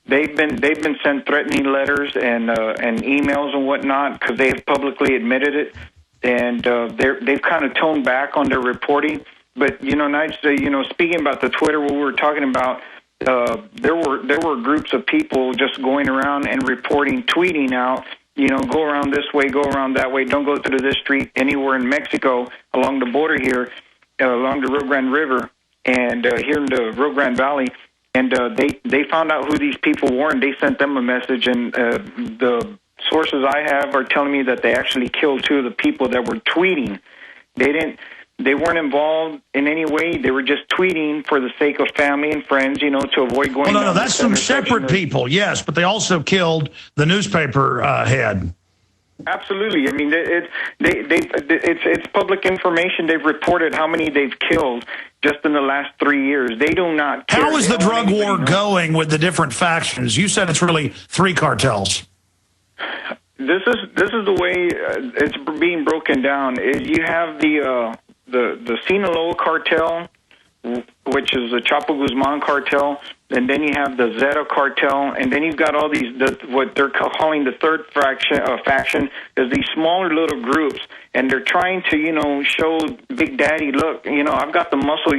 they've been sent threatening letters and emails and whatnot because they have publicly admitted it, and they've kind of toned back on their reporting. But speaking about the Twitter, what we were talking about, there were groups of people just going around and reporting, tweeting out, go around this way, go around that way, don't go through this street anywhere in Mexico along the border here, along the Rio Grande River, and here in the Rio Grande Valley. And they found out who these people were, and they sent them a message. And the sources I have are telling me that they actually killed two of the people that were tweeting. They weren't involved in any way. They were just tweeting for the sake of family and friends, to avoid going. Well, no, that's some separate people, yes, but they also killed the newspaper head. Absolutely. I mean, it's public information. They've reported how many they've killed just in the last 3 years. They do not care. How is the drug war going with the different factions? You said it's really 3 cartels. This is the way it's being broken down. You have the Sinaloa cartel, which is the Chapo Guzman cartel, and then you have the Zeta cartel, and then you've got all these, what they're calling the third faction is these smaller little groups, and they're trying to, show Big Daddy, look, I've got the muscle,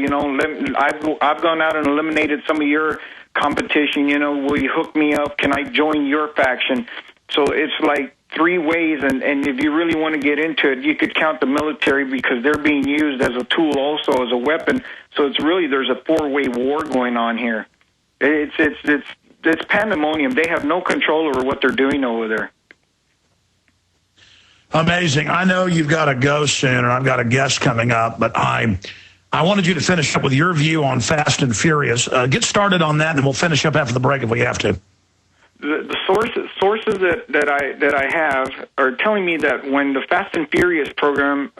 I've gone out and eliminated some of your competition, will you hook me up? Can I join your faction? So it's like 3 ways, and if you really want to get into it, you could count the military because they're being used as a tool also, as a weapon. So it's really, there's a 4-way war going on here. It's pandemonium. They have no control over what they're doing over there. Amazing. I know you've got to go soon, and I've got a guest coming up, but I wanted you to finish up with your view on Fast and Furious. Get started on that, and we'll finish up after the break if we have to. The sources that I have are telling me that when the Fast and Furious program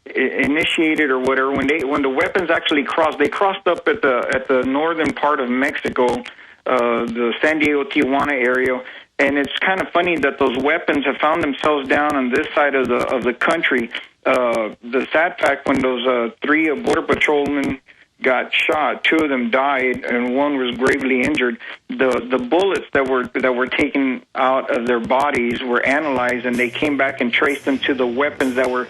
initiated or whatever, when the weapons actually crossed, they crossed up at the northern part of Mexico, the San Diego Tijuana area. And it's kind of funny that those weapons have found themselves down on this side of the country. The sad fact, when those 3 border patrolmen got shot, 2 of them died, and 1 was gravely injured. The bullets that were taken out of their bodies were analyzed, and they came back and traced them to the weapons that were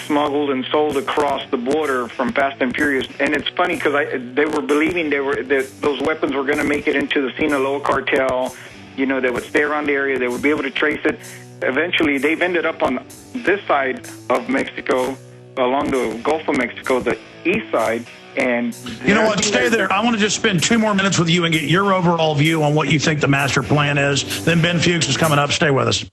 smuggled and sold across the border from Fast and Furious. And it's funny because they were believing that those weapons were going to make it into the Sinaloa cartel. You know, they would stay around the area, they would be able to trace it. Eventually, they've ended up on this side of Mexico, along the Gulf of Mexico, the east side. And you know what? Stay there. I want to just spend 2 more minutes with you and get your overall view on what you think the master plan is. Then Ben Fuchs is coming up. Stay with us.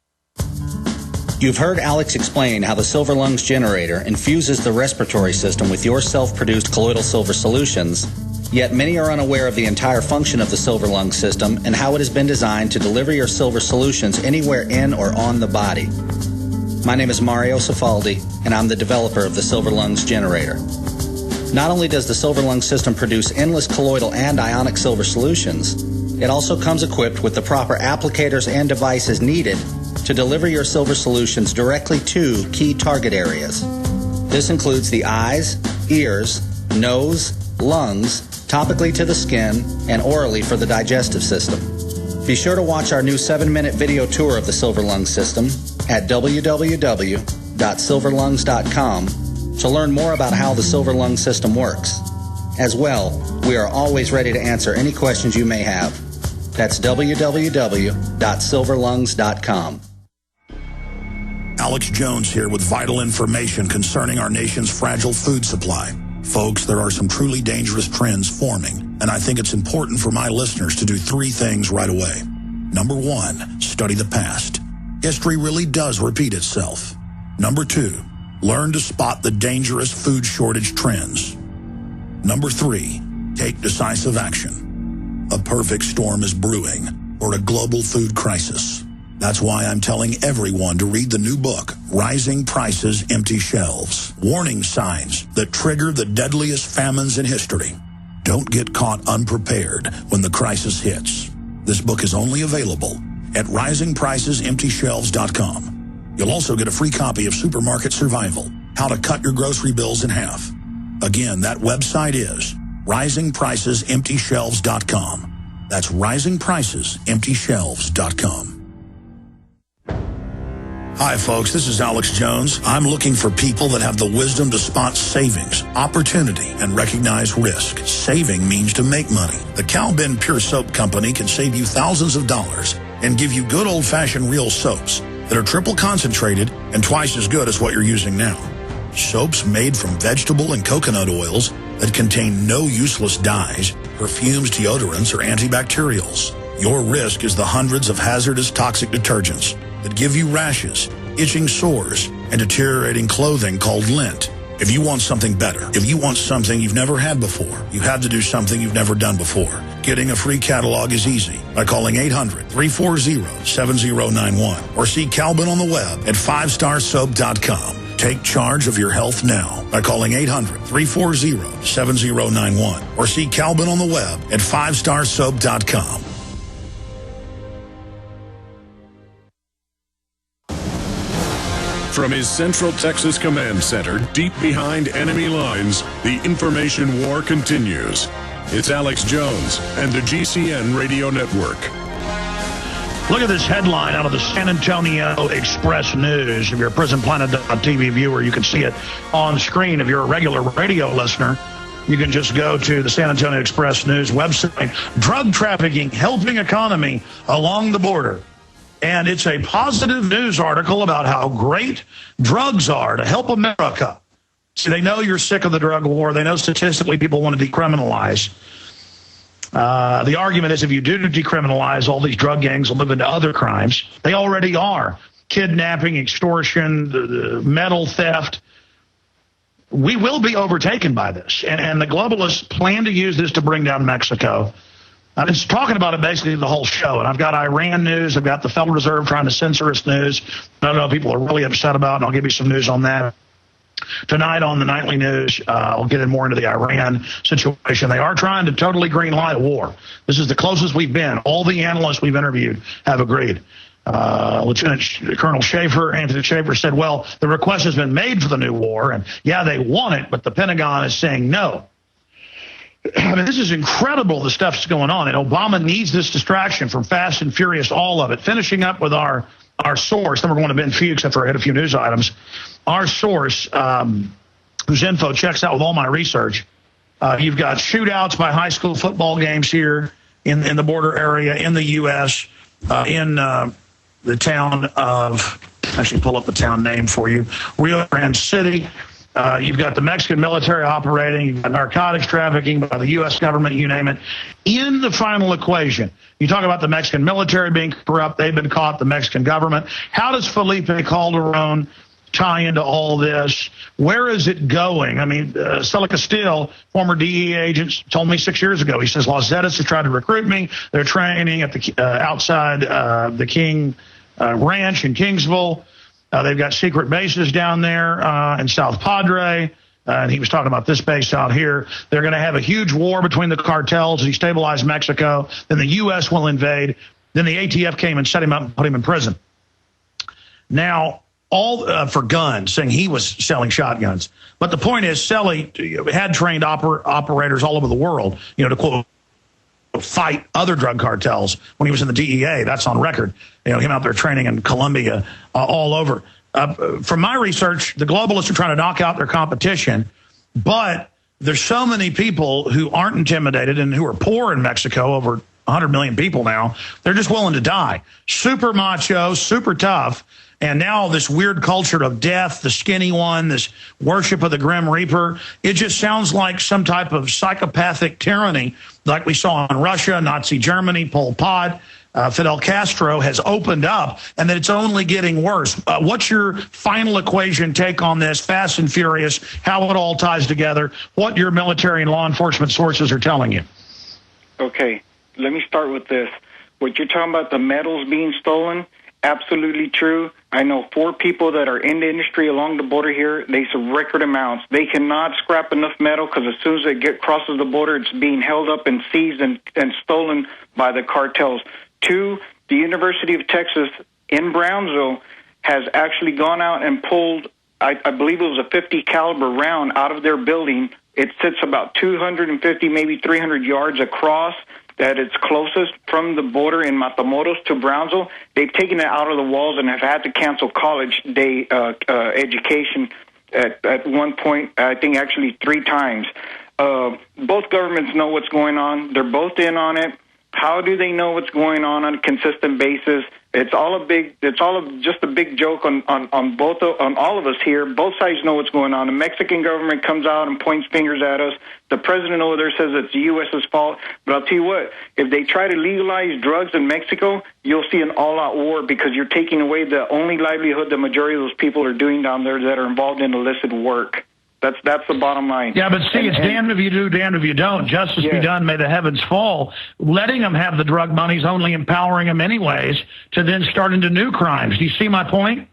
You've heard Alex explain how the Silver Lungs generator infuses the respiratory system with your self-produced colloidal silver solutions. Yet many are unaware of the entire function of the Silver Lung system and how it has been designed to deliver your silver solutions anywhere in or on the body. My name is Mario Cifaldi, and I'm the developer of the Silver Lungs generator. Not only does the Silver Lung system produce endless colloidal and ionic silver solutions, it also comes equipped with the proper applicators and devices needed to deliver your silver solutions directly to key target areas. This includes the eyes, ears, nose, lungs, topically to the skin, and orally for the digestive system. Be sure to watch our new 7-minute video tour of the Silver Lung system at www.silverlungs.com to learn more about how the Silver Lung system works. As well, we are always ready to answer any questions you may have. That's www.silverlungs.com. Alex Jones here with vital information concerning our nation's fragile food supply. Folks, there are some truly dangerous trends forming, and I think it's important for my listeners to do 3 things right away. Number 1, study the past. History really does repeat itself. Number 2, learn to spot the dangerous food shortage trends. Number 3, take decisive action. A perfect storm is brewing for a global food crisis. That's why I'm telling everyone to read the new book, Rising Prices, Empty Shelves. Warning signs that trigger the deadliest famines in history. Don't get caught unprepared when the crisis hits. This book is only available at risingpricesemptyshelves.com. You'll also get a free copy of Supermarket Survival, How to Cut Your Grocery Bills in Half. Again, that website is risingpricesemptyshelves.com. That's risingpricesemptyshelves.com. Hi, folks. This is Alex Jones. I'm looking for people that have the wisdom to spot savings, opportunity, and recognize risk. Saving means to make money. The Cal-Ben Pure Soap Company can save you thousands of dollars and give you good old-fashioned real soaps that are triple concentrated and twice as good as what you're using now. Soaps made from vegetable and coconut oils that contain no useless dyes, perfumes, deodorants, or antibacterials. Your risk is the hundreds of hazardous toxic detergents that give you rashes, itching sores, and deteriorating clothing called lint. If you want something better, if you want something you've never had before, you have to do something you've never done before. Getting a free catalog is easy by calling 800-340-7091 or see Calvin on the web at 5starsoap.com. Take charge of your health now by calling 800-340-7091 or see Calvin on the web at 5starsoap.com. From his Central Texas Command Center, deep behind enemy lines, the information war continues. It's Alex Jones and the GCN Radio Network. Look at this headline out of the San Antonio Express News. If you're a PrisonPlanet.tv viewer, you can see it on screen. If you're a regular radio listener, you can just go to the San Antonio Express News website. Drug trafficking helping economy along the border. And it's a positive news article about how great drugs are to help America. See, they know you're sick of the drug war. They know statistically people want to decriminalize. The argument is if you do decriminalize, all these drug gangs will move into other crimes. They already are. kidnapping, extortion, the metal theft. We will be overtaken by this. And the globalists plan to use this to bring down Mexico. I've been talking about it basically the whole show. And I've got Iran news. I've got the Federal Reserve trying to censor us news. I don't know people are really upset about, and I'll give you some news on that. Tonight on the nightly news, I'll get in more into the Iran situation. They are trying to totally green light a war. This is the closest we've been. All the analysts we've interviewed have agreed. Lieutenant Colonel Anthony Schaefer said, well, the request has been made for the new war, and yeah, they want it, but the Pentagon is saying no. I mean, this is incredible, the stuff that's going on, and Obama needs this distraction from Fast and Furious, all of it. Finishing up with our source, then we're going to Ben Fuchs after I hit a few news items. Our source, whose info checks out with all my research, you've got shootouts by high school football games here in the border area in the U.S., in the town of, actually pull up the town name for you, Rio Grande City. You've got the Mexican military operating, you've got narcotics trafficking by the U.S. government, you name it. In the final equation, you talk about the Mexican military being corrupt, they've been caught, the Mexican government. How does Felipe Calderon tie into all this? Where is it going? I mean, Stella Castile, former DEA agent, told me 6 years ago, he says, Los Zetas have tried to recruit me. They're training at the outside the King Ranch in Kingsville. They've got secret bases down there in South Padre. And he was talking about this base out here. They're going to have a huge war between the cartels, destabilize Mexico. Then the U.S. will invade. Then the ATF came and set him up and put him in prison. Now, all for guns, saying he was selling shotguns. But the point is, Selly had trained operators all over the world, to quote, fight other drug cartels when he was in the DEA. That's on record. Him out there training in Colombia, all over. From my research, the globalists are trying to knock out their competition, but there's so many people who aren't intimidated and who are poor in Mexico, over 100 million people now. They're just willing to die. Super macho, super tough. And now this weird culture of death, the skinny one, this worship of the Grim Reaper, it just sounds like some type of psychopathic tyranny like we saw in Russia, Nazi Germany, Pol Pot, Fidel Castro has opened up, and that it's only getting worse. What's your final equation take on this, Fast and Furious, how it all ties together, what your military and law enforcement sources are telling you? Okay, let me start with this. What you're talking about, the metals being stolen, absolutely true. I know 4 people that are in the industry along the border here. They say record amounts. They cannot scrap enough metal because as soon as it crosses the border, it's being held up and seized and stolen by the cartels. 2, the University of Texas in Brownsville has actually gone out and pulled, I believe it was a 50 caliber round out of their building. It sits about 250, maybe 300 yards across. That it's closest from the border in Matamoros to Brownsville. They've taken it out of the walls and have had to cancel college day education at one point, I think actually 3 times. Both governments know what's going on. They're both in on it. How do they know what's going on a consistent basis? It's all just a big joke on all of us here. Both sides know what's going on. The Mexican government comes out and points fingers at us. The president over there says it's the U.S.'s fault. But I'll tell you what, if they try to legalize drugs in Mexico, you'll see an all-out war because you're taking away the only livelihood the majority of those people are doing down there that are involved in illicit work. That's the bottom line. Yeah, but see, it's damned if you do, damned if you don't. Justice be done, may the heavens fall. Letting them have the drug money is only empowering them anyways to then start into new crimes. Do you see my point?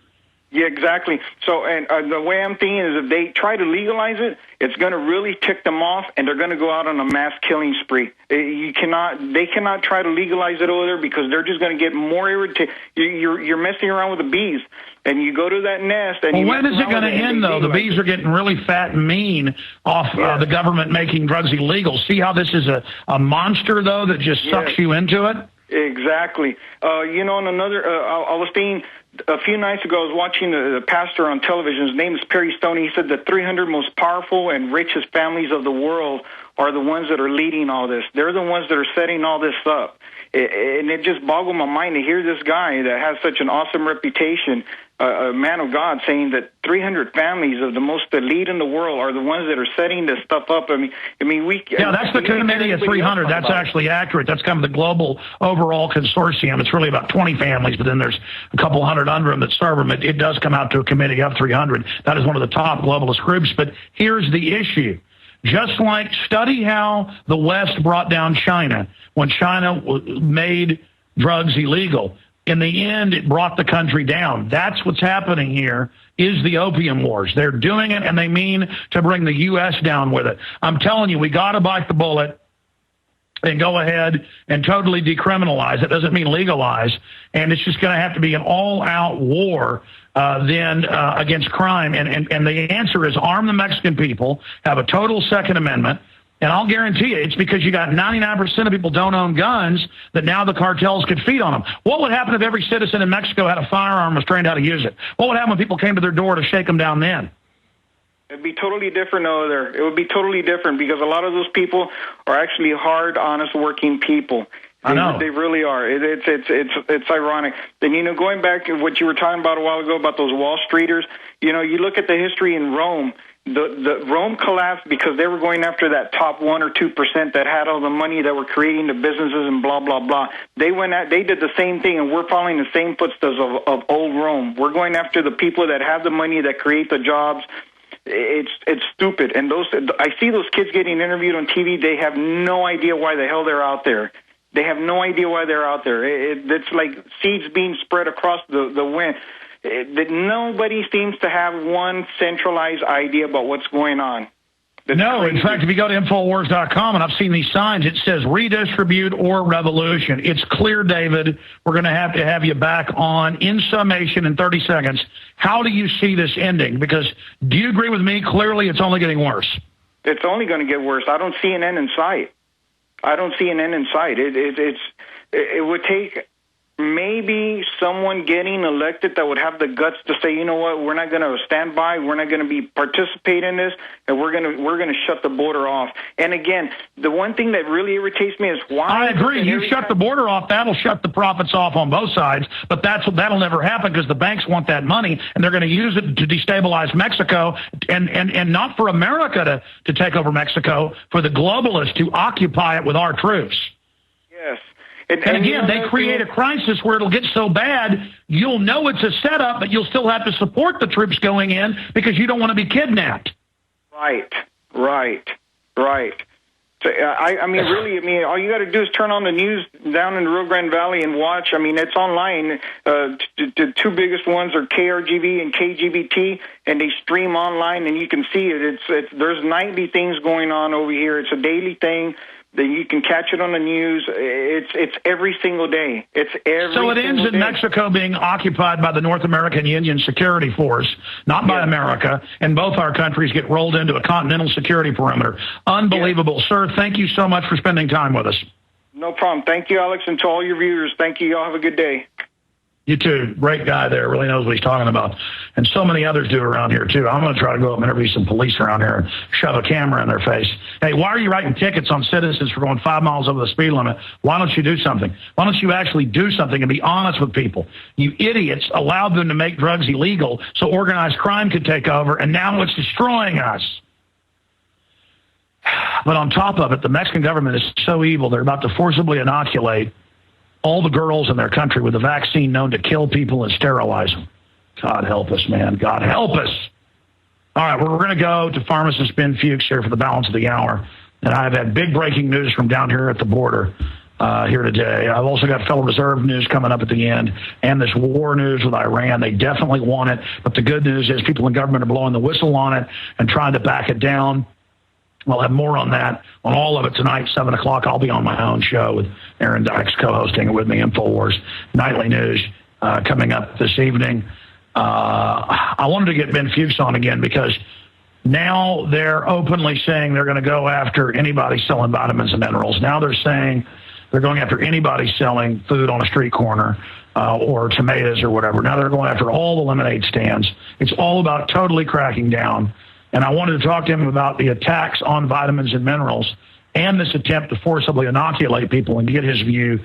Yeah, exactly. So, and the way I'm thinking is if they try to legalize it, it's going to really tick them off, and they're going to go out on a mass killing spree. They cannot try to legalize it over there because they're just going to get more irritated. You're messing around with the bees, and you go to that nest. And when is it going to end, though? The bees are getting really fat and mean off the government making drugs illegal. See how this is a monster, though, that just sucks you into it? Exactly. And another, I was thinking a few nights ago, I was watching the pastor on television. His name is Perry Stoney. He said the 300 most powerful and richest families of the world are the ones that are leading all this. They're the ones that are setting all this up. And it just boggled my mind to hear this guy that has such an awesome reputation a man of God saying that 300 families of the most elite in the world are the ones that are setting this stuff up. I mean, Yeah, that's the committee of 300. That's actually accurate. That's kind of the global overall consortium. It's really about 20 families, but then there's a couple hundred under them that serve them. It does come out to a committee of 300. That is one of the top globalist groups. But here's the issue. Just like study how the West brought down China when China made drugs illegal. In the end, it brought the country down. That's what's happening here is the opium wars. They're doing it, and they mean to bring the U.S. down with it. I'm telling you, we got to bite the bullet and go ahead and totally decriminalize. It doesn't mean legalize, and it's just going to have to be an all-out war then against crime. And the answer is arm the Mexican people, have a total Second Amendment, and I'll guarantee you, it's because you got 99% of people don't own guns that now the cartels could feed on them. What would happen if every citizen in Mexico had a firearm and was trained how to use it? What would happen when people came to their door to shake them down then? It'd be totally different over there. It would be totally different because a lot of those people are actually hard, honest, working people. I know. They really are. It's ironic. Then, going back to what you were talking about a while ago about those Wall Streeters, you look at the history in Rome. The Rome collapsed because they were going after that top 1 or 2% that had all the money that were creating the businesses and blah, blah, blah. They did the same thing, and we're following the same footsteps of old Rome. We're going after the people that have the money, that create the jobs. It's stupid. And I see those kids getting interviewed on TV. They have no idea why the hell they're out there. They have no idea why they're out there. It's like seeds being spread across the wind. That nobody seems to have one centralized idea about what's going on. No, in fact, if you go to Infowars.com, and I've seen these signs, it says redistribute or revolution. It's clear, David. We're going to have you back on. In summation, in 30 seconds, how do you see this ending? Because do you agree with me? Clearly, it's only getting worse. It's only going to get worse. I don't see an end in sight. It would take maybe someone getting elected that would have the guts to say, you know what, we're not going to stand by, we're not going to participate in this, and we're going to shut the border off. And again, the one thing that really irritates me is why. I agree. You shut the border off, that'll shut the profits off on both sides. But that'll never happen because the banks want that money, and they're going to use it to destabilize Mexico, and not for America to take over Mexico, for the globalists to occupy it with our troops. Yes. And again, they create a crisis where it'll get so bad, you'll know it's a setup, but you'll still have to support the troops going in because you don't want to be kidnapped. Right. So, all you got to do is turn on the news down in the Rio Grande Valley and watch. It's online. The two biggest ones are KRGV and KGBT, and they stream online, and you can see it. There's nightly things going on over here. It's a daily thing. That you can catch it on the news. It's every single day. So it ends in Mexico being occupied by the North American Union Security Force, not by America, and both our countries get rolled into a continental security perimeter. Unbelievable. Sir, thank you so much for spending time with us. No problem. Thank you, Alex, and to all your viewers. Thank you. Y'all have a good day. You too. Great guy there. Really knows what he's talking about. And so many others do around here, too. I'm going to try to go up and interview some police around here and shove a camera in their face. Hey, why are you writing tickets on citizens for going 5 miles over the speed limit? Why don't you do something? Why don't you actually do something and be honest with people? You idiots allowed them to make drugs illegal so organized crime could take over, and now it's destroying us. But on top of it, the Mexican government is so evil, they're about to forcibly inoculate all the girls in their country with a vaccine known to kill people and sterilize them. God help us, man. God help us. All right, we're going to go to pharmacist Ben Fuchs here for the balance of the hour. And I've had big breaking news from down here at the border here today. I've also got Federal Reserve news coming up at the end and this war news with Iran. They definitely want it. But the good news is people in government are blowing the whistle on it and trying to back it down. We'll have more on that, on all of it tonight, 7 o'clock. I'll be on my own show with Aaron Dykes co-hosting it with me, Infowars Nightly News, coming up this evening. I wanted to get Ben Fuchs on again because now they're openly saying they're going to go after anybody selling vitamins and minerals. Now they're saying they're going after anybody selling food on a street corner or tomatoes or whatever. Now they're going after all the lemonade stands. It's all about totally cracking down. And I wanted to talk to him about the attacks on vitamins and minerals and this attempt to forcibly inoculate people and get his view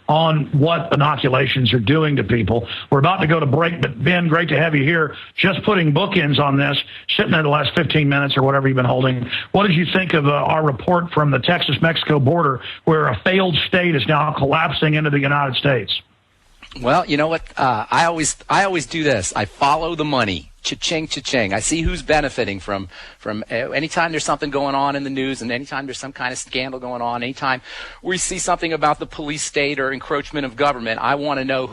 on what inoculations are doing to people. We're about to go to break, but Ben, great to have you here. Just putting bookends on this, sitting there the last 15 minutes or whatever you've been holding. What did you think of our report from the Texas-Mexico border, where a failed state is now collapsing into the United States? Well, you know what? I always do this. I follow the money. Cha-ching, cha-ching. I see who's benefiting from anytime there's something going on in the news, and anytime there's some kind of scandal going on, anytime we see something about the police state or encroachment of government, I want to know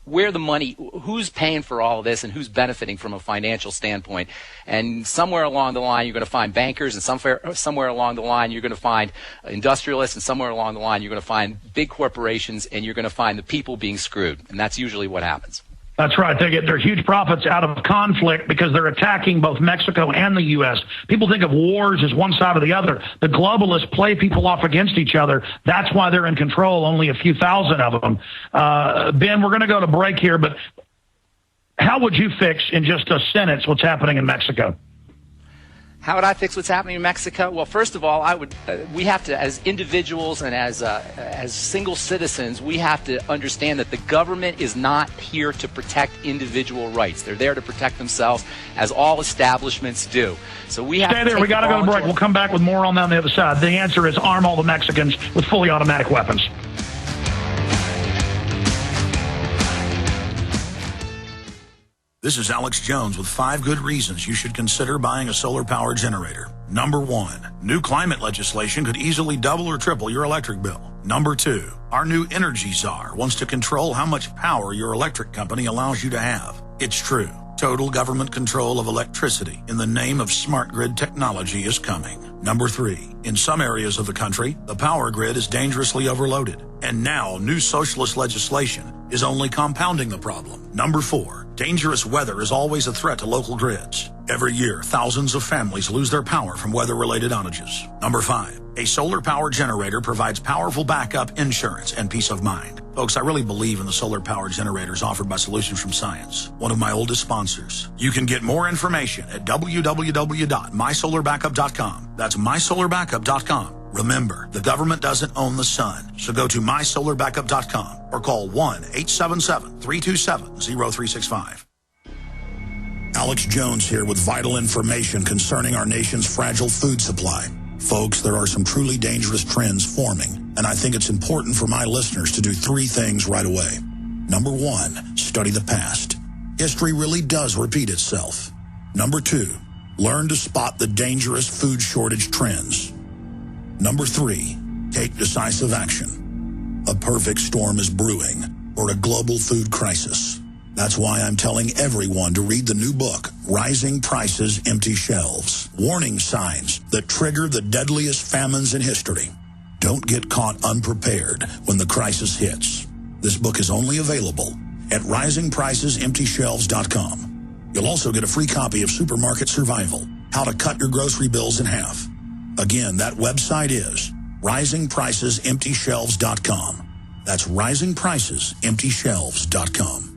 where the money, who's paying for all of this, and who's benefiting from a financial standpoint. And somewhere along the line, you're going to find bankers, and somewhere along the line, you're going to find industrialists, and somewhere along the line, you're going to find big corporations, and you're going to find the people being screwed. And that's usually what happens. That's right. They get their huge profits out of conflict because they're attacking both Mexico and the U.S. People think of wars as one side or the other. The globalists play people off against each other. That's why they're in control, only a few thousand of them. Ben, we're going to go to break here, but how would you fix in just a sentence what's happening in Mexico? How would I fix what's happening in Mexico? Well, first of all, we have to, as individuals and as single citizens, we have to understand that the government is not here to protect individual rights. They're there to protect themselves, as all establishments do. So we have Stay there. We got to go to break. We'll come back with more on that on the other side. The answer is arm all the Mexicans with fully automatic weapons. This is Alex Jones with 5 good reasons you should consider buying a solar power generator. Number 1, new climate legislation could easily double or triple your electric bill. Number 2, our new energy czar wants to control how much power your electric company allows you to have. It's true. Total government control of electricity in the name of smart grid technology is coming. Number 3, in some areas of the country, the power grid is dangerously overloaded. And now new socialist legislation is only compounding the problem. Number 4, dangerous weather is always a threat to local grids. Every year, thousands of families lose their power from weather-related outages. Number 5, a solar power generator provides powerful backup insurance and peace of mind. Folks, I really believe in the solar power generators offered by Solutions from Science, one of my oldest sponsors. You can get more information at www.mysolarbackup.com. That's mysolarbackup.com. Remember, the government doesn't own the sun, so go to mysolarbackup.com or call 1-877-327-0365. Alex Jones here with vital information concerning our nation's fragile food supply. Folks, there are some truly dangerous trends forming, and I think it's important for my listeners to do 3 things right away. Number 1, study the past. History really does repeat itself. Number 2, learn to spot the dangerous food shortage trends. Number 3, take decisive action. A perfect storm is brewing for a global food crisis. That's why I'm telling everyone to read the new book, Rising Prices, Empty Shelves. Warning signs that trigger the deadliest famines in history. Don't get caught unprepared when the crisis hits. This book is only available at risingpricesemptyshelves.com. You'll also get a free copy of Supermarket Survival, How to Cut Your Grocery Bills in Half. Again, that website is risingpricesemptyshelves.com. That's risingpricesemptyshelves.com.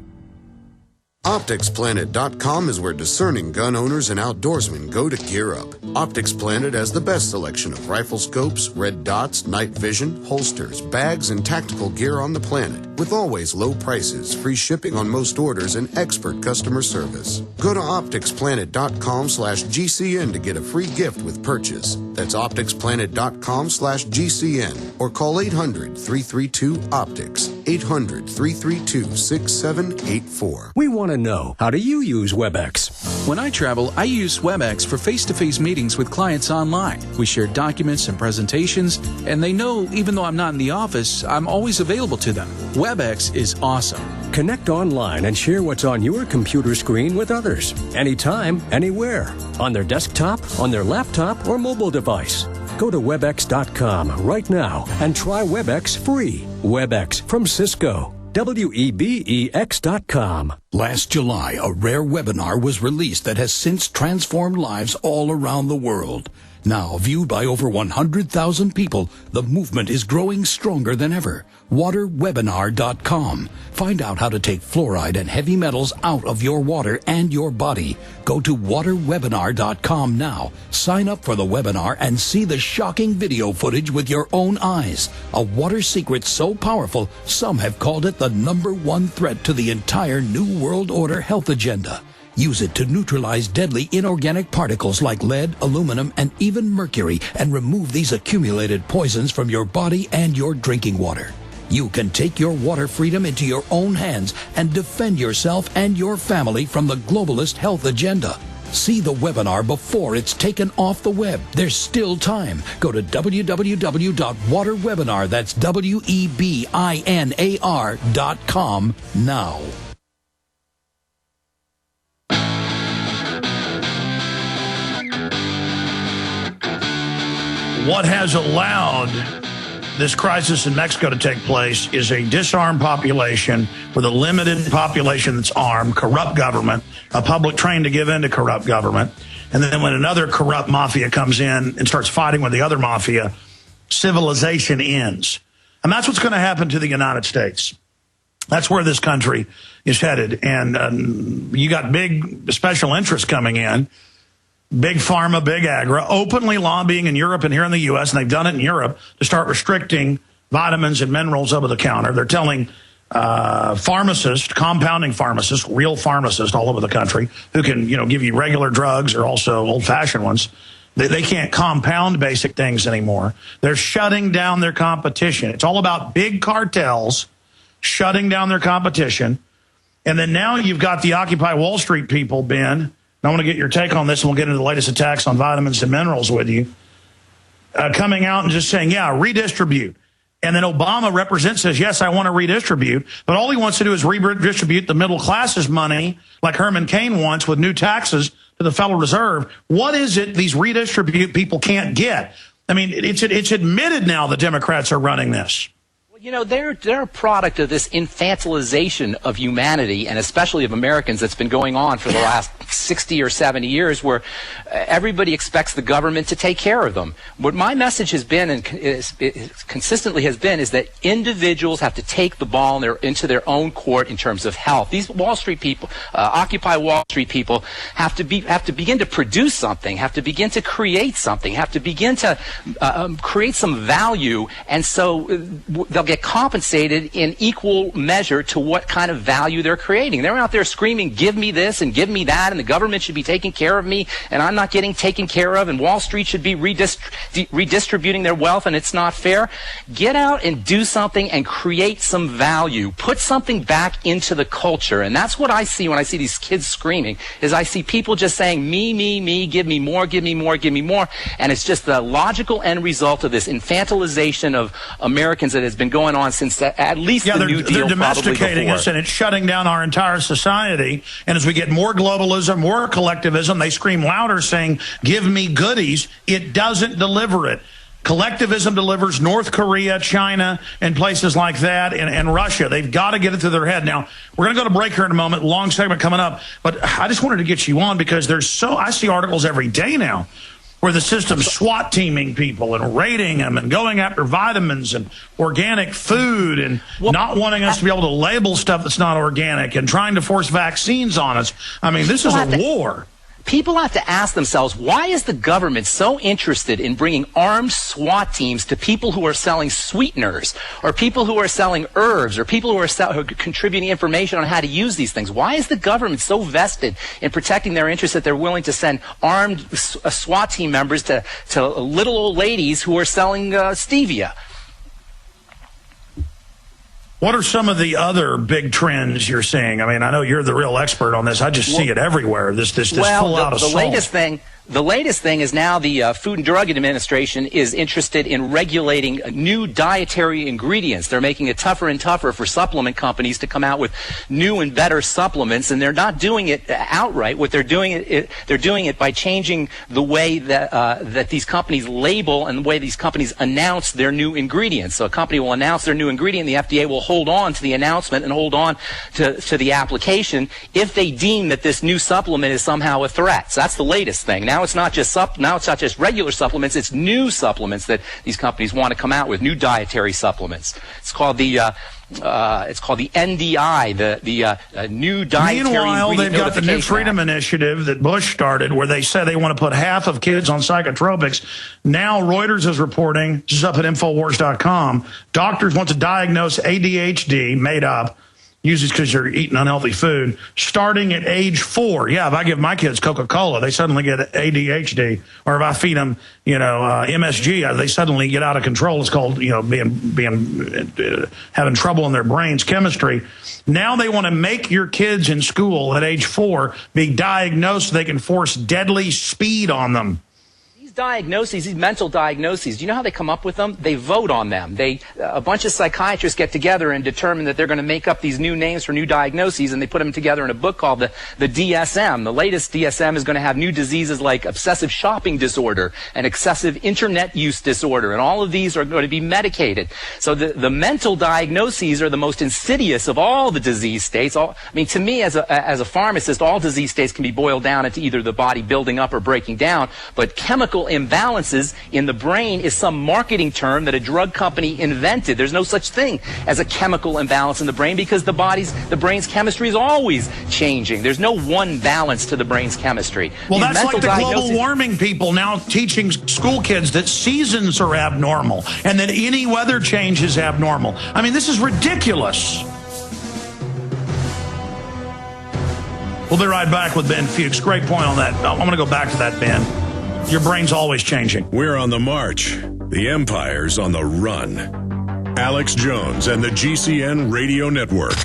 OpticsPlanet.com is where discerning gun owners and outdoorsmen go to gear up. Optics Planet has the best selection of rifle scopes, red dots, night vision, holsters, bags, and tactical gear on the planet, with always low prices, free shipping on most orders, and expert customer service. Go to OpticsPlanet.com/GCN to get a free gift with purchase. That's OpticsPlanet.com/GCN or call 800-332-OPTICS, 800-332-6784. We want to know, how do you use WebEx? When I travel, I use WebEx for face-to-face meetings with clients online. We share documents and presentations, and they know even though I'm not in the office, I'm always available to them. WebEx is awesome. Connect online and share what's on your computer screen with others. Anytime, anywhere. On their desktop, on their laptop, or mobile device. Go to webex.com right now and try WebEx free. WebEx from Cisco. WEBEX.com. Last July, a rare webinar was released that has since transformed lives all around the world. Now viewed by over 100,000 people, the movement is growing stronger than ever. WaterWebinar.com. Find out how to take fluoride and heavy metals out of your water and your body. Go to WaterWebinar.com now. Sign up for the webinar and see the shocking video footage with your own eyes. A water secret so powerful, some have called it the #1 threat to the entire New World Order health agenda. Use it to neutralize deadly inorganic particles like lead, aluminum, and even mercury, and remove these accumulated poisons from your body and your drinking water. You can take your water freedom into your own hands and defend yourself and your family from the globalist health agenda. See the webinar before it's taken off the web. There's still time. Go to www.waterwebinar, that's WEBINAR.com now. What has allowed this crisis in Mexico to take place is a disarmed population with a limited population that's armed, corrupt government, a public trained to give in to corrupt government. And then when another corrupt mafia comes in and starts fighting with the other mafia, civilization ends. And that's what's going to happen to the United States. That's where this country is headed. And you got big special interests coming in. Big pharma, big agri, openly lobbying in Europe and here in the U.S., and they've done it in Europe, to start restricting vitamins and minerals over the counter. They're telling pharmacists, compounding pharmacists, real pharmacists all over the country, who can, give you regular drugs or also old-fashioned ones, they can't compound basic things anymore. They're shutting down their competition. It's all about big cartels shutting down their competition. And then now you've got the Occupy Wall Street people, Ben. I want to get your take on this, and we'll get into the latest attacks on vitamins and minerals with you, coming out and just saying, yeah, redistribute. And then Obama says, yes, I want to redistribute. But all he wants to do is redistribute the middle class's money, like Herman Cain wants, with new taxes to the Federal Reserve. What is it these redistribute people can't get? I mean, it's admitted now the Democrats are running this. They're a product of this infantilization of humanity, and especially of Americans, that's been going on for the last 60 or 70 years, where everybody expects the government to take care of them. What my message has been, and consistently has been, is that individuals have to take the ball into their own court in terms of health. These Wall Street people, Occupy Wall Street people, have to begin to produce something, have to begin to create something, have to begin to create some value, and so they'll get compensated in equal measure to what kind of value they're creating. They're out there screaming, give me this and give me that, and the government should be taking care of me, and I'm not getting taken care of, and Wall Street should be redistributing their wealth, and it's not fair. Get out and do something and create some value. Put something back into the culture, and that's what I see when I see these kids screaming, is I see people just saying, me, give me more, give me more, give me more, and it's just the logical end result of this infantilization of Americans that has been going on since at least the New Deal. They're domesticating us, and it's shutting down our entire society. And as we get more globalism, more collectivism, they scream louder saying, give me goodies. It doesn't deliver it. Collectivism delivers North Korea, China, and places like that, and Russia. They've got to get it through their head. Now, we're going to go to break here in a moment. Long segment coming up. But I just wanted to get you on because I see articles every day now where the system's SWAT teaming people and raiding them and going after vitamins and organic food and not wanting us to be able to label stuff that's not organic and trying to force vaccines on us. I mean, this is a war. People have to ask themselves, why is the government so interested in bringing armed SWAT teams to people who are selling sweeteners, or people who are selling herbs, or people who are contributing information on how to use these things? Why is the government so vested in protecting their interests that they're willing to send armed SWAT team members to little old ladies who are selling stevia? What are some of the other big trends you're seeing? I mean, I know you're the real expert on this. I just see it everywhere. This full-out assault. The latest thing is now the Food and Drug Administration is interested in regulating new dietary ingredients. They're making it tougher and tougher for supplement companies to come out with new and better supplements, and they're not doing it outright. What they're doing it by changing the way that these companies label and the way these companies announce their new ingredients. So a company will announce their new ingredient, and the FDA will hold on to the announcement and hold on to the application if they deem that this new supplement is somehow a threat. So that's the latest thing. Now Now it's not just regular supplements. It's new supplements that these companies want to come out with, new dietary supplements. It's called the NDI, the new dietary. Meanwhile, they've got the New Freedom Initiative that Bush started, where they say they want to put half of kids on psychotropics. Now Reuters is reporting, this is up at Infowars.com, doctors want to diagnose ADHD, made up, usually because you're eating unhealthy food, starting at age 4. Yeah, if I give my kids Coca-Cola, they suddenly get ADHD. Or if I feed them, MSG, they suddenly get out of control. It's called, having trouble in their brains, chemistry. Now they want to make your kids in school at age 4 be diagnosed so they can force deadly speed on them. These mental diagnoses, do you know how they come up with them? They vote on them. A bunch of psychiatrists get together and determine that they're going to make up these new names for new diagnoses, and they put them together in a book called the DSM. The latest DSM is going to have new diseases like obsessive shopping disorder and excessive internet use disorder, and all of these are going to be medicated. So the mental diagnoses are the most insidious of all the disease states. To me, as a pharmacist, all disease states can be boiled down into either the body building up or breaking down, but chemical imbalances in the brain is some marketing term that a drug company invented. There's no such thing as a chemical imbalance in the brain because the brain's chemistry is always changing. There's no one balance to the brain's chemistry. Well, that's like the global warming people now teaching school kids that seasons are abnormal and that any weather change is abnormal. I mean, this is ridiculous. We'll be right back with Ben Fuchs. Great point on that. I'm going to go back to that, Ben. Your brain's always changing. We're on the march. The empire's on the run. Alex Jones and the GCN Radio Network.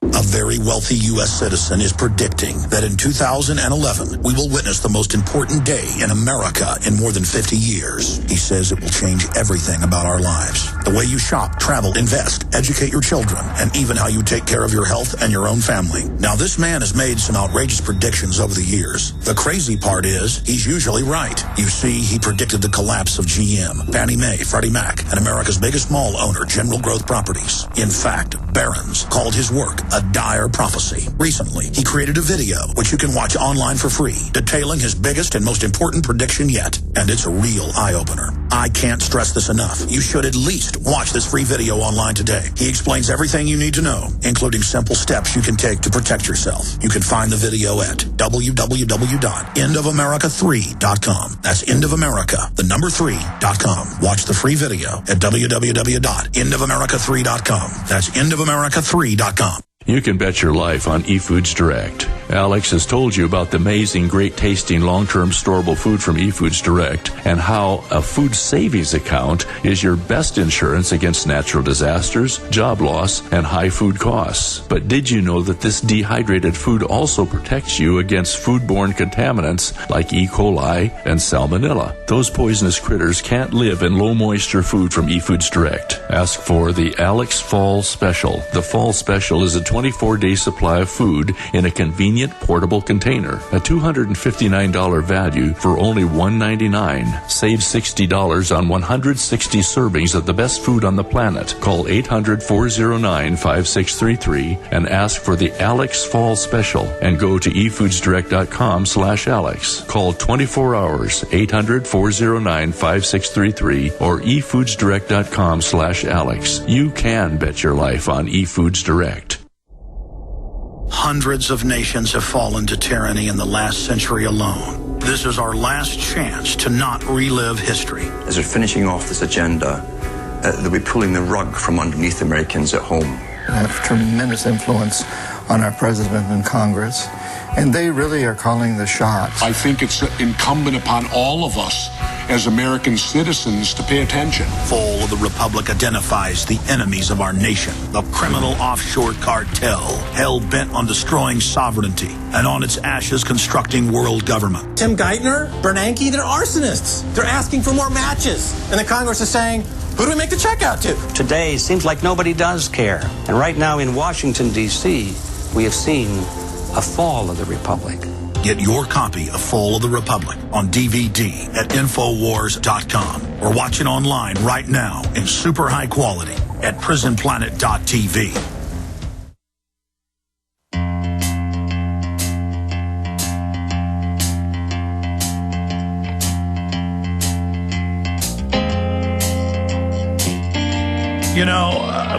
A very wealthy U.S. citizen is predicting that in 2011, we will witness the most important day in America in more than 50 years. He says it will change everything about our lives. The way you shop, travel, invest, educate your children, and even how you take care of your health and your own family. Now, this man has made some outrageous predictions over the years. The crazy part is, he's usually right. You see, he predicted the collapse of GM, Fannie Mae, Freddie Mac, and America's biggest mall owner, General Growth Properties. In fact, Barron's called his work a dire prophecy. Recently, he created a video, which you can watch online for free, detailing his biggest and most important prediction yet. And it's a real eye-opener. I can't stress this enough. You should at least watch this free video online today. He explains everything you need to know, including simple steps you can take to protect yourself. You can find the video at www.endofamerica3.com. That's endofamerica3.com. Watch the free video at www.endofamerica3.com. That's endofamerica3.com. You can bet your life on eFoods Direct. Alex has told you about the amazing, great-tasting, long-term storable food from eFoods Direct and how a food savings account is your best insurance against natural disasters, job loss, and high food costs. But did you know that this dehydrated food also protects you against foodborne contaminants like E. coli and Salmonella? Those poisonous critters can't live in low-moisture food from eFoods Direct. Ask for the Alex Fall Special. The Fall Special is a 24-day supply of food in a convenient portable container. A $259 value for only $199. Save $60 on 160 servings of the best food on the planet. Call 800-409-5633 and ask for the Alex Fall Special and go to efoodsdirect.com/Alex. Call 24 hours, 800-409-5633 or efoodsdirect.com/Alex. You can bet your life on eFoods Direct. Hundreds of nations have fallen to tyranny in the last century alone. This is our last chance to not relive history. As we're finishing off this agenda, they'll be pulling the rug from underneath Americans at home. They have tremendous influence on our president and Congress, and they really are calling the shots. I think it's incumbent upon all of us as American citizens to pay attention. Fall of the Republic identifies the enemies of our nation, the criminal offshore cartel, hell-bent on destroying sovereignty, and on its ashes constructing world government. Tim Geithner, Bernanke, they're arsonists. They're asking for more matches. And the Congress is saying, who do we make the check out to? Today, it seems like nobody does care. And right now in Washington, D.C., we have seen a fall of the Republic. Get your copy of Fall of the Republic on DVD at Infowars.com or watch it online right now in super high quality at prisonplanet.tv.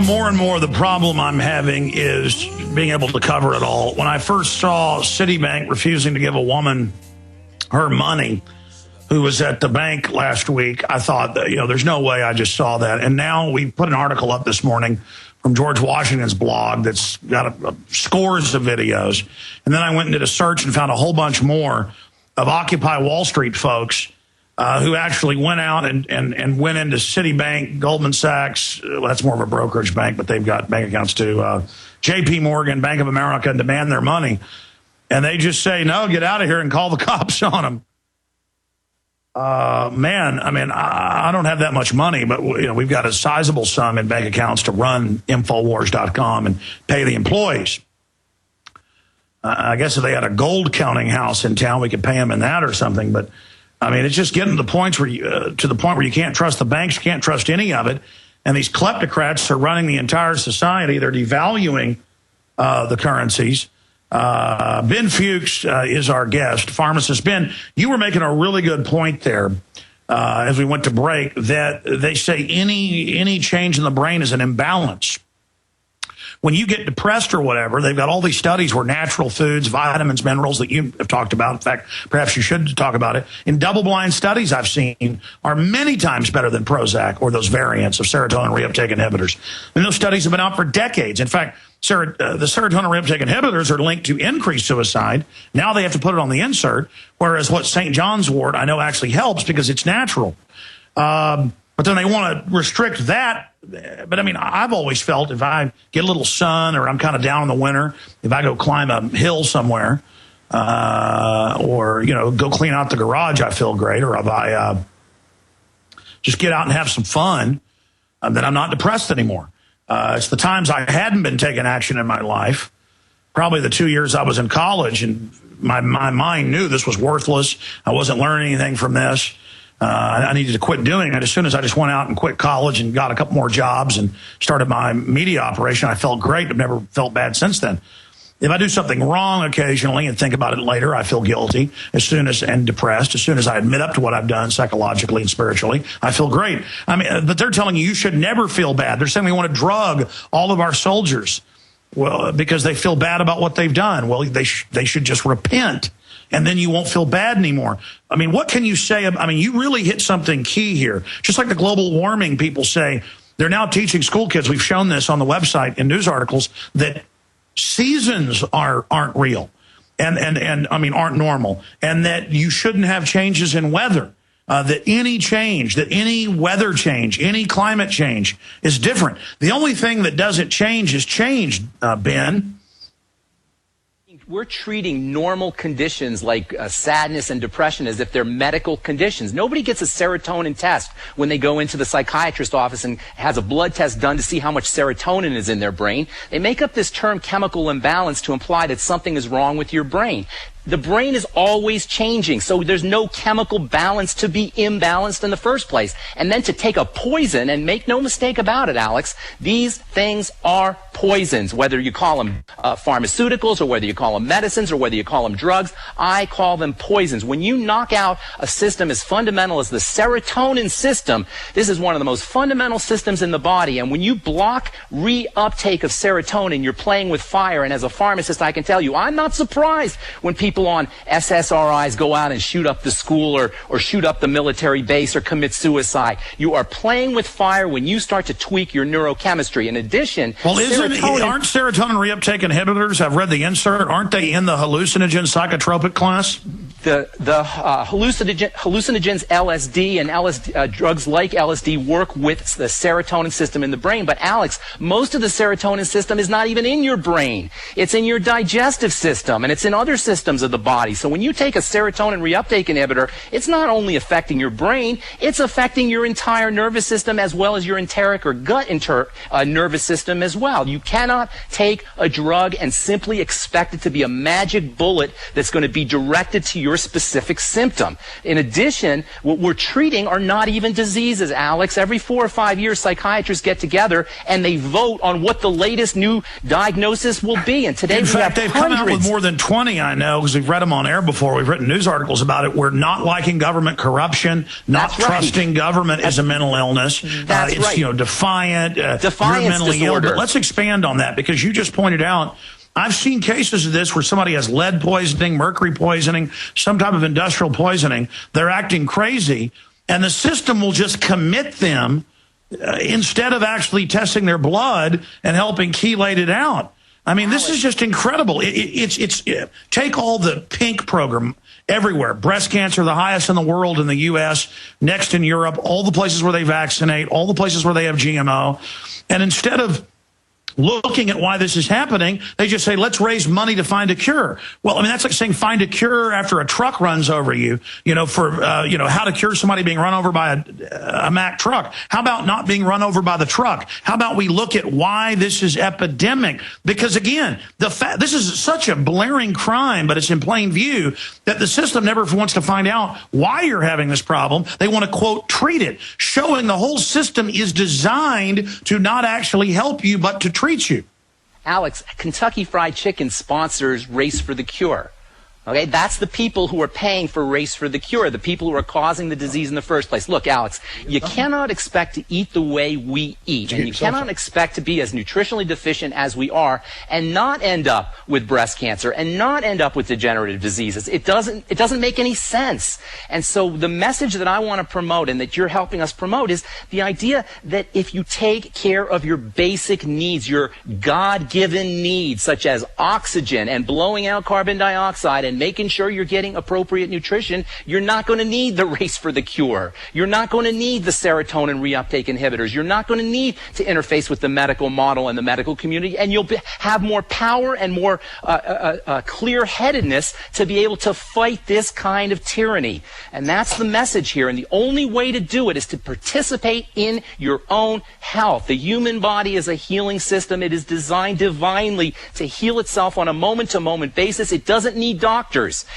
More and more the problem I'm having is being able to cover it all. When I first saw Citibank refusing to give a woman her money who was at the bank last week, I thought that, there's no way I just saw that. And now we put an article up this morning from George Washington's blog that's got scores of videos. And then I went and did a search and found a whole bunch more of Occupy Wall Street folks who actually went out and went into Citibank, Goldman Sachs. Well, that's more of a brokerage bank, but they've got bank accounts too. J.P. Morgan, Bank of America, and demand their money. And they just say, no, get out of here and call the cops on them. I don't have that much money, but we've got a sizable sum in bank accounts to run Infowars.com and pay the employees. I guess if they had a gold counting house in town, we could pay them in that or something. But it's just getting to the point where you can't trust the banks, you can't trust any of it, and these kleptocrats are running the entire society. They're devaluing the currencies. Ben Fuchs is our guest, pharmacist. Ben, you were making a really good point there as we went to break, that they say any change in the brain is an imbalance. When you get depressed or whatever, they've got all these studies where natural foods, vitamins, minerals that you have talked about, in fact, perhaps you should talk about it, in double-blind studies I've seen are many times better than Prozac or those variants of serotonin reuptake inhibitors. And those studies have been out for decades. In fact, the serotonin reuptake inhibitors are linked to increased suicide. Now they have to put it on the insert, whereas what St. John's wort I know actually helps because it's natural. But then they want to restrict that. But I've always felt if I get a little sun or I'm kind of down in the winter, if I go climb a hill somewhere or, go clean out the garage, I feel great. Or if I just get out and have some fun, then I'm not depressed anymore. It's the times I hadn't been taking action in my life, probably the 2 years I was in college, and my mind knew this was worthless. I wasn't learning anything from this. I needed to quit doing it. As soon as I just went out and quit college and got a couple more jobs and started my media operation, I felt great. I've never felt bad since then. If I do something wrong occasionally and think about it later, I feel guilty and depressed. As soon as I admit up to what I've done psychologically and spiritually, I feel great. But they're telling you should never feel bad. They're saying we want to drug all of our soldiers, because they feel bad about what they've done. Well, they should just repent. And then you won't feel bad anymore. What can you say? You really hit something key here. Just like the global warming people say, they're now teaching school kids, we've shown this on the website in news articles, that seasons aren't real and aren't normal, and that you shouldn't have changes in weather. That any weather change, any climate change is different. The only thing that doesn't change is change, Ben. We're treating normal conditions like sadness and depression as if they're medical conditions. Nobody gets a serotonin test when they go into the psychiatrist's office and has a blood test done to see how much serotonin is in their brain. They make up this term chemical imbalance to imply that something is wrong with your brain. The brain is always changing, so there's no chemical balance to be imbalanced in the first place. And then to take a poison, and make no mistake about it, Alex, these things are poisons, whether you call them pharmaceuticals or whether you call them medicines or whether you call them drugs. I call them poisons. When you knock out a system as fundamental as the serotonin system, this is one of the most fundamental systems in the body, and when you block reuptake of serotonin, you're playing with fire. And as a pharmacist, I can tell you, I'm not surprised when people on SSRIs go out and shoot up the school or shoot up the military base or commit suicide. You are playing with fire when you start to tweak your neurochemistry. In addition, aren't serotonin reuptake inhibitors, I've read the insert, aren't they in the hallucinogen psychotropic class? The hallucinogens, LSD, and LSD, drugs like LSD work with the serotonin system in the brain. But Alex, most of the serotonin system is not even in your brain. It's in your digestive system, and it's in other systems of the body. So when you take a serotonin reuptake inhibitor, it's not only affecting your brain, it's affecting your entire nervous system as well as your enteric or gut nervous system as well. You You cannot take a drug and simply expect it to be a magic bullet that's going to be directed to your specific symptom. In addition, what we're treating are not even diseases, Alex. Every 4 or 5 years, psychiatrists get together and they vote on what the latest new diagnosis will be. And today, in fact, they've come out with more than 20, I know, because we've read them on air before. We've written news articles about it. We're not liking government corruption, not trusting government as a mental illness. That's it's, you know, defiant, Defiance you're mentally ill. disorder. But let's expand on that, because you just pointed out, I've seen cases of this where somebody has lead poisoning, mercury poisoning, some type of industrial poisoning. They're acting crazy, and the system will just commit them instead of actually testing their blood and helping chelate it out. I mean, this is just incredible. Take all the pink program everywhere. Breast cancer, the highest in the world in the U.S., next in Europe, all the places where they vaccinate, all the places where they have GMO. And instead of looking at why this is happening, they just say, let's raise money to find a cure. Well, I mean, that's like saying find a cure after a truck runs over you, for how to cure somebody being run over by a Mack truck. How about not being run over by the truck? How about we look at why this is epidemic? Because again, this is such a blaring crime, but it's in plain view that the system never wants to find out why you're having this problem. They want to, quote, treat it, showing the whole system is designed to not actually help you, but to treat you. Alex, Kentucky Fried Chicken sponsors Race for the Cure. Okay, that's the people who are paying for Race for the Cure, the people who are causing the disease in the first place. Look, Alex, you cannot expect to eat the way we eat, and you cannot expect to be as nutritionally deficient as we are and not end up with breast cancer and not end up with degenerative diseases. It doesn't make any sense. And so the message that I want to promote and that you're helping us promote is the idea that if you take care of your basic needs, your God-given needs, such as oxygen and blowing out carbon dioxide and making sure you're getting appropriate nutrition, you're not going to need the Race for the Cure. You're not going to need the serotonin reuptake inhibitors. You're not going to need to interface with the medical model and the medical community, and you'll have more power and more clear-headedness to be able to fight this kind of tyranny. And that's the message here, and the only way to do it is to participate in your own health. The human body is a healing system. It is designed divinely to heal itself on a moment-to-moment basis. It doesn't need doctors.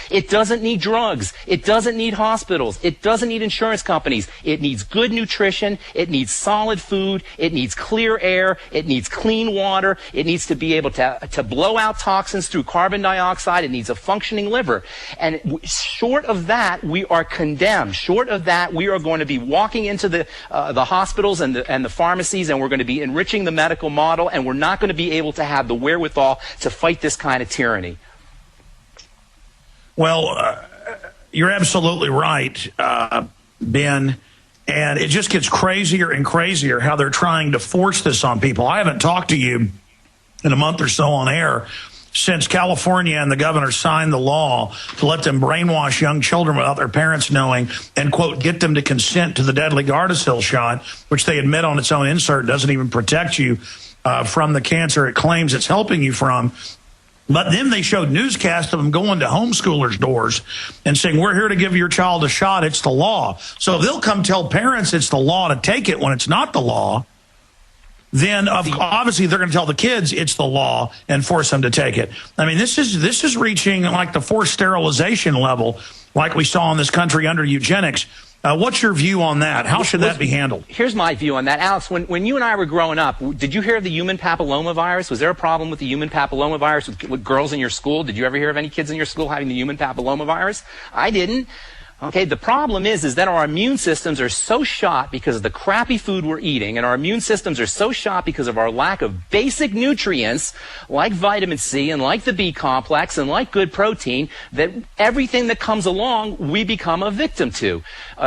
It doesn't need drugs. It doesn't need hospitals. It doesn't need insurance companies. It needs good nutrition. It needs solid food. It needs clear air. It needs clean water. It needs to be able to blow out toxins through carbon dioxide. It needs a functioning liver. And short of that, we are condemned. Short of that, we are going to be walking into the hospitals and the pharmacies, and we're going to be enriching the medical model, and we're not going to be able to have the wherewithal to fight this kind of tyranny. Well, you're absolutely right, Ben, and it just gets crazier and crazier how they're trying to force this on people. I haven't talked to you in a month or so on air since California and the governor signed the law to let them brainwash young children without their parents knowing and, quote, get them to consent to the deadly Gardasil shot, which they admit on its own insert doesn't even protect you from the cancer it claims it's helping you from. But then they showed newscasts of them going to homeschoolers' doors and saying, we're here to give your child a shot. It's the law. So if they'll come tell parents it's the law to take it when it's not the law, then obviously they're going to tell the kids it's the law and force them to take it. I mean, this is reaching like the forced sterilization level like we saw in this country under eugenics. What's your view on that? How should that be handled? Here's my view on that. Alex, when you and I were growing up, did you hear of the human papillomavirus? Was there a problem with the human papillomavirus with girls in your school? Did you ever hear of any kids in your school having the human papillomavirus? I didn't. Okay, the problem is that our immune systems are so shot because of the crappy food we're eating, and our immune systems are so shot because of our lack of basic nutrients like vitamin C and like the B complex and like good protein, that everything that comes along we become a victim to.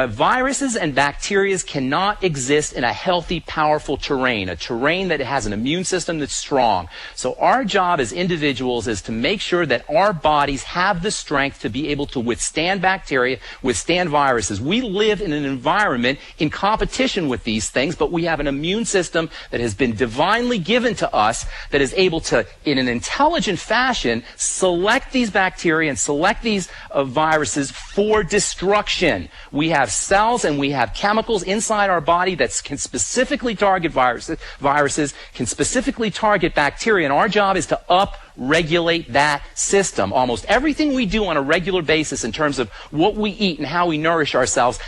Viruses and bacteria cannot exist in a healthy, powerful terrain, a terrain that has an immune system that's strong. So our job as individuals is to make sure that our bodies have the strength to be able to withstand bacteria, withstand viruses. We live in an environment in competition with these things, but we have an immune system that has been divinely given to us that is able to, in an intelligent fashion, select these bacteria and select these viruses for destruction. We have cells and we have chemicals inside our body that can specifically target viruses, can specifically target bacteria, and our job is to up-regulate that system. Almost everything we do on a regular basis in terms of what we eat and how we nourish ourselves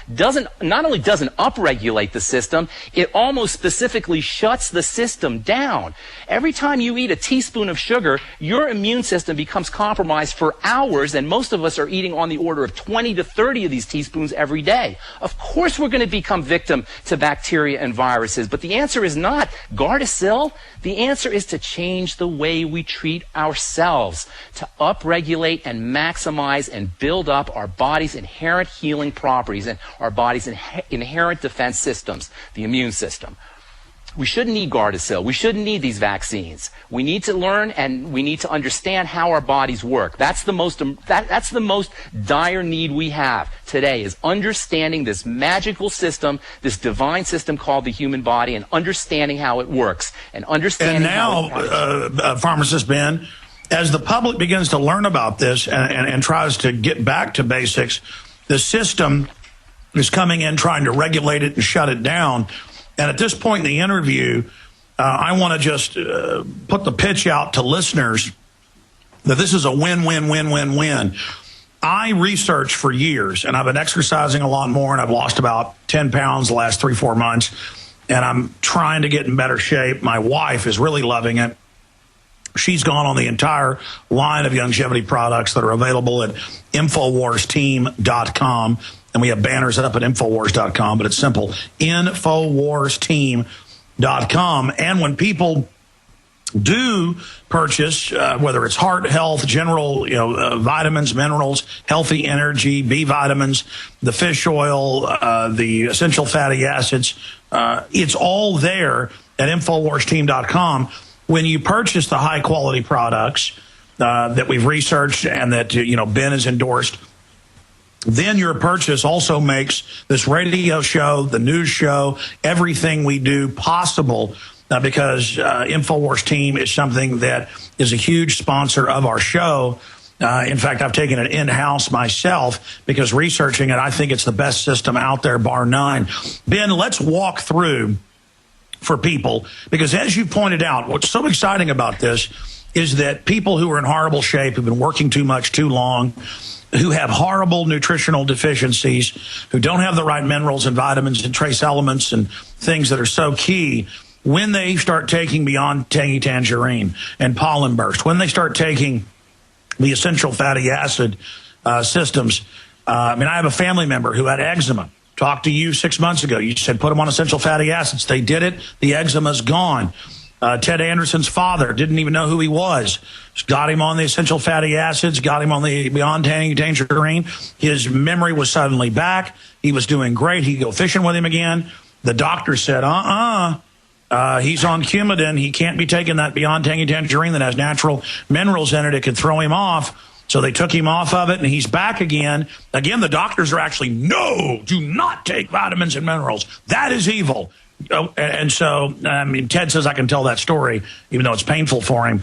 not only doesn't up-regulate the system, it almost specifically shuts the system down. Every time you eat a teaspoon of sugar, your immune system becomes compromised for hours, and most of us are eating on the order of 20 to 30 of these teaspoons every day. Of course we're going to become victim to bacteria and viruses, but the answer is not Gardasil. The answer is to change the way we treat ourselves, to upregulate and maximize and build up our body's inherent healing properties and our body's inherent defense systems, the immune system. We shouldn't need Gardasil. We shouldn't need these vaccines. We need to learn and we need to understand how our bodies work. That's the most dire need we have today, is understanding this magical system, this divine system called the human body, and understanding how it works. And now, Pharmacist Ben, as the public begins to learn about this and tries to get back to basics, the system is coming in trying to regulate it and shut it down. And at this point in the interview, I want to just put the pitch out to listeners that this is a win-win-win-win-win. I researched for years, and I've been exercising a lot more, and I've lost about 10 pounds the last 3-4 months, and I'm trying to get in better shape. My wife is really loving it. She's gone on the entire line of longevity products that are available at InfoWarsTeam.com. And we have banners up at Infowars.com, but it's simple, InfoWarsTeam.com. And when people do purchase, whether it's heart health, general vitamins, minerals, healthy energy, B vitamins, the fish oil, the essential fatty acids, it's all there at InfoWarsTeam.com. When you purchase the high-quality products that we've researched and that Ben has endorsed, then your purchase also makes this radio show, the news show, everything we do possible, because Infowars Team is something that is a huge sponsor of our show. In fact, I've taken it in-house myself because researching it, I think it's the best system out there, bar none. Ben, let's walk through for people, because as you pointed out, what's so exciting about this is that people who are in horrible shape, who've been working too much, too long, who have horrible nutritional deficiencies, who don't have the right minerals and vitamins and trace elements and things that are so key, when they start taking Beyond Tangy Tangerine and Pollen Burst, when they start taking the essential fatty acid systems. I have a family member who had eczema. Talked to you 6 months ago. You said put them on essential fatty acids. They did it. The eczema's gone. Ted Anderson's father didn't even know who he was. Got him on the essential fatty acids, got him on the Beyond Tangy Tangerine. His memory was suddenly back. He was doing great. He could go fishing with him again. The doctor said, he's on Coumadin. He can't be taking that Beyond Tangy Tangerine that has natural minerals in it. It could throw him off. So they took him off of it, and he's back again. Again, the doctors are actually, no, do not take vitamins and minerals. That is evil. And so, Ted says I can tell that story, even though it's painful for him.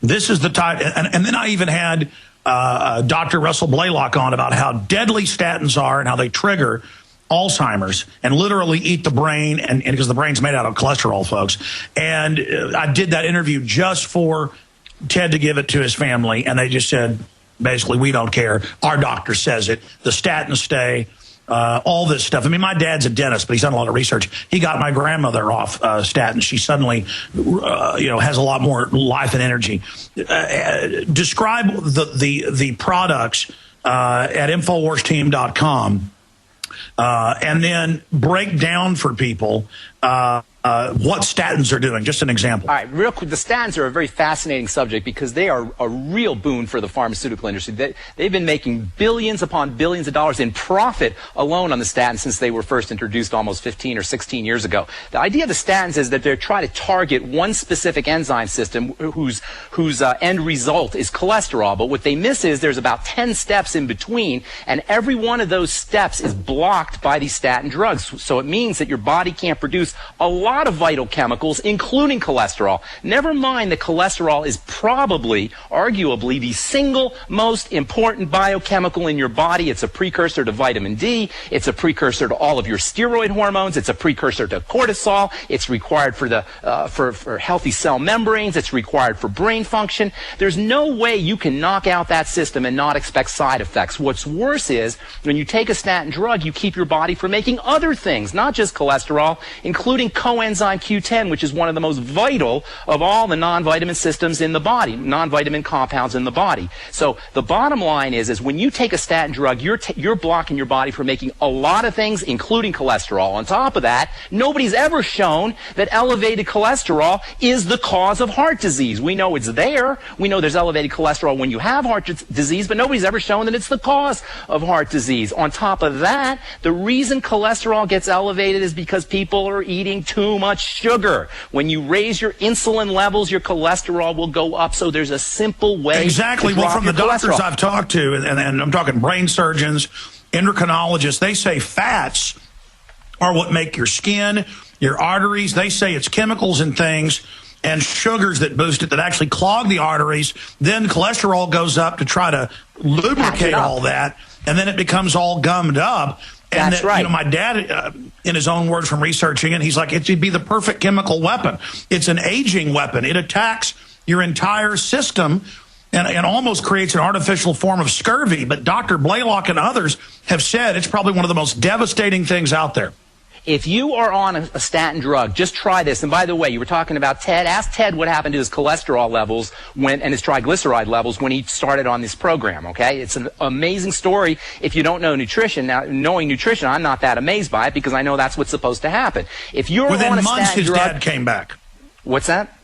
This is the type, and then I even had Dr. Russell Blaylock on about how deadly statins are and how they trigger Alzheimer's and literally eat the brain, and because the brain's made out of cholesterol, folks. And I did that interview just for Ted to give it to his family, and they just said, basically, we don't care. Our doctor says it. The statins stay. All this stuff. My dad's a dentist, but he's done a lot of research. He got my grandmother off statins. She suddenly, has a lot more life and energy. Describe the products at InfoWarsTeam.com. And then break down for people what statins are doing. Just an example. All right, real quick, the statins are a very fascinating subject because they are a real boon for the pharmaceutical industry. They've been making billions upon billions of dollars in profit alone on the statins since they were first introduced almost 15 or 16 years ago. The idea of the statins is that they're trying to target one specific enzyme system whose end result is cholesterol. But what they miss is there's about 10 steps in between, and every one of those steps is blocked by these statin drugs. So it means that your body can't produce a lot of vital chemicals, including cholesterol. Never mind that cholesterol is probably, arguably, the single most important biochemical in your body. It's a precursor to vitamin D. It's a precursor to all of your steroid hormones. It's a precursor to cortisol. It's required for for healthy cell membranes. It's required for brain function. There's no way you can knock out that system and not expect side effects. What's worse is when you take a statin drug, you keep your body from making other things, not just cholesterol, including coenzyme Q10, which is one of the most vital of all the non-vitamin systems in the body, non-vitamin compounds in the body. So the bottom line is when you take a statin drug, you're blocking your body from making a lot of things, including cholesterol. On top of that, nobody's ever shown that elevated cholesterol is the cause of heart disease. We know it's there. We know there's elevated cholesterol when you have heart disease, but nobody's ever shown that it's the cause of heart disease. On top of that, the reason cholesterol gets elevated is because people are eating too much sugar. When you raise your insulin levels, your cholesterol will go up. So there's a simple way. Exactly. To drop from the your doctors cholesterol. I've talked to, and I'm talking brain surgeons, endocrinologists, they say fats are what make your skin, your arteries. They say it's chemicals and things and sugars that boost it that actually clog the arteries. Then cholesterol goes up to try to lubricate all that, and then it becomes all gummed up. And That's right. You know, my dad, in his own words from researching it, he's like, it should be the perfect chemical weapon. It's an aging weapon. It attacks your entire system and almost creates an artificial form of scurvy. But Dr. Blaylock and others have said it's probably one of the most devastating things out there. If you are on a statin drug, just try this. And by the way, you were talking about Ted. Ask Ted what happened to his cholesterol levels and his triglyceride levels when he started on this program, okay? It's an amazing story if you don't know nutrition. Now, knowing nutrition, I'm not that amazed by it because I know that's what's supposed to happen. If you're Within on a months, statin his drug, dad came back. What's that?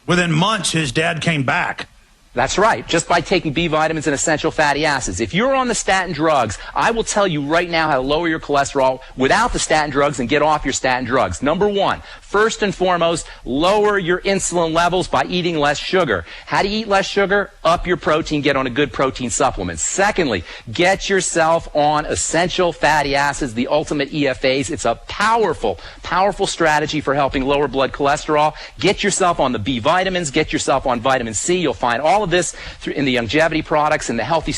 Within months, his dad came back. That's right, just by taking B vitamins and essential fatty acids. If you're on the statin drugs, I will tell you right now how to lower your cholesterol without the statin drugs and get off your statin drugs. Number one, first and foremost, lower your insulin levels by eating less sugar. How do you eat less sugar? Up your protein, get on a good protein supplement. Secondly, get yourself on essential fatty acids, the ultimate EFAs. It's a powerful, powerful strategy for helping lower blood cholesterol. Get yourself on the B vitamins, get yourself on vitamin C. You'll find all of this in the longevity products and the healthy,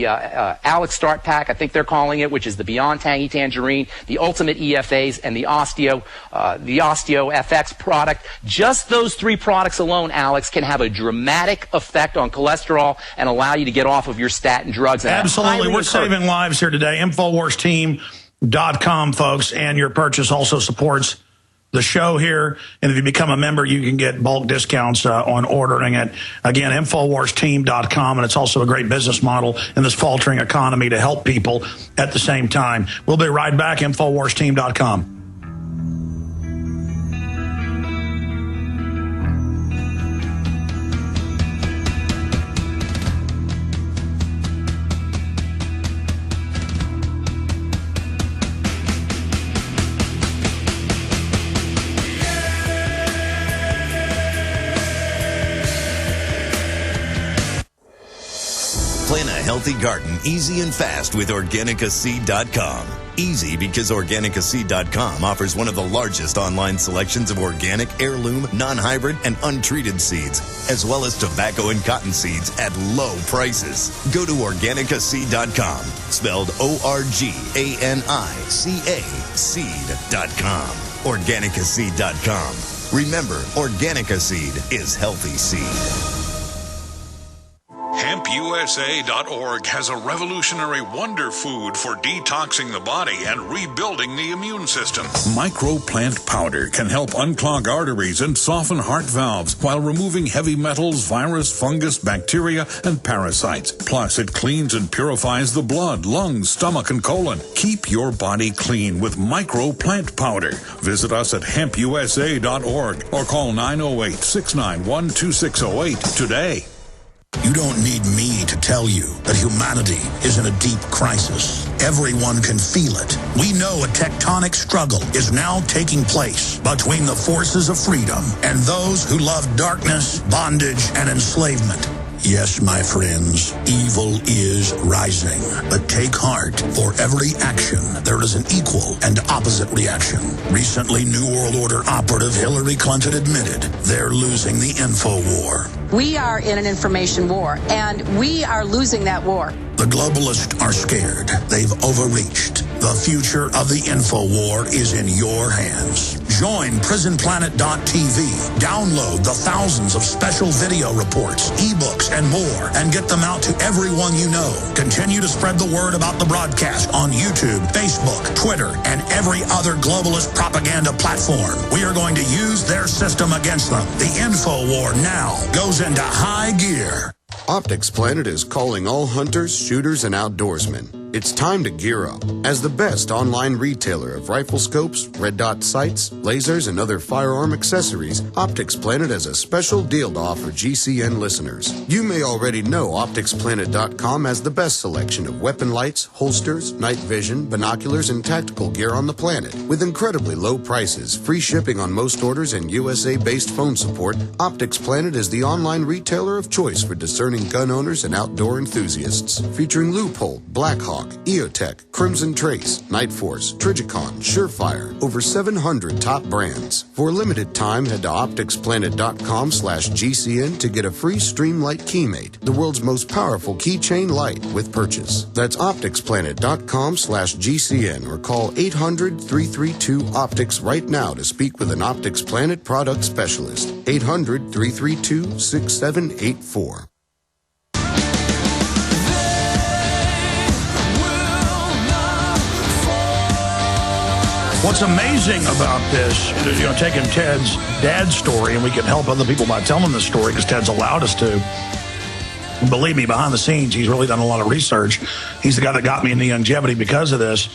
Alex Start Pack, I think they're calling it, which is the Beyond Tangy Tangerine, the Ultimate EFAs, and the Osteo FX product. Just those three products alone, Alex, can have a dramatic effect on cholesterol and allow you to get off of your statin drugs. And absolutely. We're saving lives here today. InfoWarsTeam.com, folks, and your purchase also supports the show here, and if you become a member, you can get bulk discounts on ordering it. Again, InfoWarsTeam.com, and it's also a great business model in this faltering economy to help people at the same time. We'll be right back, InfoWarsTeam.com. Plan a healthy garden easy and fast with organicaseed.com. Easy because organicaseed.com offers one of the largest online selections of organic, heirloom, non-hybrid, and untreated seeds, as well as tobacco and cotton seeds at low prices. Go to organicaseed.com, spelled O-R-G-A-N-I-C-A, seed.com. Organicaseed.com. Remember, Organica Seed is healthy seed. Hemp HempUSA.org has a revolutionary wonder food for detoxing the body and rebuilding the immune system. Microplant powder can help unclog arteries and soften heart valves while removing heavy metals, virus, fungus, bacteria, and parasites. Plus, it cleans and purifies the blood, lungs, stomach, and colon. Keep your body clean with Microplant powder. Visit us at HempUSA.org or call 908-691-2608 today. You don't need me to tell you that humanity is in a deep crisis. Everyone can feel it. We know a tectonic struggle is now taking place between the forces of freedom and those who love darkness, bondage, and enslavement. Yes, my friends, evil is rising. But take heart. For every action, there is an equal and opposite reaction. Recently, New World Order operative Hillary Clinton admitted they're losing the info war. We are in an information war, and we are losing that war. The globalists are scared. They've overreached. The future of the info war is in your hands. Join prisonplanet.tv. Download the thousands of special video reports, ebooks, and more, and get them out to everyone you know. Continue to spread the word about the broadcast on YouTube, Facebook, Twitter, and every other globalist propaganda platform. We are going to use their system against them. The info war now goes into high gear. Optics Planet is calling all hunters, shooters, and outdoorsmen. It's time to gear up. As the best online retailer of rifle scopes, red dot sights, lasers, and other firearm accessories, Optics Planet has a special deal to offer GCN listeners. You may already know OpticsPlanet.com has the best selection of weapon lights, holsters, night vision, binoculars, and tactical gear on the planet. With incredibly low prices, free shipping on most orders, and USA-based phone support, Optics Planet is the online retailer of choice for discerning gun owners and outdoor enthusiasts. Featuring Loophole, Blackhawk, EOTech, Crimson Trace, Night Force, Trijicon, Surefire, over 700 top brands. For a limited time, head to opticsplanet.com/GCN to get a free Streamlight Keymate, the world's most powerful keychain light with purchase. That's opticsplanet.com/GCN or call 800-332-OPTICS right now to speak with an Optics Planet product specialist. 800-332-6784. What's amazing about this, taking Ted's dad's story, and we can help other people by telling the story because Ted's allowed us to. And believe me, behind the scenes, he's really done a lot of research. He's the guy that got me into longevity because of this,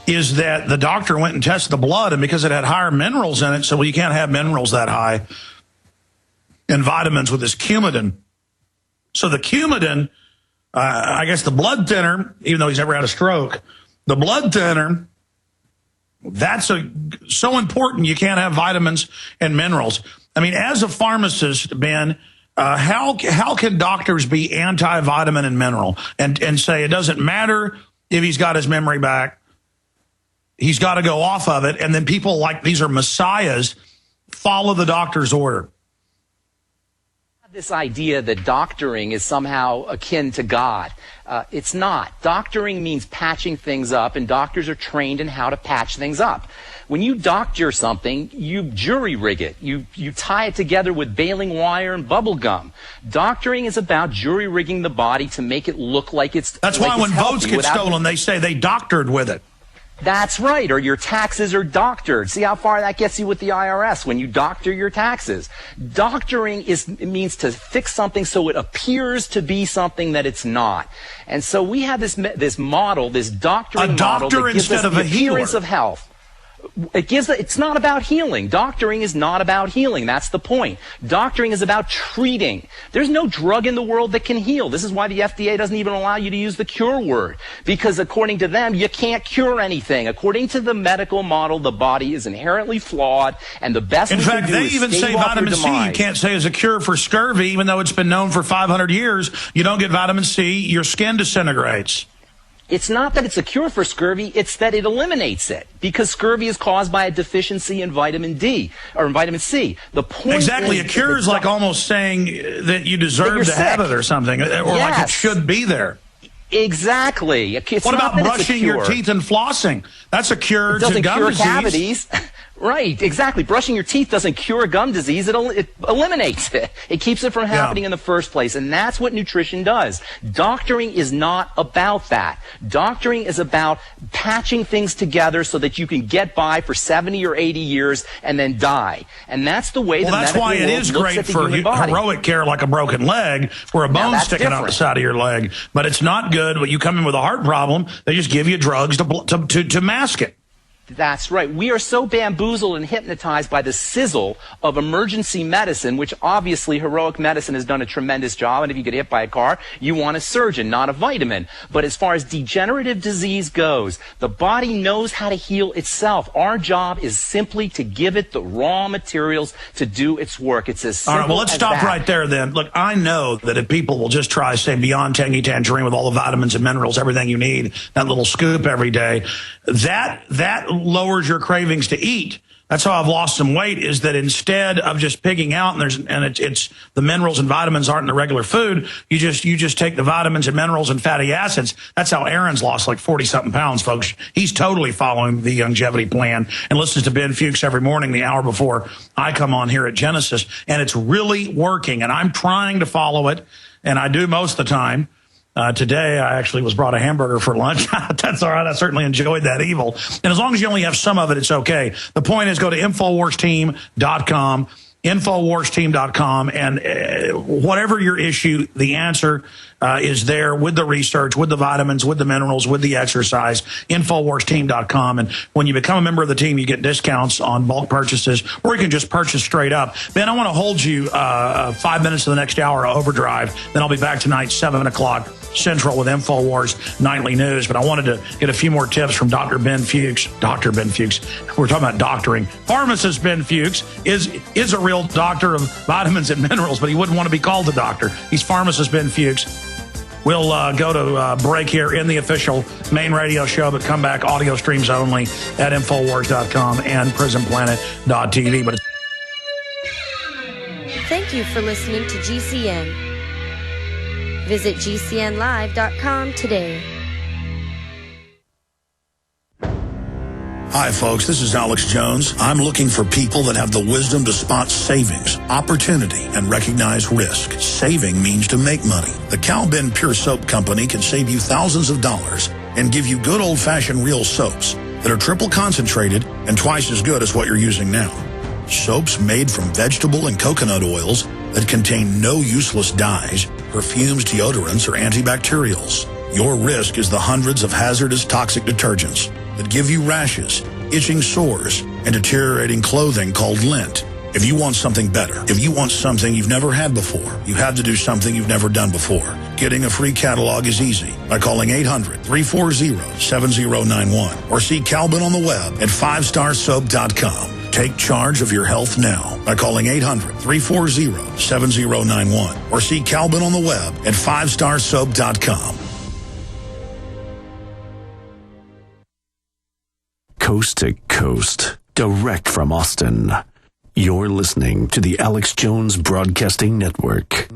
is that the doctor went and tested the blood, and because it had higher minerals in it, so you can't have minerals that high, and vitamins with this Coumadin. So the Coumadin, I guess the blood thinner, even though he's never had a stroke, the blood thinner, that's so important. You can't have vitamins and minerals. I mean, as a pharmacist, Ben, how can doctors be anti-vitamin and mineral and say it doesn't matter if he's got his memory back, he's got to go off of it, and then people like these are messiahs follow the doctor's order? This idea that doctoring is somehow akin to God. It's not. Doctoring means patching things up, and doctors are trained in how to patch things up. When you doctor something, you jury rig it. You tie it together with baling wire and bubble gum. Doctoring is about jury rigging the body to make it look like it's That's why when votes get stolen, they say they doctored with it. That's right, or your taxes are doctored. See how far that gets you with the IRS when you doctor your taxes. Doctoring means to fix something so it appears to be something that it's not. And so we have this model, this doctoring model that gives us the appearance of health. It's not about healing. Doctoring is not about healing. That's the point. Doctoring is about treating. There's no drug in the world that can heal. This is why the FDA doesn't even allow you to use the cure word. Because according to them, you can't cure anything. According to the medical model, the body is inherently flawed, and the best we can do is stave off your demise. In fact, they even say vitamin C you can't say is a cure for scurvy, even though it's been known for 500 years. You don't get vitamin C, your skin disintegrates. It's not that it's a cure for scurvy, it's that it eliminates it. Because scurvy is caused by a deficiency in vitamin D, or in vitamin C. The point exactly, a cure is like almost saying that you deserve to have it or something, or like it should be there. Exactly. What about brushing your teeth and flossing? That's a cure to gum disease. It doesn't cure cavities. Right, exactly. Brushing your teeth doesn't cure gum disease. It eliminates it. It keeps it from happening in the first place. And that's what nutrition does. Doctoring is not about that. Doctoring is about patching things together so that you can get by for 70 or 80 years and then die. And that's the way the medical world looks at the human body. Well, that's why it is great for heroic care like a broken leg or a bone sticking out the side of your leg. But it's not good when you come in with a heart problem. They just give you drugs to mask it. That's right. We are so bamboozled and hypnotized by the sizzle of emergency medicine, which obviously heroic medicine has done a tremendous job. And if you get hit by a car, you want a surgeon, not a vitamin. But as far as degenerative disease goes, the body knows how to heal itself. Our job is simply to give it the raw materials to do its work. It's as simple as that. All right, well, let's stop right there then. Look, I know that if people will just try, say, Beyond Tangy Tangerine with all the vitamins and minerals, everything you need, that little scoop every day, that lowers your cravings to eat. That's how I've lost some weight, is that instead of just pigging out and it's the minerals and vitamins aren't in the regular food, you just take the vitamins and minerals and fatty acids. That's how Aaron's lost like 40-something pounds, folks. He's totally following the longevity plan and listens to Ben Fuchs every morning the hour before I come on here at Genesis, and it's really working, and I'm trying to follow it, and I do most of the time. Today, I actually was brought a hamburger for lunch. That's all right. I certainly enjoyed that evil. And as long as you only have some of it, it's okay. The point is, go to InfoWarsTeam.com, InfoWarsTeam.com, and whatever your issue, the answer is there with the research, with the vitamins, with the minerals, with the exercise, InfoWarsTeam.com. And when you become a member of the team, you get discounts on bulk purchases, or you can just purchase straight up. Ben, I want to hold you 5 minutes of the next hour of Overdrive. Then I'll be back tonight, 7 o'clock. Central with Infowars Nightly News, but I wanted to get a few more tips from Dr. Ben Fuchs. Dr. Ben Fuchs. We're talking about doctoring. Pharmacist Ben Fuchs is a real doctor of vitamins and minerals, but he wouldn't want to be called a doctor. He's Pharmacist Ben Fuchs. We'll go to break here in the official main radio show, but come back audio streams only at Infowars.com and PrisonPlanet.tv. But thank you for listening to GCN. Visit GCNlive.com today. Hi, folks. This is Alex Jones. I'm looking for people that have the wisdom to spot savings, opportunity, and recognize risk. Saving means to make money. The Cal Ben Pure Soap Company can save you thousands of dollars and give you good old-fashioned real soaps that are triple concentrated and twice as good as what you're using now. Soaps made from vegetable and coconut oils that contain no useless dyes, perfumes, deodorants, or antibacterials. Your risk is the hundreds of hazardous toxic detergents that give you rashes, itching sores, and deteriorating clothing called lint. If you want something better, if you want something you've never had before, you have to do something you've never done before. Getting a free catalog is easy by calling 800-340-7091 or see Calvin on the web at 5starsoap.com. Take charge of your health now by calling 800-340-7091 or see Calvin on the web at 5starsoap.com. Coast to coast, direct from Austin. You're listening to the Alex Jones Broadcasting Network.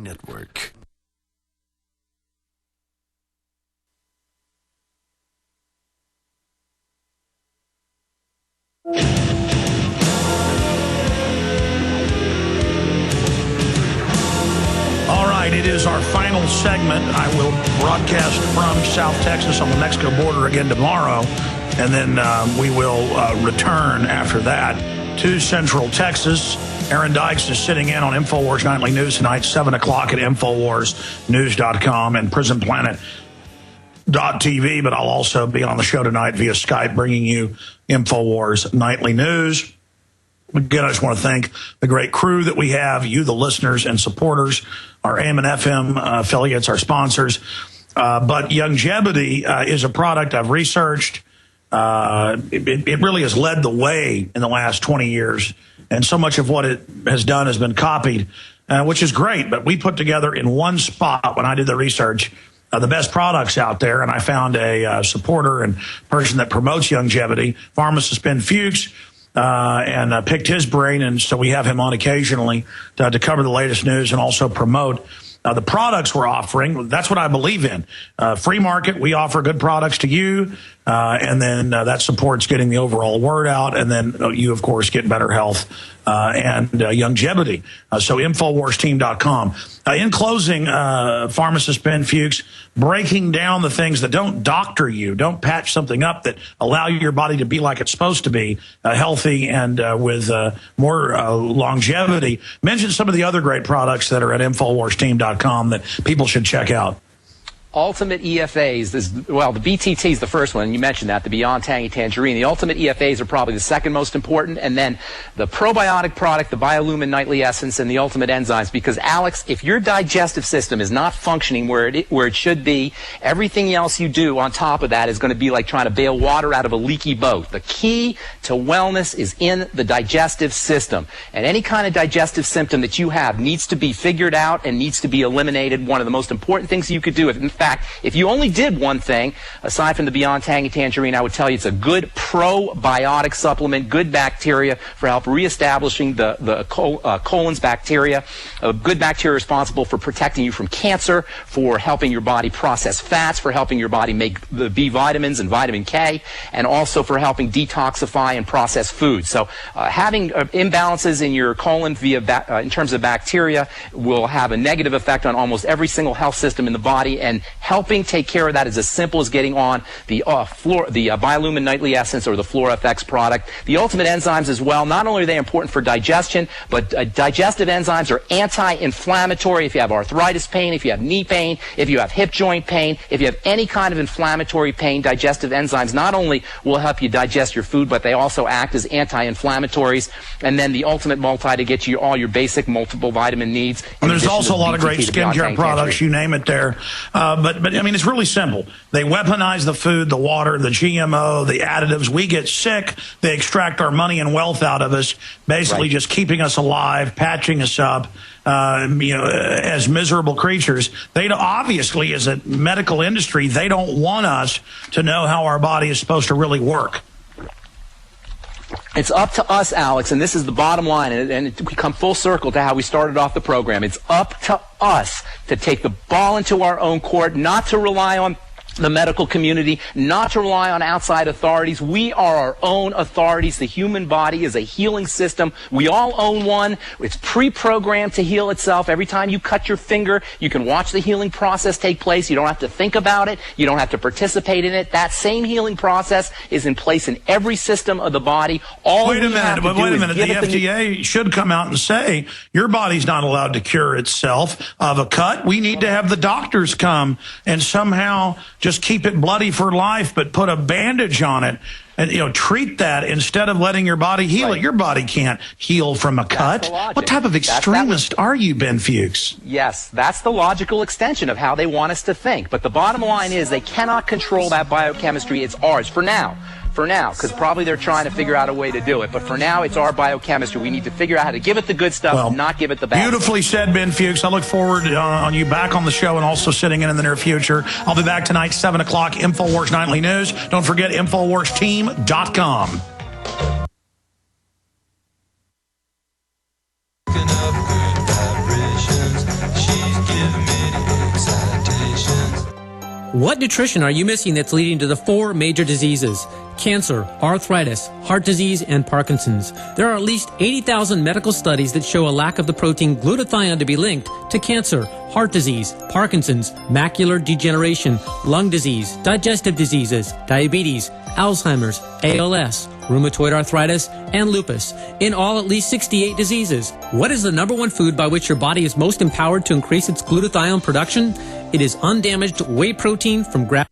All right, it is our final segment. I will broadcast from South Texas on the Mexico border again tomorrow, and then we will return after that to Central Texas. Aaron Dykes is sitting in on Infowars Nightly News tonight, 7 o'clock at InfoWarsNews.com and PrisonPlanet.tv, but I'll also be on the show tonight via Skype bringing you Infowars Nightly News. Again, I just want to thank the great crew that we have, you, the listeners and supporters, our AM and FM affiliates, our sponsors. But longevity is a product I've researched. It really has led the way in the last 20 years. And so much of what it has done has been copied, which is great. But we put together in one spot, when I did the research, the best products out there. And I found a supporter and person that promotes longevity, Pharmacist Ben Fuchs, and picked his brain. And so we have him on occasionally to cover the latest news and also promote the products we're offering. That's what I believe in. Free market, we offer good products to you. and then that supports getting the overall word out, and then you, of course, get better health and longevity. So InfoWarsTeam.com. In closing, pharmacist Ben Fuchs, breaking down the things that don't doctor you, don't patch something up, that allow your body to be like it's supposed to be, healthy and with more longevity. Mention some of the other great products that are at InfoWarsTeam.com that people should check out. Ultimate EFAs, the BTT is the first one, and you mentioned that, the Beyond Tangy Tangerine. The Ultimate EFAs are probably the second most important, and then the probiotic product, the Biolumin Nightly Essence, and the Ultimate Enzymes. Because, Alex, if your digestive system is not functioning where it should be, everything else you do on top of that is going to be like trying to bail water out of a leaky boat. The key to wellness is in the digestive system, and any kind of digestive symptom that you have needs to be figured out and needs to be eliminated. One of the most important things you could do, in fact, if you only did one thing, aside from the Beyond Tangy Tangerine, I would tell you it's a good probiotic supplement, good bacteria for help reestablishing the colon's bacteria, good bacteria responsible for protecting you from cancer, for helping your body process fats, for helping your body make the B vitamins and vitamin K, and also for helping detoxify and process food. So having imbalances in your colon in terms of bacteria will have a negative effect on almost every single health system in the body, and helping take care of that is as simple as getting on the Biolumin Nightly Essence or the Flora FX product. The Ultimate Enzymes as well. Not only are they important for digestion, but digestive enzymes are anti-inflammatory. If you have arthritis pain, if you have knee pain, if you have hip joint pain, if you have any kind of inflammatory pain, digestive enzymes not only will help you digest your food, but they also act as anti-inflammatories. And then the Ultimate Multi to get you all your basic multiple vitamin needs. And there's also a lot of great skincare products, you name it there. But I mean, it's really simple. They weaponize the food, the water, the GMO, the additives. We get sick. They extract our money and wealth out of us, basically just keeping us alive, patching us up, as miserable creatures. They obviously, as a medical industry, they don't want us to know how our body is supposed to really work. It's up to us, Alex, and this is the bottom line, and we come full circle to how we started off the program. It's up to us to take the ball into our own court, not to rely on the medical community, not to rely on outside authorities. We are our own authorities. The human body is a healing system. We all own one. It's pre-programmed to heal itself. Every time you cut your finger, you can watch the healing process take place. You don't have to think about it. You don't have to participate in it. That same healing process is in place in every system of the body. Wait a minute. The FDA should come out and say your body's not allowed to cure itself of a cut. We need to have the doctors come and somehow just keep it bloody for life, but put a bandage on it and, treat that instead of letting your body heal it. Your body can't heal from a cut. What type of extremist are you, Ben Fuchs? Yes, that's the logical extension of how they want us to think. But the bottom line is they cannot control that biochemistry. It's ours for now. Because probably they're trying to figure out a way to do it. But for now, it's our biochemistry. We need to figure out how to give it the good stuff, not give it the bad. Beautifully said, Ben Fuchs. I look forward on you back on the show and also sitting in the near future. I'll be back tonight, 7 o'clock, Infowars Nightly News. Don't forget, InfoWarsTeam.com. What nutrition are you missing that's leading to the 4 major diseases? Cancer, arthritis, heart disease, and Parkinson's. There are at least 80,000 medical studies that show a lack of the protein glutathione to be linked to cancer, heart disease, Parkinson's, macular degeneration, lung disease, digestive diseases, diabetes, Alzheimer's, ALS, rheumatoid arthritis, and lupus. In all, at least 68 diseases. What is the #1 food by which your body is most empowered to increase its glutathione production? It is undamaged whey protein from grass.